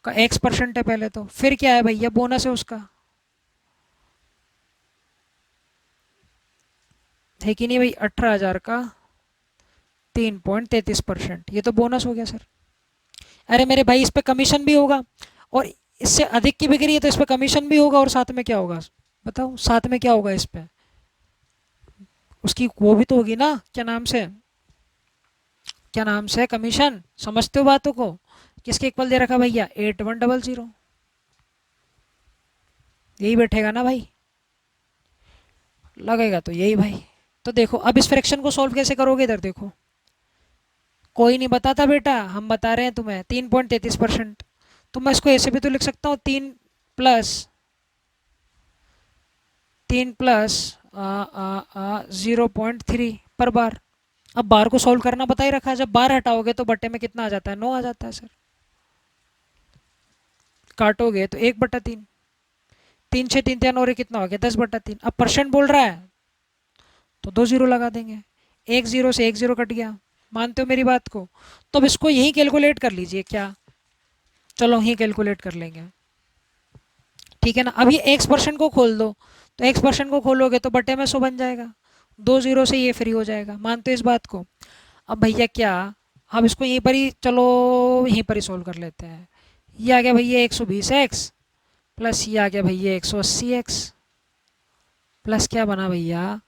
का X% है पहले, तो फिर क्या है भैया, बोनस है उसका, है कि नहीं भाई, 18,000 का 3.33%, ये तो बोनस हो गया सर। अरे मेरे भाई, इस पे कमीशन भी होगा, और इससे अधिक की बिक्री है तो इस पे कमीशन भी होगा, और साथ में क्या होगा बताओ, साथ में क्या होगा इस पे, उसकी वो भी तो होगी ना, क्या नाम से, क्या नाम से, कमीशन। समझते हो बातों को। किसके इक्वल दे रखा भैया, 8100, यही बैठेगा ना भाई, लगेगा तो यही भाई। तो देखो अब इस फ्रैक्शन को सॉल्व कैसे करोगे, इधर देखो, कोई नहीं बताता बेटा, हम बता रहे हैं तुम्हें, 3.33%। तो मैं इसको ऐसे भी तो लिख सकता हूँ, 3 प्लस 0.3 पर बार। अब बार को सॉल्व करना बता ही रखा है, जब बार हटाओगे तो बट्टे में कितना आ जाता है, 9 आ जाता है सर। काटोगे तो 1/3, 3 6 3 3 और कितना हो गया, 10/3। अब परसेंट बोल रहा है तो 2 जीरो लगा देंगे, 1 जीरो से 1 जीरो कट गया। मानते हो मेरी बात को। तो अब इसको यहीं कैलकुलेट कर लीजिए क्या, चलो यहीं कैलकुलेट कर लेंगे, ठीक है ना। अब ये X% को खोल दो, तो X% को खोलोगे तो बटे में 100 बन जाएगा, 2 जीरो से ये फ्री हो जाएगा। मानते हो इस बात को। अब भैया क्या, हम इसको यहीं पर ही, चलो यहीं पर ही सोल्व कर लेते हैं। ये आ गया भैया 120x, प्लस ये आ गया भैया 180x, प्लस क्या बना भैया,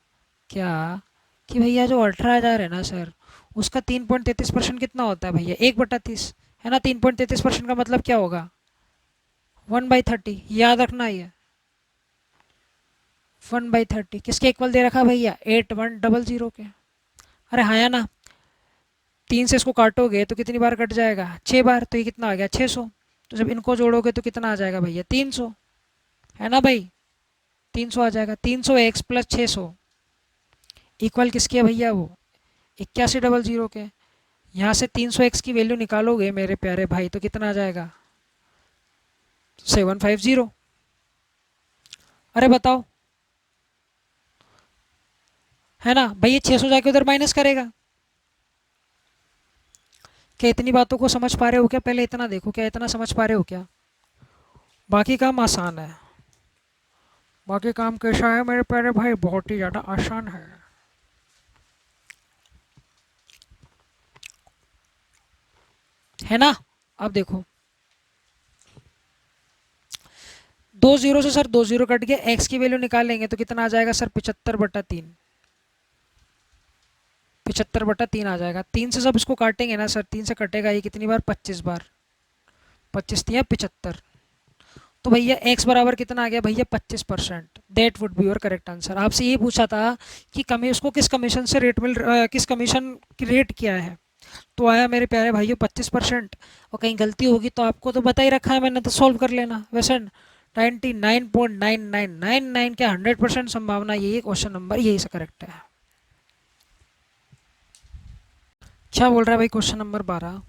क्या कि भैया जो 18,000 है ना सर, उसका 3.33% कितना होता है भैया, 1/30, है ना। 3.33% का मतलब क्या होगा, 1/30, याद रखना ये 1/30। किसके इक्वल दे रखा भैया, 8100 के। अरे हाँ या ना, 3 से इसको काटोगे तो कितनी बार कट जाएगा, 6 बार, तो ये कितना आ गया 600। तो जब इनको जोड़ोगे तो कितना आ जाएगा भैया, 300, है ना भाई, 300 आ जाएगा। 300x प्लस 600 इक्वल किसके है भैया, वो 8100 के। यहाँ से 300x की वैल्यू निकालोगे मेरे प्यारे भाई, तो कितना आ जाएगा, 750। अरे बताओ, है ना भाई, ये 600 जाके उधर माइनस करेगा। क्या इतनी बातों को समझ पा रहे हो क्या, पहले इतना देखो, क्या इतना समझ पा रहे हो क्या, बाकी काम आसान है। बाकी काम कैसा है मेरे प्यारे भाई? बहुत ही ज़्यादा आसान है ना? अब देखो, 2 जीरो से सर 2 जीरो कट गया, एक्स की वैल्यू निकालेंगे तो कितना आ जाएगा सर? 75/3। 75/3 आ जाएगा। 3 से जब इसको काटेंगे ना सर, 3 से कटेगा ये कितनी बार? 25 बार। 25 × 75। तो भैया एक्स बराबर कितना आ गया भैया? 25%। That would be your correct answer. आपसे ये पूछा था कि कमी उसको किस कमीशन से रेट किस कमीशन की रेट किया है, तो आया मेरे प्यारे भाइयों 25%। और कहीं गलती होगी तो आपको तो बता ही रखा है मैंने, तो सॉल्व कर लेना। वैसे 99.9999 क्या 100% संभावना यही क्वेश्चन नंबर यही से करेक्ट है। क्या बोल रहा है भाई question number 12?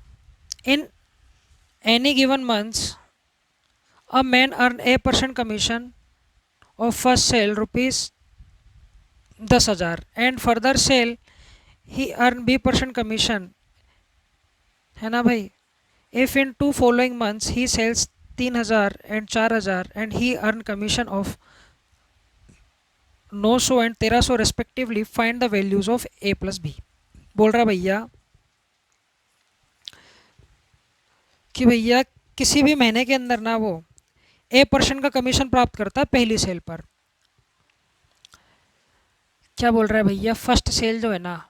In any given months a man earn A% commission of first sale rupees 10,000 and further sale he earn B% commission, है ना भाई? If in 2 following months he sells 3,000 and 4,000 and he earn commission of 900 and 1,300 respectively, find the values of A plus B। बोल रहा भैया कि भैया किसी भी महीने के अंदर ना वो A% का कमीशन प्राप्त करता है पहली सेल पर। क्या बोल रहा है भैया? फर्स्ट सेल जो है ना,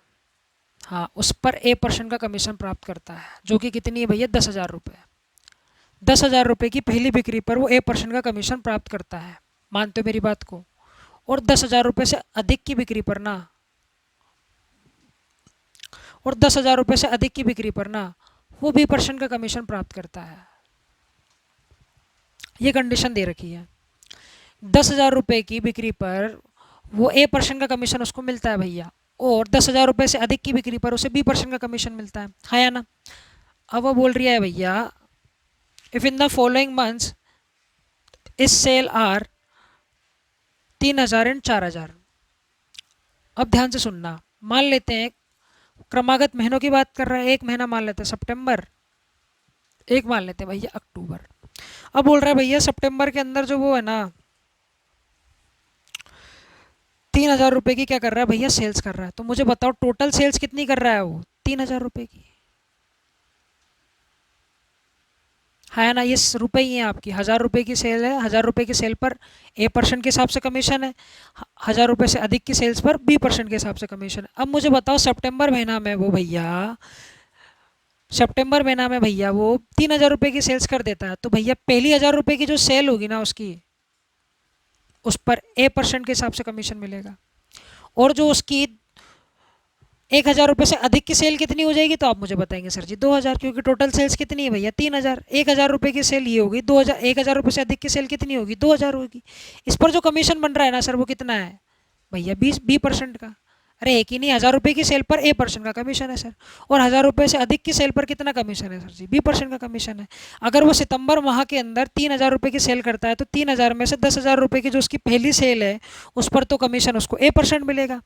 हाँ, उस पर A% का कमीशन प्राप्त करता है, जो कि कितनी है भैया? 10,000 रुपये। 10,000 रुपये की पहली बिक्री पर वो A% का कमीशन प्राप्त करता है। मानते हो मेरी बात को? और 10,000 रुपये से अधिक की बिक्री पर ना, और 10,000 रुपये से अधिक की बिक्री पर ना वो B% का कमीशन प्राप्त करता है। ये कंडीशन दे रखी है। 10,000 रुपये की बिक्री पर वो A% का कमीशन उसको मिलता है भैया, और 10,000 रुपये से अधिक की बिक्री पर उसे B% का कमीशन मिलता है या ना? अब वो बोल रही है भैया if in the following months इस सेल आर 3,000 एंड 4,000। अब ध्यान से सुनना, मान लेते हैं क्रमागत महीनों की बात कर रहा है, एक महीना मान लेते हैं सितंबर, एक मान लेते हैं भैया अक्टूबर। अब बोल रहा है भैया सितंबर के अंदर जो वो है ना 3,000 रुपये की क्या कर रहा है भैया? सेल्स कर रहा है। तो मुझे बताओ टोटल सेल्स कितनी कर रहा है वो? 3,000 रुपये की, है ना? ये रुपये ही है आपकी। 1,000 रुपये की सेल है, 1,000 रुपये की सेल पर A% के हिसाब से कमीशन है, 1,000 रुपये से अधिक की सेल्स पर B% के हिसाब से कमीशन है। अब मुझे बताओ सितंबर महीना में वो भैया, सितंबर महीना में भैया वो 3,000 रुपये की सेल्स कर देता है, तो भैया पहली 1,000 रुपये की जो सेल होगी ना उसकी, उस पर A% के हिसाब से कमीशन मिलेगा। और जो उसकी 1,000 रुपये से अधिक की सेल कितनी हो जाएगी? तो आप मुझे बताएंगे सर जी 2,000, क्योंकि टोटल सेल्स कितनी है भैया? 3,000। 1,000 रुपये की सेल ये होगी, 2,000। 1,000 रुपये से अधिक की सेल कितनी होगी? 2,000 होगी। इस पर जो कमीशन बन रहा है ना सर, वो कितना है भैया? 20% का। अरे एक ही नहीं, 1,000 रुपये की सेल पर A% का कमीशन है सर, और 1,000 रुपये से अधिक की सेल पर कितना कमीशन है सर जी? B% का कमीशन है। अगर वो सितंबर माह के अंदर 3,000 रुपये की सेल करता है, तो 3,000 में से 10,000 रुपये की जो उसकी पहली सेल है उस पर तो कमीशन उसको A% मिलेगा।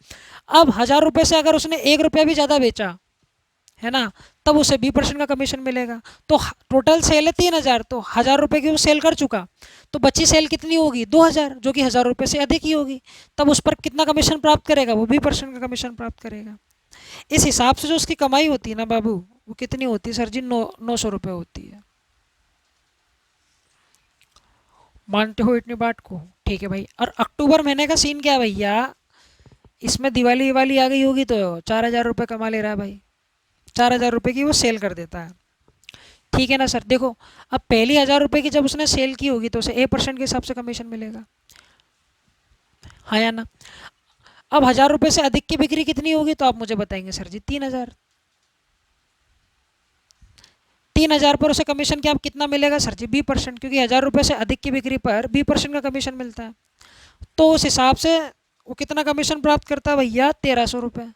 अब 1,000 रुपये से अगर उसने 1 रुपया भी ज़्यादा बेचा, है ना, तब उसे B% का कमीशन मिलेगा। तो टोटल सेल है 3,000, तो 1,000 रुपये की वो सेल कर चुका, तो बची सेल कितनी होगी? 2,000, जो कि 1,000 रुपये से अधिक ही होगी। तब उस पर कितना कमीशन प्राप्त करेगा? वो B% का कमीशन प्राप्त करेगा। इस हिसाब से जो उसकी कमाई होती है ना बाबू, वो कितनी होती है सर जी? 900 रुपये होती है। मानते हो इतनी बात को? ठीक है भाई। और अक्टूबर महीने का सीन क्या है भैया? इसमें दिवाली विवाली आ गई होगी तो 4,000 रुपये कमा ले रहा है भाई। 4,000 रुपये की वो सेल कर देता है। ठीक है ना सर? देखो, अब पहली 1,000 रुपये की जब उसने सेल की होगी तो उसे A% के हिसाब से कमीशन मिलेगा, हाँ या ना? अब 1,000 रुपये से अधिक की बिक्री कितनी होगी? तो आप मुझे बताएंगे सर जी 3,000। 3,000 पर उसे कमीशन क्या कितना मिलेगा सर जी? B%, क्योंकि 1,000 रुपये से अधिक की बिक्री पर B% का कमीशन मिलता है। तो उस हिसाब से वो कितना कमीशन प्राप्त करता है भैया? 1,300 रुपये।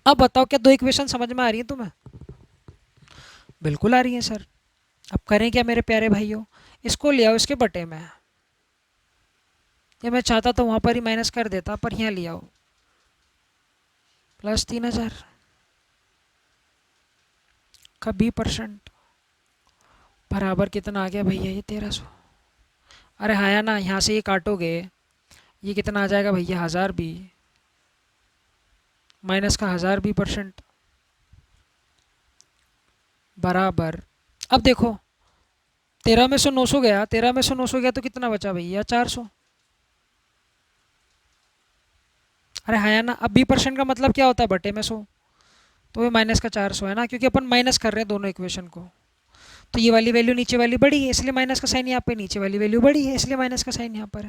अब बताओ क्या दो इक्वेशन समझ में आ रही है तुम्हें? बिल्कुल आ रही है सर। अब करें क्या मेरे प्यारे भाइयों? इसको ले आओ इसके बटे में। ये मैं चाहता तो वहाँ पर ही माइनस कर देता, पर यहाँ ले आओ। प्लस 3,000 का B% बराबर कितना आ गया भैया? ये 1,300। अरे हाँ या ना, यहाँ से ये काटोगे, ये कितना आ जाएगा भैया, 1000 बी, माइनस का 1000 बी% बराबर। अब देखो 13 में से 900 गया, 13 में से 900 गया तो कितना बचा भैया, 400। अरे हाँ या ना, अब बी% का मतलब क्या होता है, बटे में 100, तो ये माइनस का 400 है ना, क्योंकि अपन माइनस कर रहे हैं दोनों इक्वेशन को। तो ये वाली वैल्यू नीचे वाली बड़ी है इसलिए माइनस का साइन यहाँ पे, नीचे वाली वैल्यू बड़ी है इसलिए माइनस का साइन यहाँ पर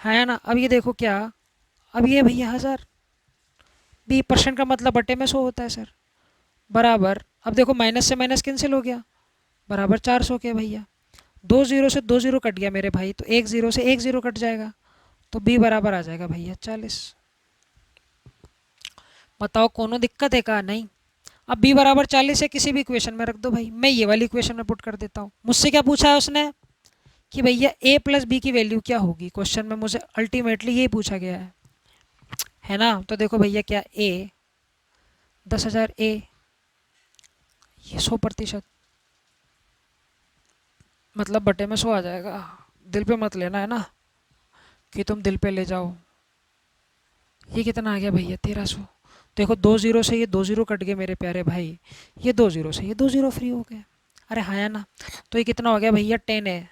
है ना। अब ये देखो क्या, अब ये भैया 1000, बी% का मतलब बटे में 100 होता है सर, बराबर। अब देखो माइनस से माइनस कैंसिल हो गया, बराबर 400 के भैया, 2 जीरो से 2 जीरो कट गया मेरे भाई, तो 1 जीरो से 1 जीरो कट जाएगा, तो बी बराबर आ जाएगा भैया 40। बताओ कोनो दिक्कत है का, नहीं। अब बी बराबर 40 है, किसी भी इक्वेशन में रख दो भाई, मैं ये वाली इक्वेशन में पुट कर देता हूँ। मुझसे क्या पूछा है उसने कि भैया ए प्लस बी की वैल्यू क्या होगी, क्वेश्चन में मुझे अल्टीमेटली यही पूछा गया है ना। तो देखो भैया क्या, ए 10,000, ए ये 100%, मतलब बटे में 100 आ जाएगा। दिल पे मत लेना है ना कि तुम दिल पे ले जाओ। ये कितना आ गया भैया, 1300। देखो 2 जीरो से ये 2 जीरो कट गए मेरे प्यारे भाई, ये 2 जीरो से ये 2 जीरो फ्री हो गए। अरे हाँ या ना, तो ये कितना हो गया भैया, 10 है,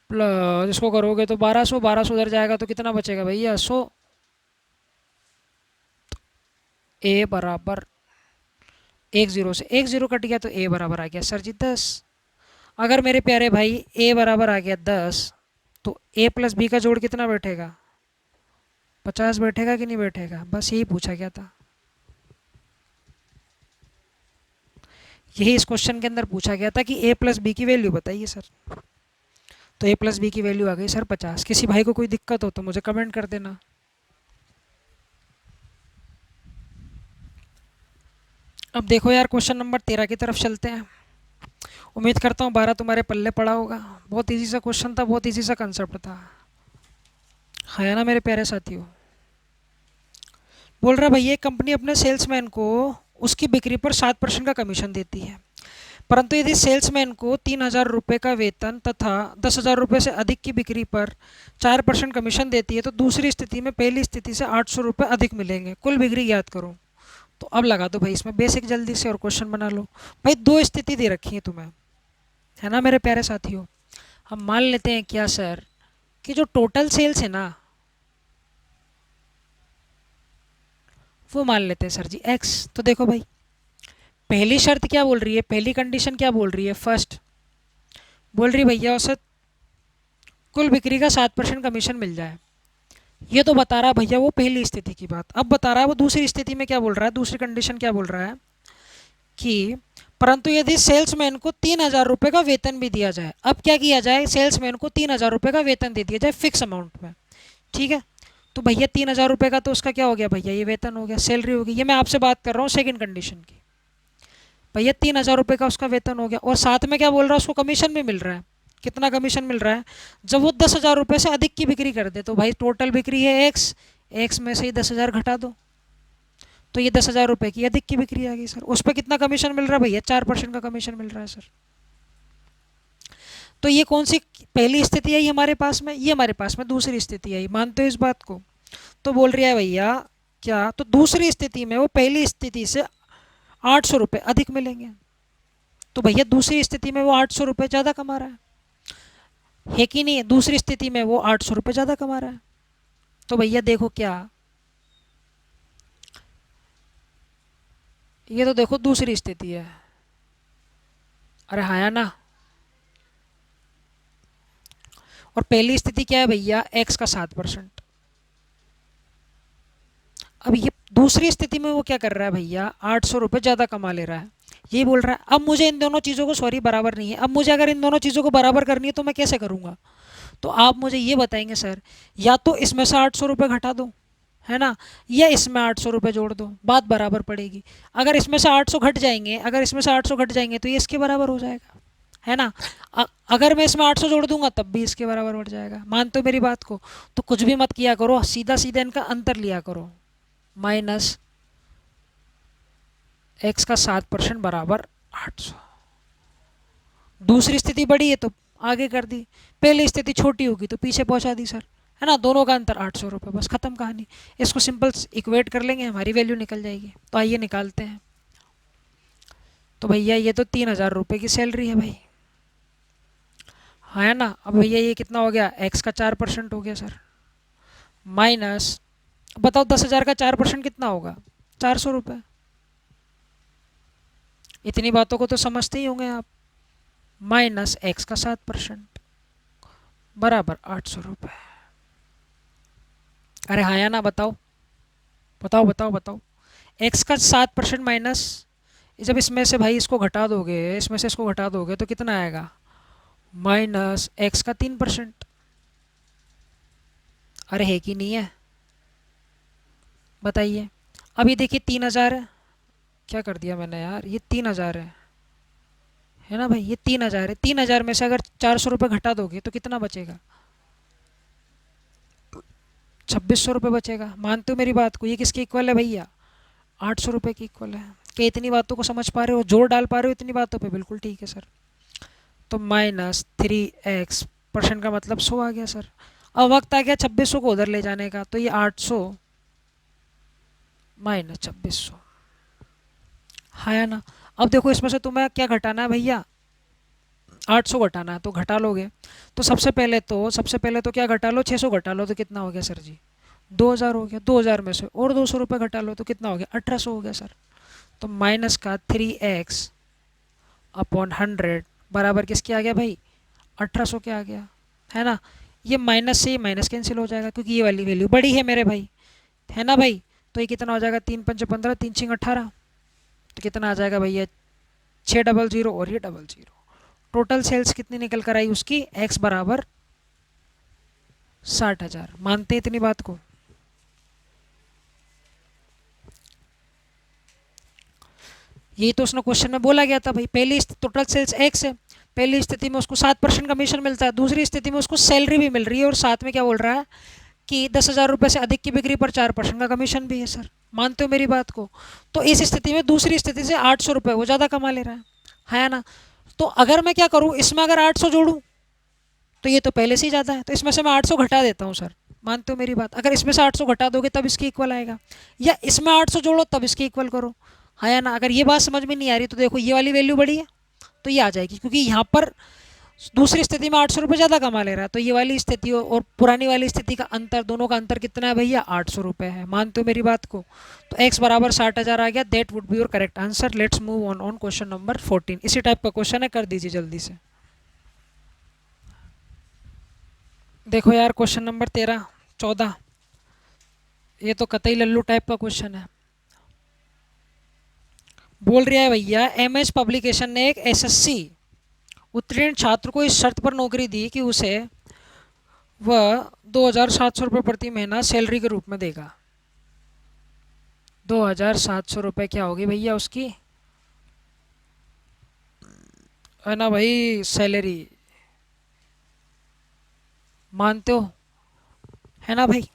प्लस इसको करोगे तो 1200, 1200 उधर जाएगा तो कितना बचेगा भैया, 100। ए बराबर 1 जीरो से 1 जीरो कट गया तो ए बराबर आ गया सर जी 10। अगर मेरे प्यारे भाई ए बराबर आ गया 10, तो ए प्लस बी का जोड़ कितना बैठेगा, 50 बैठेगा कि नहीं बैठेगा, बस यही पूछा गया था। यही इस क्वेश्चन के अंदर पूछा गया था कि ए प्लस बी की वैल्यू बताइए सर। तो ए प्लस बी की वैल्यू आ गई सर 50। किसी भाई को कोई दिक्कत हो तो मुझे कमेंट कर देना। अब देखो यार क्वेश्चन नंबर 13 की तरफ चलते हैं। उम्मीद करता हूँ 12 तुम्हारे पल्ले पड़ा होगा। बहुत इजी सा क्वेश्चन था, बहुत इजी सा कंसेप्ट था, है ना मेरे प्यारे साथियों। बोल रहा भैया एक कंपनी अपने सेल्समैन को उसकी बिक्री पर 7% का कमीशन देती है, परंतु यदि सेल्समैन को 3,000 रुपये का वेतन तथा 10,000 रुपये से अधिक की बिक्री पर 4% कमीशन देती है तो दूसरी स्थिति में पहली स्थिति से 800 रुपये अधिक मिलेंगे, कुल बिक्री याद करो। तो अब लगा दो भाई इसमें बेसिक जल्दी से और क्वेश्चन बना लो। भाई दो स्थिति दे रखी है तुम्हें, है ना मेरे प्यारे साथियों। हम मान लेते हैं क्या सर कि जो टोटल सेल्स है ना वो मान लेते हैं सर जी एक्स। तो देखो भाई पहली शर्त क्या बोल रही है, पहली कंडीशन क्या बोल रही है, फर्स्ट बोल रही है भैया औसत कुल बिक्री का 7% कमीशन मिल जाए। ये तो बता रहा है भैया वो पहली स्थिति की बात। अब बता रहा है वो दूसरी स्थिति में क्या बोल रहा है, दूसरी कंडीशन क्या बोल रहा है कि परंतु यदि सेल्समैन को 3,000 रुपये का वेतन भी दिया जाए। अब क्या किया जाए, सेल्समैन को 3,000 रुपये का वेतन दे दिया जाए फिक्स अमाउंट में, ठीक है। तो भैया 3,000 रुपये का तो उसका क्या हो गया भैया, ये वेतन हो गया, सैलरी होगी। ये मैं आपसे बात कर रहा हूँ सेकंड कंडीशन की। भैया 3,000 रुपये का उसका वेतन हो गया और साथ में क्या बोल रहा है, उसको कमीशन भी मिल रहा है। कितना कमीशन मिल रहा है, जब वो 10,000 रुपये से अधिक की बिक्री कर दे तो भाई टोटल बिक्री है एक्स, एक्स में से ही 10,000 घटा दो तो ये 10,000 रुपये की अधिक की बिक्री आ गई सर। उस पर कितना कमीशन मिल रहा है भैया, 4% का कमीशन मिल रहा है सर। तो ये कौन सी पहली स्थिति आई हमारे पास में, ये हमारे पास में दूसरी स्थिति आई। मानते हो इस बात को। तो बोल रहा है भैया क्या, तो दूसरी स्थिति में वो पहली स्थिति से 800 रुपये अधिक मिलेंगे। तो भैया दूसरी स्थिति में वो 800 रुपये ज़्यादा कमा रहा है कि नहीं, दूसरी स्थिति में वो 800 रुपये ज़्यादा कमा रहा है। तो भैया देखो क्या, ये तो देखो दूसरी स्थिति है। अरे हाँ या ना। और पहली स्थिति क्या है भैया, एक्स का 7%। अब ये दूसरी स्थिति में वो क्या कर रहा है भैया, 800 रुपये ज़्यादा कमा ले रहा है, ये बोल रहा है। अब मुझे इन दोनों चीज़ों को सॉरी बराबर नहीं है, अब मुझे अगर इन दोनों चीज़ों को बराबर करनी है तो मैं कैसे करूँगा। तो आप मुझे ये बताएंगे सर, या तो इसमें से 800 रुपये घटा दो, है ना, या इसमें 800 रुपये जोड़ दो, बात बराबर पड़ेगी। अगर इसमें से 800 घट जाएंगे, अगर इसमें से 800 घट जाएंगे तो ये इसके बराबर हो जाएगा, है ना। अगर मैं इसमें 800 जोड़ दूंगा तब भी इसके बराबर बढ़ जाएगा। मानते हो मेरी बात को। तो कुछ भी मत किया करो, सीधा सीधा इनका अंतर लिया करो, माइनस एक्स का 7% बराबर 800। दूसरी स्थिति बड़ी है तो आगे कर दी। पहले स्थिति छोटी होगी तो पीछे पहुंचा दी सर, है ना। दोनों का अंतर 800 रुपये, बस खत्म कहानी। इसको सिंपल इक्वेट कर लेंगे, हमारी वैल्यू निकल जाएगी। तो आइए निकालते हैं। तो भैया ये तो 3,000 रुपये की सैलरी है भाई, हाँ है ना। अब भैया ये कितना हो गया, एक्स का 4% हो गया सर, माइनस, बताओ 10,000 का 4% कितना होगा, 400 रुपये। इतनी बातों को तो समझते ही होंगे आप। माइनस एक्स का 7% बराबर 800 रुपये। अरे हाँ या ना, बताओ बताओ बताओ बताओ। एक्स का 7% माइनस, जब इसमें से भाई इसको घटा दोगे, इसमें से इसको घटा दोगे तो कितना आएगा, माइनस एक्स का 3%। अरे है कि नहीं है, बताइए। अभी देखिए 3,000 है, क्या कर दिया मैंने यार, ये 3,000 है ना भाई, ये 3,000 है। 3,000 में से अगर 400 रुपये घटा दोगे तो कितना बचेगा, 2,600 रुपये बचेगा। मानते हो मेरी बात को, ये किसके इक्वल है भैया, 800 रुपये की इक्वल है। क्या इतनी बातों को समझ पा रहे हो, जोर डाल पा रहे हो इतनी बातों पे, बिल्कुल ठीक है सर। तो -3x% का मतलब 100 आ गया सर। अब वक्त आ गया 2,600 को उधर ले जाने का, तो ये 800 माइनस 2,600, हाँ या ना। अब देखो इसमें से तुम्हें क्या घटाना है भैया, 800 घटाना है, तो घटा लोगे। तो सबसे पहले तो क्या घटा लो, 600 घटा लो, तो कितना हो गया सर जी, 2,000 हो गया। 2,000 में से और 200 रुपये घटा लो तो कितना हो गया, 1,800 हो गया सर। तो माइनस का 3x/100 बराबर किसके आ गया भाई, 1,800 के आ गया, है ना। ये माइनस से माइनस कैंसिल हो जाएगा, क्योंकि ये वाली वैल्यू बड़ी है मेरे भाई, है ना भाई। तो ये कितना हो जाएगा, 3×5 = 15, 3×6 = 18। तो कितना आ जाएगा भैया, 600 और ये 00। टोटल सेल्स कितनी निकल कर आई उसकी, एक्स बराबर 60,000। मानते हैं इतनी बात को। यही तो उसने क्वेश्चन में बोला गया था भाई, पहली टोटल सेल्स एक्स है, पहली स्थिति में उसको 7% कमीशन मिलता है, दूसरी स्थिति में उसको सैलरी भी मिल रही है, और साथ में क्या बोल रहा है कि 10,000 रुपये से अधिक की बिक्री पर 4% का कमीशन भी है सर। मानते हो मेरी बात को। तो इस स्थिति में दूसरी स्थिति से 800 रुपये वो ज़्यादा कमा ले रहा है ना। तो अगर मैं क्या करूँ, इसमें अगर 800 जोड़ूँ तो ये तो पहले से ही ज़्यादा है, तो इसमें से मैं 800 घटा देता हूँ सर। मानते हो मेरी बात, अगर इसमें से 800 घटा दोगे तब इसके इक्वल आएगा, या इसमें 800 जोड़ो तब इसके इक्वल करो, हाँ या ना। अगर ये बात समझ में नहीं आ रही तो देखो, ये वाली वैल्यू बड़ी है तो ये आ जाएगी, क्योंकि यहाँ पर दूसरी स्थिति में 800 रुपये ज़्यादा कमा ले रहा है। तो ये वाली स्थिति और पुरानी वाली स्थिति का अंतर, दोनों का अंतर कितना है भैया, 800 रुपये है। मानते हो मेरी बात को। तो x बराबर 60,000 आ गया, that would be your correct answer. Let's move on question number 14। इसी टाइप का क्वेश्चन है, कर दीजिए जल्दी से। देखो यार क्वेश्चन नंबर 13, 14, ये तो कतई लल्लू टाइप का क्वेश्चन है। बोल रहा है भैया, एमएच पब्लिकेशन ने एक एसएससी उत्तीर्ण छात्र को इस शर्त पर नौकरी दी कि उसे वह 2,700 रुपये प्रति महीना सैलरी के रूप में देगा। 2,700 रुपये क्या होगी भैया उसकी, है ना भाई, सैलरी। मानते हो, है ना भाई,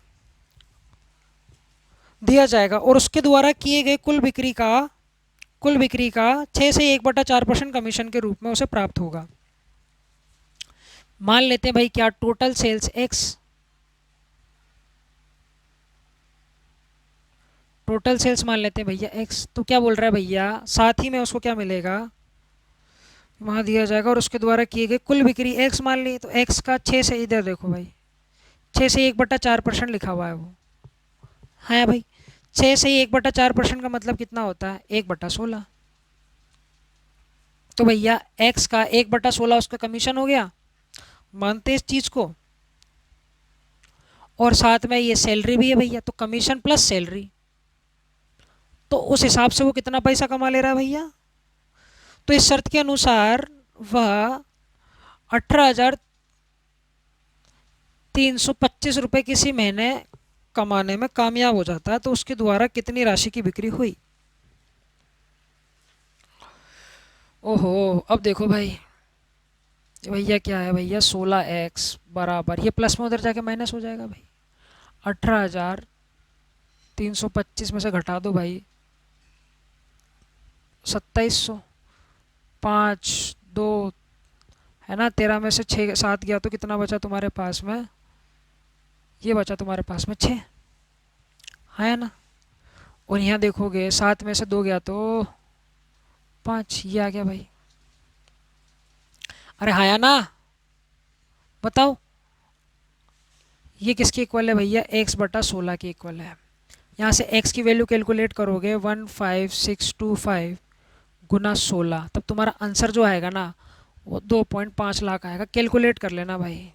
दिया जाएगा, और उसके द्वारा किए गए कुल बिक्री का 6 से 1/4% कमीशन के रूप में उसे प्राप्त होगा। मान लेते हैं भाई क्या, total sales X, total sales मान लेते हैं भैया एक्स। तो क्या बोल रहा है भैया, साथ ही में उसको क्या मिलेगा, वहाँ दिया जाएगा, और उसके द्वारा किए गए कुल बिक्री एक्स मान ली, तो एक्स का 6 से, इधर देखो भाई, 6 से 1/4% लिखा हुआ है वो, है भाई। 6 से 1/4% का मतलब कितना होता है, 1/16। तो भैया एक्स का 1/16 उसका कमीशन हो गया, मानते इस चीज़ को। और साथ में ये सैलरी भी है भैया, तो कमीशन प्लस सैलरी, तो उस हिसाब से वो कितना पैसा कमा ले रहा है भैया। तो इस शर्त के अनुसार वह 18,325 रुपये किसी महीने कमाने में कामयाब हो जाता है, तो उसके द्वारा कितनी राशि की बिक्री हुई। ओहो, अब देखो भाई, भैया क्या है भैया, 16x बराबर, ये प्लस में उधर जाके माइनस हो जाएगा भाई, 18,325 में से घटा दो भाई 2,700, 5, 2, है ना। 13 में से 6 7 गया तो कितना बचा तुम्हारे पास में, ये बचा तुम्हारे पास में 6, है ना। और यहाँ देखोगे 7 में से 2 गया तो 5, ये आ गया भाई। अरे हाँ या ना, बताओ। ये किसके इक्वल है भैया, x/16 के इक्वल है। यहाँ से x की वैल्यू कैलकुलेट करोगे 15625 गुना 16, तब तुम्हारा आंसर जो आएगा ना वो 2.5 लाख आएगा। कैलकुलेट कर लेना भाई,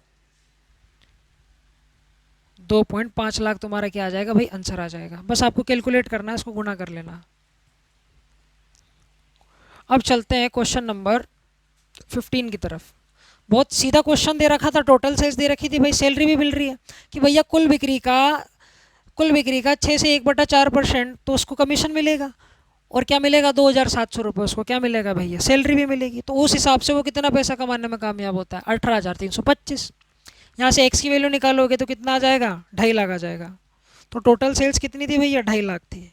2.5 लाख तुम्हारा क्या आ जाएगा भाई, आंसर आ जाएगा। बस आपको कैलकुलेट करना है, इसको गुना कर लेना। अब चलते हैं क्वेश्चन नंबर 15 की तरफ। बहुत सीधा क्वेश्चन दे रखा था, टोटल सेल्स दे रखी थी भाई, सैलरी भी मिल रही है कि भैया कुल बिक्री का 6 से 1/4%, तो उसको कमीशन मिलेगा। और क्या मिलेगा, 2,700 रुपये उसको क्या मिलेगा भैया, सैलरी भी मिलेगी। तो उस हिसाब से वो कितना पैसा कमाने में कामयाब होता है, 18,325। यहाँ से एक्स की वैल्यू निकालोगे तो कितना आ जाएगा, 2.5 लाख आ जाएगा। तो टोटल सेल्स कितनी थी भैया, 2.5 लाख थी।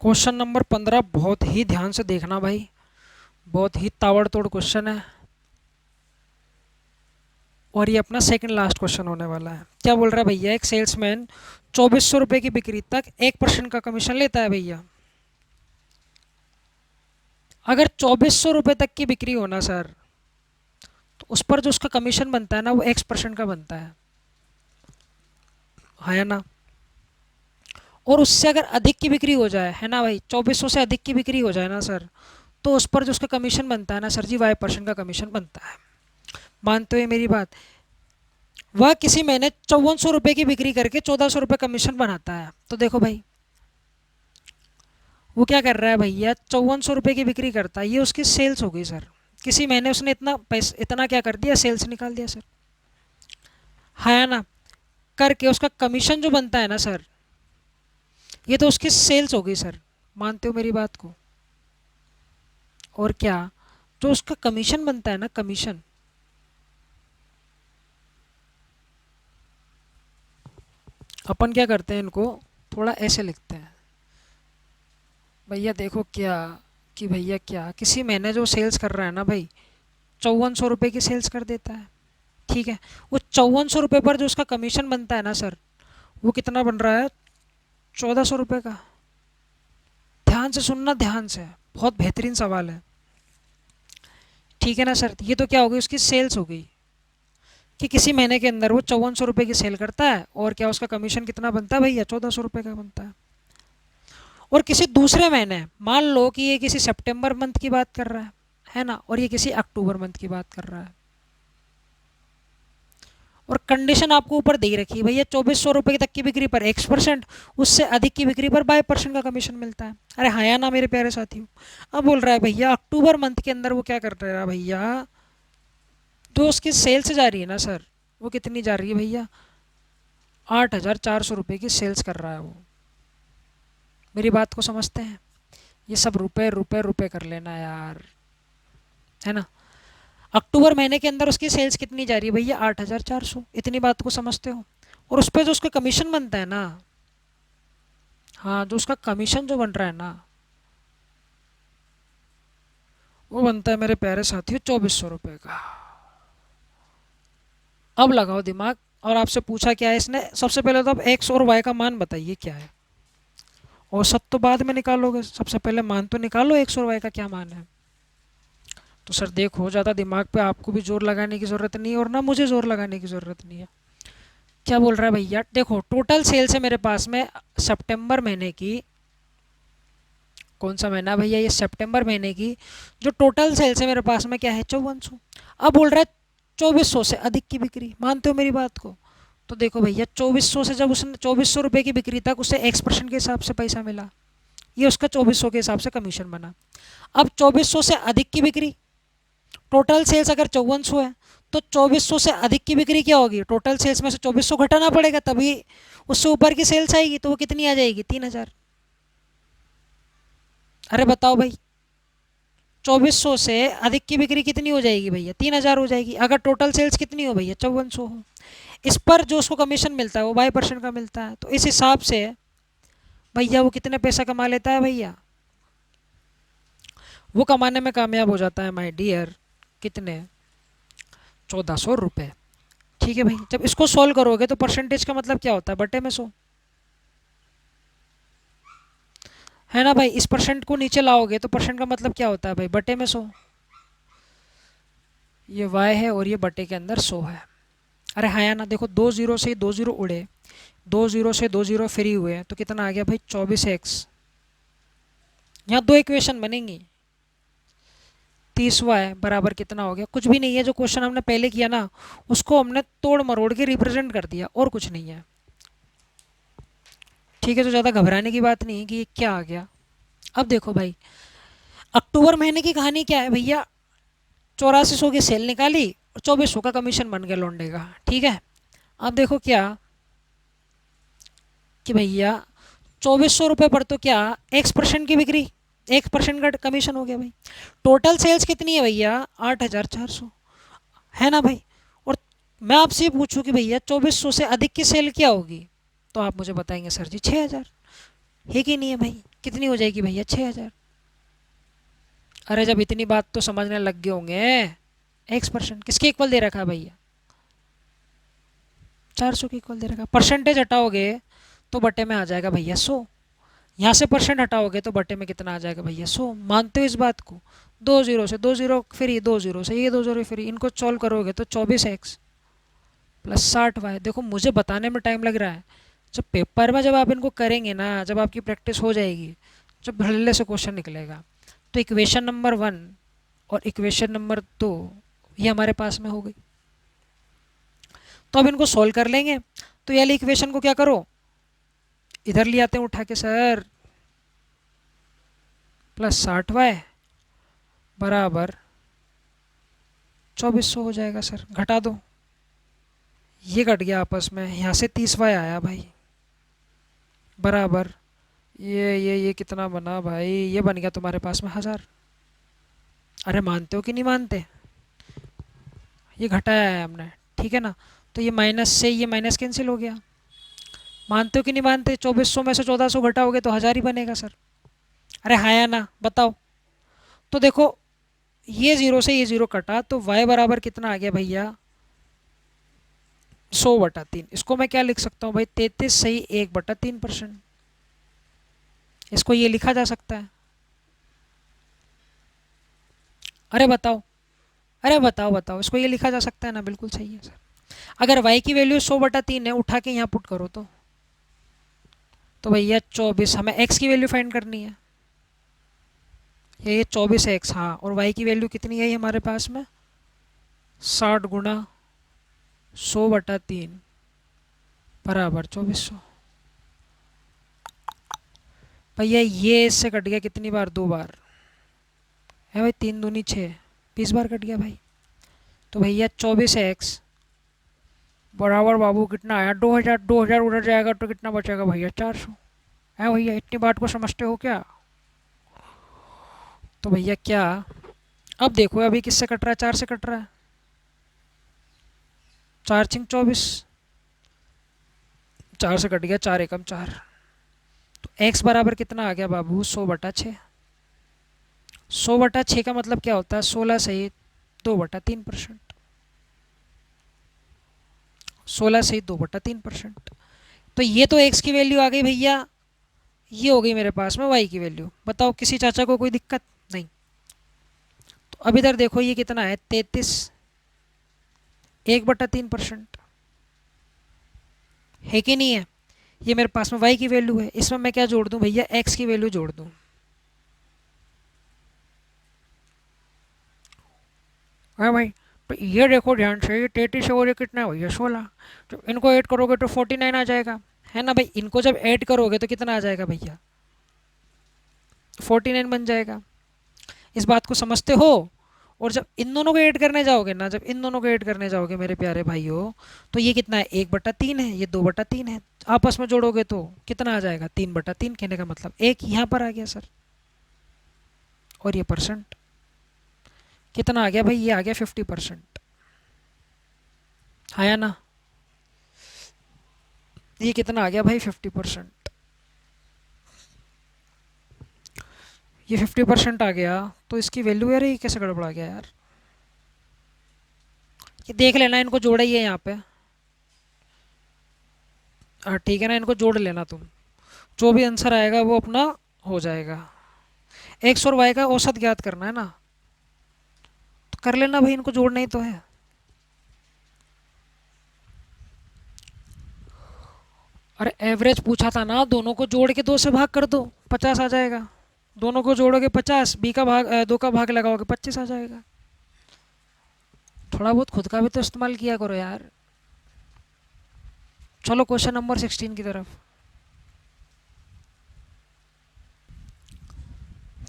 क्वेश्चन नंबर 15 बहुत ही ध्यान से देखना भाई, बहुत ही ताबड़तोड़ क्वेश्चन है। और ये अपना सेकंड लास्ट क्वेश्चन होने वाला है। क्या बोल रहा है भैया, एक सेल्समैन 2,400 रुपये की बिक्री तक 1% का कमीशन लेता है भैया। अगर 2,400 रुपये तक की बिक्री हो ना सर, तो उस पर जो उसका कमीशन बनता है ना वो X% का बनता है ना। और उससे अगर अधिक की बिक्री हो जाए, है ना भाई, 2,400 से अधिक की बिक्री हो जाए ना सर, तो उस पर जो उसका कमीशन बनता है ना सर जी, Y% का कमीशन बनता है। मानते हो ये मेरी बात। वह किसी महीने 5,400 रुपये की बिक्री करके 1,400 रुपये कमीशन बनाता है। तो देखो भाई, वो क्या कर रहा है भैया, 5,400 रुपये की बिक्री करता है, ये उसकी सेल्स हो गई सर। किसी महीने उसने इतना पैसा, इतना क्या कर दिया, सेल्स निकाल दिया सर, है ना। करके उसका कमीशन जो बनता है ना सर, ये तो उसकी सेल्स हो गई सर। मानते हो मेरी बात को। और क्या, जो उसका कमीशन बनता है ना, कमीशन, अपन क्या करते हैं, इनको थोड़ा ऐसे लिखते हैं भैया। देखो क्या, कि भैया क्या, किसी महीने जो सेल्स कर रहा है ना भाई, 5,400 रुपये की सेल्स कर देता है, ठीक है। वो 5,400 रुपये पर जो उसका कमीशन बनता है ना सर, वो कितना बन रहा है, 1,400 रुपये का। ध्यान से सुनना, ध्यान से, बहुत बेहतरीन सवाल है, ठीक है ना सर। ये तो क्या हो गई, उसकी सेल्स हो गई, कि किसी महीने के अंदर वो 5,400 रुपये की सेल करता है, और क्या उसका कमीशन कितना बनता है भैया, 1,400 रुपये का बनता है। और किसी दूसरे महीने, मान लो कि ये किसी सितंबर मंथ की बात कर रहा है ना, और ये किसी अक्टूबर मंथ की बात कर रहा है, और कंडीशन आपको ऊपर दे रखी है भैया, 2,400 रुपये तक की बिक्री पर X%, उससे अधिक की बिक्री पर Y% का कमीशन मिलता है। अरे हाँ या ना मेरे प्यारे साथियों। अब बोल रहा है भैया अक्टूबर मंथ के अंदर वो क्या कर रहा है भैया, जो उसकी सेल्स जा रही है ना सर, वो कितनी जा रही है भैया, 8,400 रुपये की सेल्स कर रहा है वो। मेरी बात को समझते हैं, ये सब रुपए रुपए रुपए कर लेना यार, है ना। अक्टूबर महीने के अंदर उसकी सेल्स कितनी जा रही है भैया, 8,400, इतनी बात को समझते हो। और उस पर जो उसका कमीशन बनता है ना, हाँ, जो उसका कमीशन जो बन रहा है ना, वो बनता है मेरे प्यारे साथियों 2,400 रुपये का। अब लगाओ दिमाग। और आपसे पूछा क्या है इसने, सबसे पहले तो अब एक्स और वाई का मान बताइए क्या है। औसत तो बाद में निकालोगे, सबसे पहले मान तो निकालो एक्स और वाई का क्या मान है। तो सर देखो, ज़्यादा दिमाग पे आपको भी जोर लगाने की ज़रूरत नहीं है, और ना मुझे जोर लगाने की ज़रूरत नहीं है। क्या बोल रहा है भैया, देखो टोटल सेल्स है मेरे पास में सितंबर महीने की, कौन सा महीना भैया, ये सितंबर महीने की जो टोटल सेल्स है मेरे पास में क्या है, 5,400। अब बोल रहा है 2,400 से अधिक की बिक्री, मानते हो मेरी बात को। तो देखो भैया, 2,400 से जब उसने 2,400 रुपये की बिक्री तक उसे X% के हिसाब से पैसा मिला, ये उसका 2,400 के हिसाब से कमीशन बना। अब 2,400 से अधिक की बिक्री, टोटल सेल्स अगर 5,400 है, तो 2,400 से अधिक की बिक्री क्या होगी, टोटल सेल्स में से 2,400 घटाना पड़ेगा, तभी उससे ऊपर की सेल्स आएगी। तो वो कितनी आ जाएगी, 3,000। अरे बताओ भाई, 2,400 से अधिक की बिक्री कितनी हो जाएगी भैया, 3,000 हो जाएगी। अगर टोटल सेल्स कितनी हो भैया, 5,400 हो, इस पर जो उसको कमीशन मिलता है वो Y% का मिलता है। तो इस हिसाब से भैया वो कितने पैसा कमा लेता है भैया, वो कमाने में कामयाब हो जाता है माय डियर, कितने, 1400 रुपये। ठीक है भाई, जब इसको सॉल्व करोगे तो परसेंटेज का मतलब क्या होता है, बटे में 100, है ना भाई। इस परसेंट को नीचे लाओगे तो परसेंट का मतलब क्या होता है भाई, बटे में 100। ये y है और ये बटे के अंदर 100 है। अरे हाँ या ना, देखो दो जीरो से दो जीरो उड़े, दो जीरो से दो जीरो फ्री हुए, तो कितना आ गया भाई, 24x। यहाँ दो इक्वेशन बनेंगी, 30y बराबर कितना हो गया, कुछ भी नहीं है, जो क्वेश्चन हमने पहले किया ना उसको हमने तोड़ मरोड़ के रिप्रेजेंट कर दिया, और कुछ नहीं है। ठीक है, तो ज़्यादा घबराने की बात नहीं है कि ये क्या आ गया। अब देखो भाई, अक्टूबर महीने की कहानी क्या है भैया, 8400 की सेल निकाली और 2400 का कमीशन बन गया लौंडे का। ठीक है, अब देखो क्या कि भैया 2400 रुपये पर तो क्या, X% की बिक्री, 1% का कमीशन हो गया भाई। टोटल सेल्स कितनी है भैया, 8400, है ना भाई। और मैं आपसे ये पूछूं कि भैया 2400 से अधिक की सेल क्या होगी, तो आप मुझे बताएंगे सर जी 6000, है कि नहीं है भाई। कितनी हो जाएगी भैया, 6000। अरे जब इतनी बात तो समझने लग गए होंगे, X% किसके इक्वल दे रखा है भैया, 400 के इक्वल दे रखा है। परसेंटेज हटाओगे तो बटे में आ जाएगा भैया 100, यहाँ से परसेंट हटाओगे तो बटे में कितना आ जाएगा भैया, 100। मानते हो इस बात को, दो जीरो से दो जीरो फ्री, दो जीरो से ये दो जीरो फ्री, इनको सॉल्व करोगे तो 24x प्लस 60y। देखो मुझे बताने में टाइम लग रहा है, जब पेपर में जब आप इनको करेंगे ना, जब आपकी प्रैक्टिस हो जाएगी, जब भल्ले से क्वेश्चन निकलेगा, तो इक्वेशन नंबर 1 और इक्वेशन नंबर 2 ये हमारे पास में हो गई। तो अब इनको सॉल्व कर लेंगे। तो ये वाली इक्वेशन को क्या करो, इधर ले आते हैं उठा के सर, प्लस 60y बराबर 2400 हो जाएगा सर, घटा दो, ये घट गया आपस में, यहाँ से 30y आया भाई बराबर, ये कितना बना भाई, ये बन गया तुम्हारे पास में 1000। अरे मानते हो कि नहीं मानते, ये घटाया है हमने, ठीक है ना। तो ये माइनस से ये माइनस कैंसिल हो गया। मानते हो कि नहीं मानते, 2400 में से 1400 घटाओगे तो 1000 ही बनेगा सर। अरे हाँ या ना बताओ। तो देखो ये जीरो से ये जीरो कटा तो y बराबर कितना आ गया भैया, 100/3। इसको मैं क्या लिख सकता हूँ भाई, 33 सही 1/3%। इसको ये लिखा जा सकता है। अरे बताओ, अरे बताओ बताओ, इसको ये लिखा जा सकता है ना, बिल्कुल सही है सर। अगर y की वैल्यू 100/3 है, उठा के यहाँ पुट करो तो भैया 24, हमें x की वैल्यू फाइंड करनी है, ये 24x, हाँ। और y की वैल्यू कितनी है हमारे पास में, 60 गुना 100/3 बराबर 2400। भैया ये इससे कट गया कितनी बार, 2 बार है भाई, 3 दूनी 6, 20 बार कट गया भाई। तो भैया 24x बराबर बाबू कितना आया, 2000, 2000 उधर जाएगा तो कितना बचेगा भैया, 400। है भैया, इतनी बात को समझते हो क्या। तो भैया क्या, अब देखो अभी किससे कट रहा है, 4 से कट रहा है, 4×4 = 24, 4 से कट गया, 4×1 = 4। तो x बराबर कितना आ गया बाबू, 100/6। 100/6 का मतलब क्या होता है, 16 सहित 2/3%। 16 सहित 2/3%। तो ये तो x की वैल्यू आ गई भैया, ये हो गई मेरे पास में y की वैल्यू। बताओ किसी चाचा को कोई दिक्कत नहीं। तो अब इधर देखो ये कितना है, 33, 1/3%, है कि नहीं है। ये मेरे पास में y की वैल्यू है, इसमें मैं क्या जोड़ दूं भैया, x की वैल्यू जोड़ दूं, है भाई। तो ये देखो ध्यान से, ये 33 और ये कितना है भैया, 16। तो इनको ऐड करोगे तो 49 आ जाएगा, है ना भाई। इनको जब ऐड करोगे तो कितना आ जाएगा भैया, 49 बन जाएगा। इस बात को समझते हो। और जब इन दोनों को ऐड करने जाओगे ना, जब इन दोनों को ऐड करने जाओगे मेरे प्यारे भाइयों, तो ये कितना है, 1/3 है, ये 2/3 है। आपस में जोड़ोगे तो कितना आ जाएगा, 3/3। कहने का मतलब एक यहाँ पर आ गया सर, और ये परसेंट कितना आ गया भाई, ये आ गया 50%, आया ना। ये कितना आ गया भाई, 50%। ये 50% आ गया, तो इसकी वैल्यू यार ये कैसे गड़बड़ा गया यार। ये देख लेना, इनको जोड़ा ही है यहाँ पे। हाँ ठीक है ना, इनको जोड़ लेना तुम, जो भी आंसर आएगा वो अपना हो जाएगा। एक्स और वाई का औसत ज्ञात करना है ना, तो कर लेना भाई, इनको जोड़ना ही तो है। अरे एवरेज पूछा था ना, दोनों को जोड़ के 2 से भाग कर दो, 50 आ जाएगा। दोनों को जोड़ोगे 50, बी का भाग 2 का भाग लगाओगे 25 आ जाएगा। थोड़ा बहुत खुद का भी तो इस्तेमाल किया करो यार। चलो क्वेश्चन नंबर 16 की तरफ।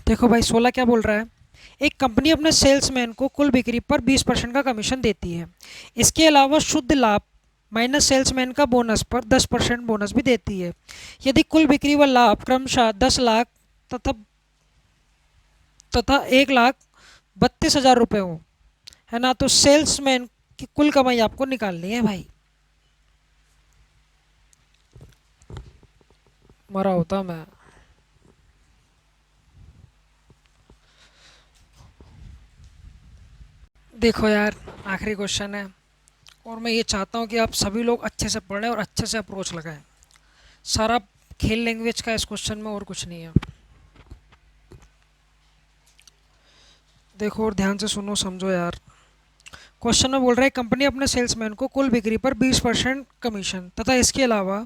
देखो भाई 16 क्या बोल रहा है। एक कंपनी अपने सेल्समैन को कुल बिक्री पर 20% का कमीशन देती है। इसके अलावा शुद्ध लाभ माइनस सेल्समैन का बोनस पर 10% बोनस भी देती है। यदि कुल बिक्री व लाभ क्रमशः 10 लाख तथा 1,32,000 रुपये हो, है ना, तो सेल्समैन की कुल कमाई आपको निकालनी है भाई। मरा होता मैं। देखो यार, आखिरी क्वेश्चन है, और मैं ये चाहता हूँ कि आप सभी लोग अच्छे से पढ़ें और अच्छे से अप्रोच लगाएं। सारा खेल लैंग्वेज का इस क्वेश्चन में, और कुछ नहीं है। देखो और ध्यान से सुनो समझो यार। क्वेश्चन में बोल रहा है कंपनी अपने सेल्समैन को कुल बिक्री पर 20% कमीशन तथा इसके अलावा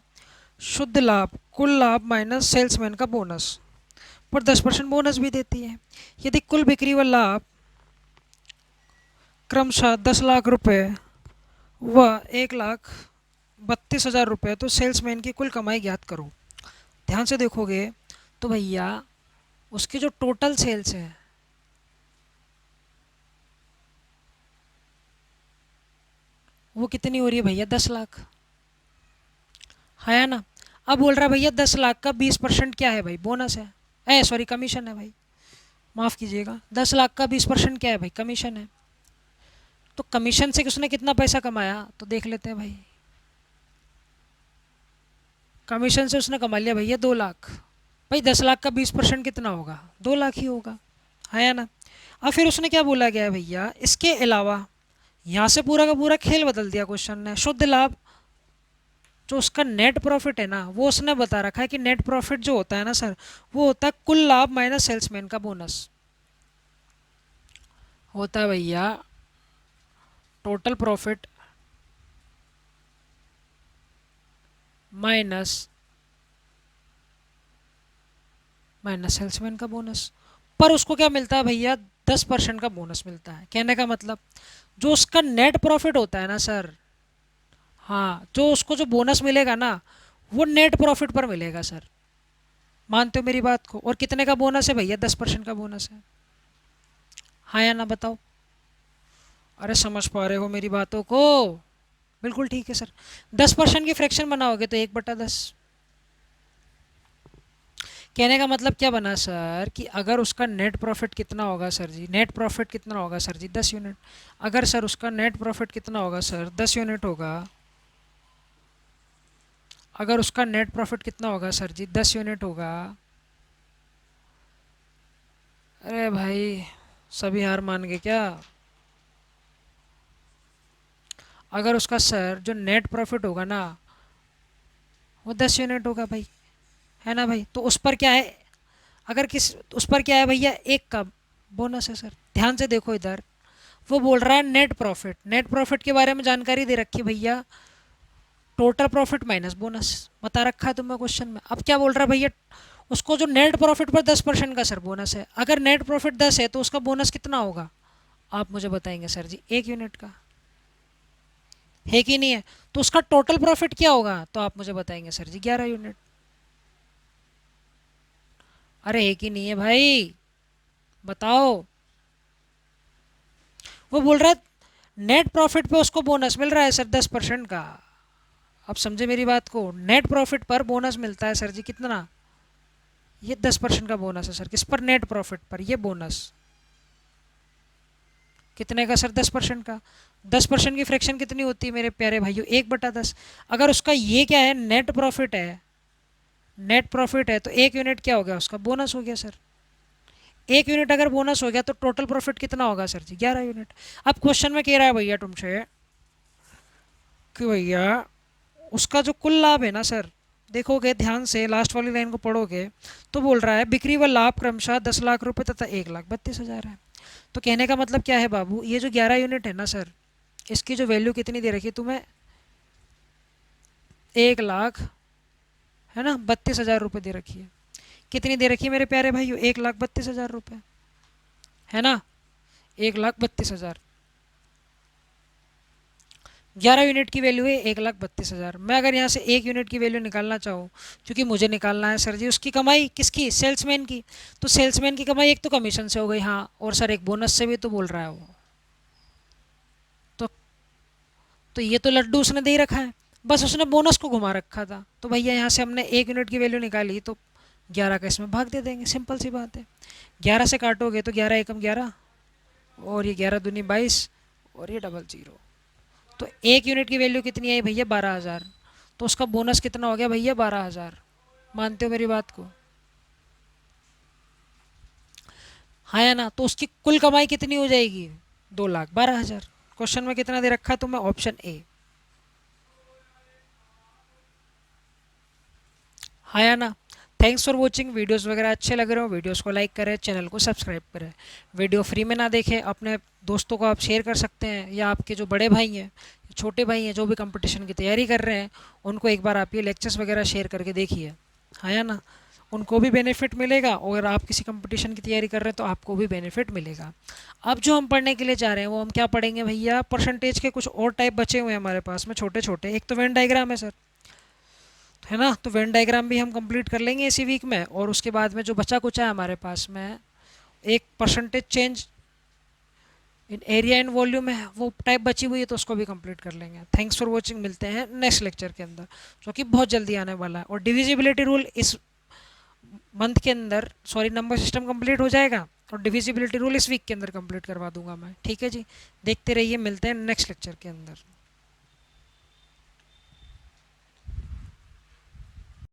शुद्ध लाभ कुल लाभ माइनस सेल्समैन का बोनस पर 10% बोनस भी देती है। यदि कुल बिक्री व लाभ क्रमशः 10 लाख रुपए व 1,32,000 रुपये, तो सेल्समैन की कुल कमाई ज्ञात करो। ध्यान से देखोगे तो भैया उसकी जो टोटल सेल्स है वो कितनी हो रही है भैया, 10 लाख, है ना। अब बोल रहा है भैया 10 लाख का 20% क्या है भाई, बोनस है, ए सॉरी कमीशन है भाई, माफ़ कीजिएगा। 10 लाख का 20% क्या है भाई, कमीशन है। तो कमीशन से उसने कितना पैसा कमाया तो देख लेते हैं भाई। कमीशन से उसने कमा लिया भैया 2 लाख। भाई 10 लाख का 20% कितना होगा, 2 लाख ही होगा, है ना। अब फिर उसने क्या बोला गया है भैया, इसके अलावा, यहाँ से पूरा का पूरा खेल बदल दिया क्वेश्चन ने। शुद्ध लाभ जो उसका नेट प्रॉफिट है ना, वो उसने बता रखा है कि नेट प्रॉफिट जो होता है ना सर, वो होता है कुल लाभ माइनस सेल्समैन का बोनस। होता है भैया total profit minus minus salesman का बोनस। पर उसको क्या मिलता है भैया, 10% का बोनस मिलता है। कहने का मतलब जो उसका नेट प्रॉफिट होता है ना सर, हाँ, जो उसको जो बोनस मिलेगा ना, वो नेट प्रॉफिट पर मिलेगा सर। मानते हो मेरी बात को। और कितने का बोनस है भैया, 10% का बोनस है, हाँ या ना बताओ। अरे समझ पा रहे हो मेरी बातों को, बिल्कुल ठीक है सर। 10% की फ्रैक्शन बनाओगे तो 1/10। कहने का मतलब क्या बना सर, कि अगर उसका नेट प्रॉफिट कितना होगा सर जी, नेट प्रॉफिट कितना होगा सर जी, 10 यूनिट। अगर सर उसका नेट प्रॉफिट कितना होगा सर, 10 यूनिट होगा। अगर उसका नेट प्रॉफिट कितना होगा सर जी, 10 यूनिट होगा। अरे भाई सभी हार मान गए क्या। अगर उसका सर जो नेट प्रॉफिट होगा ना, वो 10 यूनिट होगा भाई, है ना भाई। तो उस पर क्या है, अगर किस उस पर क्या है भैया, 1 का बोनस है सर। ध्यान से देखो इधर, वो बोल रहा है नेट प्रॉफिट। नेट प्रॉफिट के बारे में जानकारी दे रखी भैया, टोटल प्रॉफिट माइनस बोनस बता रखा है तुम्हें क्वेश्चन में। अब क्या बोल रहा है भैया, उसको जो नेट प्रॉफिट पर 10% का सर बोनस है। अगर नेट प्रॉफिट 10 है तो उसका बोनस कितना होगा, आप मुझे बताएंगे सर जी, 1 यूनिट का, है कि नहीं है। तो उसका टोटल प्रॉफिट क्या होगा, तो आप मुझे बताएंगे सर जी 11 यूनिट। अरे है कि नहीं है भाई, बताओ। वो बोल रहा है नेट प्रॉफिट पे उसको बोनस मिल रहा है सर 10% का। आप समझे मेरी बात को, नेट प्रॉफिट पर बोनस मिलता है सर जी कितना, ये 10% का बोनस है सर। किस पर, नेट प्रॉफिट पर, ये बोनस कितने का सर, 10% का। 10% की फ्रैक्शन कितनी होती है मेरे प्यारे भाइयों, 1/10। अगर उसका ये क्या है, नेट प्रॉफिट है, नेट प्रॉफिट है, तो 1 यूनिट क्या हो गया उसका, बोनस हो गया सर। 1 यूनिट अगर बोनस हो गया तो टोटल प्रॉफिट कितना होगा सर जी? 11 यूनिट। अब क्वेश्चन में कह रहा है भैया तुमसे कि भैया उसका जो कुल लाभ है ना सर, देखोगे ध्यान से लास्ट वाली लाइन को पढ़ोगे तो बोल रहा है बिक्री व लाभ क्रमशः 10 लाख रुपए तथा 1,32,000 है। तो कहने का मतलब क्या है बाबू, ये जो 11 यूनिट है ना सर, इसकी जो वैल्यू कितनी दे रखी है तुम्हें? 1,32,000 है ना, 32,000 रुपये दे रखी है। कितनी दे रखी है मेरे प्यारे भाइयों? 1,32,000 रुपये, है ना, 1,32,000। 11 यूनिट की वैल्यू है 1,32,000। मैं अगर यहाँ से 1 यूनिट की वैल्यू निकालना चाहूँ, क्योंकि मुझे निकालना है सर जी उसकी कमाई, किसकी? सेल्समैन की। तो सेल्समैन की कमाई एक तो कमीशन से हो गई, हाँ, और सर एक बोनस से भी तो बोल रहा है वो। तो ये तो लड्डू उसने दे ही रखा है, बस उसने बोनस को घुमा रखा था। तो भैया यहाँ से हमने 1 यूनिट की वैल्यू निकाली तो 11 का इसमें भाग दे देंगे, सिंपल सी बात है। 11 से काटोगे तो 11 एकम 11, और ये 11 दूनी 22, और ये डबल जीरो। तो 1 यूनिट की वैल्यू कितनी आई भैया? 12,000। तो उसका बोनस कितना हो गया भैया? 12,000। मानते हो मेरी बात को? हाँ या ना? तो उसकी कुल कमाई कितनी हो जाएगी? 2,12,000। क्वेश्चन में कितना दे रखा है तुम्हें? Option A. हाँ या ना? Thanks for watching. वीडियोस वगैरह अच्छे लग रहे हो, वीडियोस को लाइक करें, चैनल को सब्सक्राइब करें। वीडियो फ्री में ना देखें, अपने दोस्तों को आप शेयर कर सकते हैं, या आपके जो बड़े भाई हैं, छोटे भाई हैं, जो भी कंपटीशन की तैयारी कर रहे हैं, उनको एक बार आप ये लेक्चर्स वगैरह शेयर करके देखिए। हाँ या ना? उनको भी बेनिफिट मिलेगा, और आप किसी कंपटीशन की तैयारी कर रहे हैं तो आपको भी बेनिफिट मिलेगा। अब जो हम पढ़ने के लिए जा रहे हैं वो हम क्या पढ़ेंगे भैया? परसेंटेज के कुछ और टाइप बचे हुए हैं हमारे पास में, छोटे छोटे। एक तो वेन डायग्राम है सर, है ना, तो वेन डायग्राम भी हम कंप्लीट कर लेंगे इसी वीक में। और उसके बाद में जो बचा कुचा है हमारे पास में, एक percentage change in area and volume है, वो टाइप बची हुई है, तो उसको भी कंप्लीट कर लेंगे। Thanks for watching. मिलते हैं नेक्स्ट लेक्चर के अंदर, जो कि बहुत जल्दी आने वाला है। और डिविजिबिलिटी रूल इस मंथ के अंदर, सॉरी, नंबर सिस्टम कंप्लीट हो जाएगा, और डिविजिबिलिटी रूल इस वीक के अंदर कंप्लीट करवा दूंगा मैं। ठीक है जी, देखते रहिए, मिलते हैं नेक्स्ट लेक्चर के अंदर।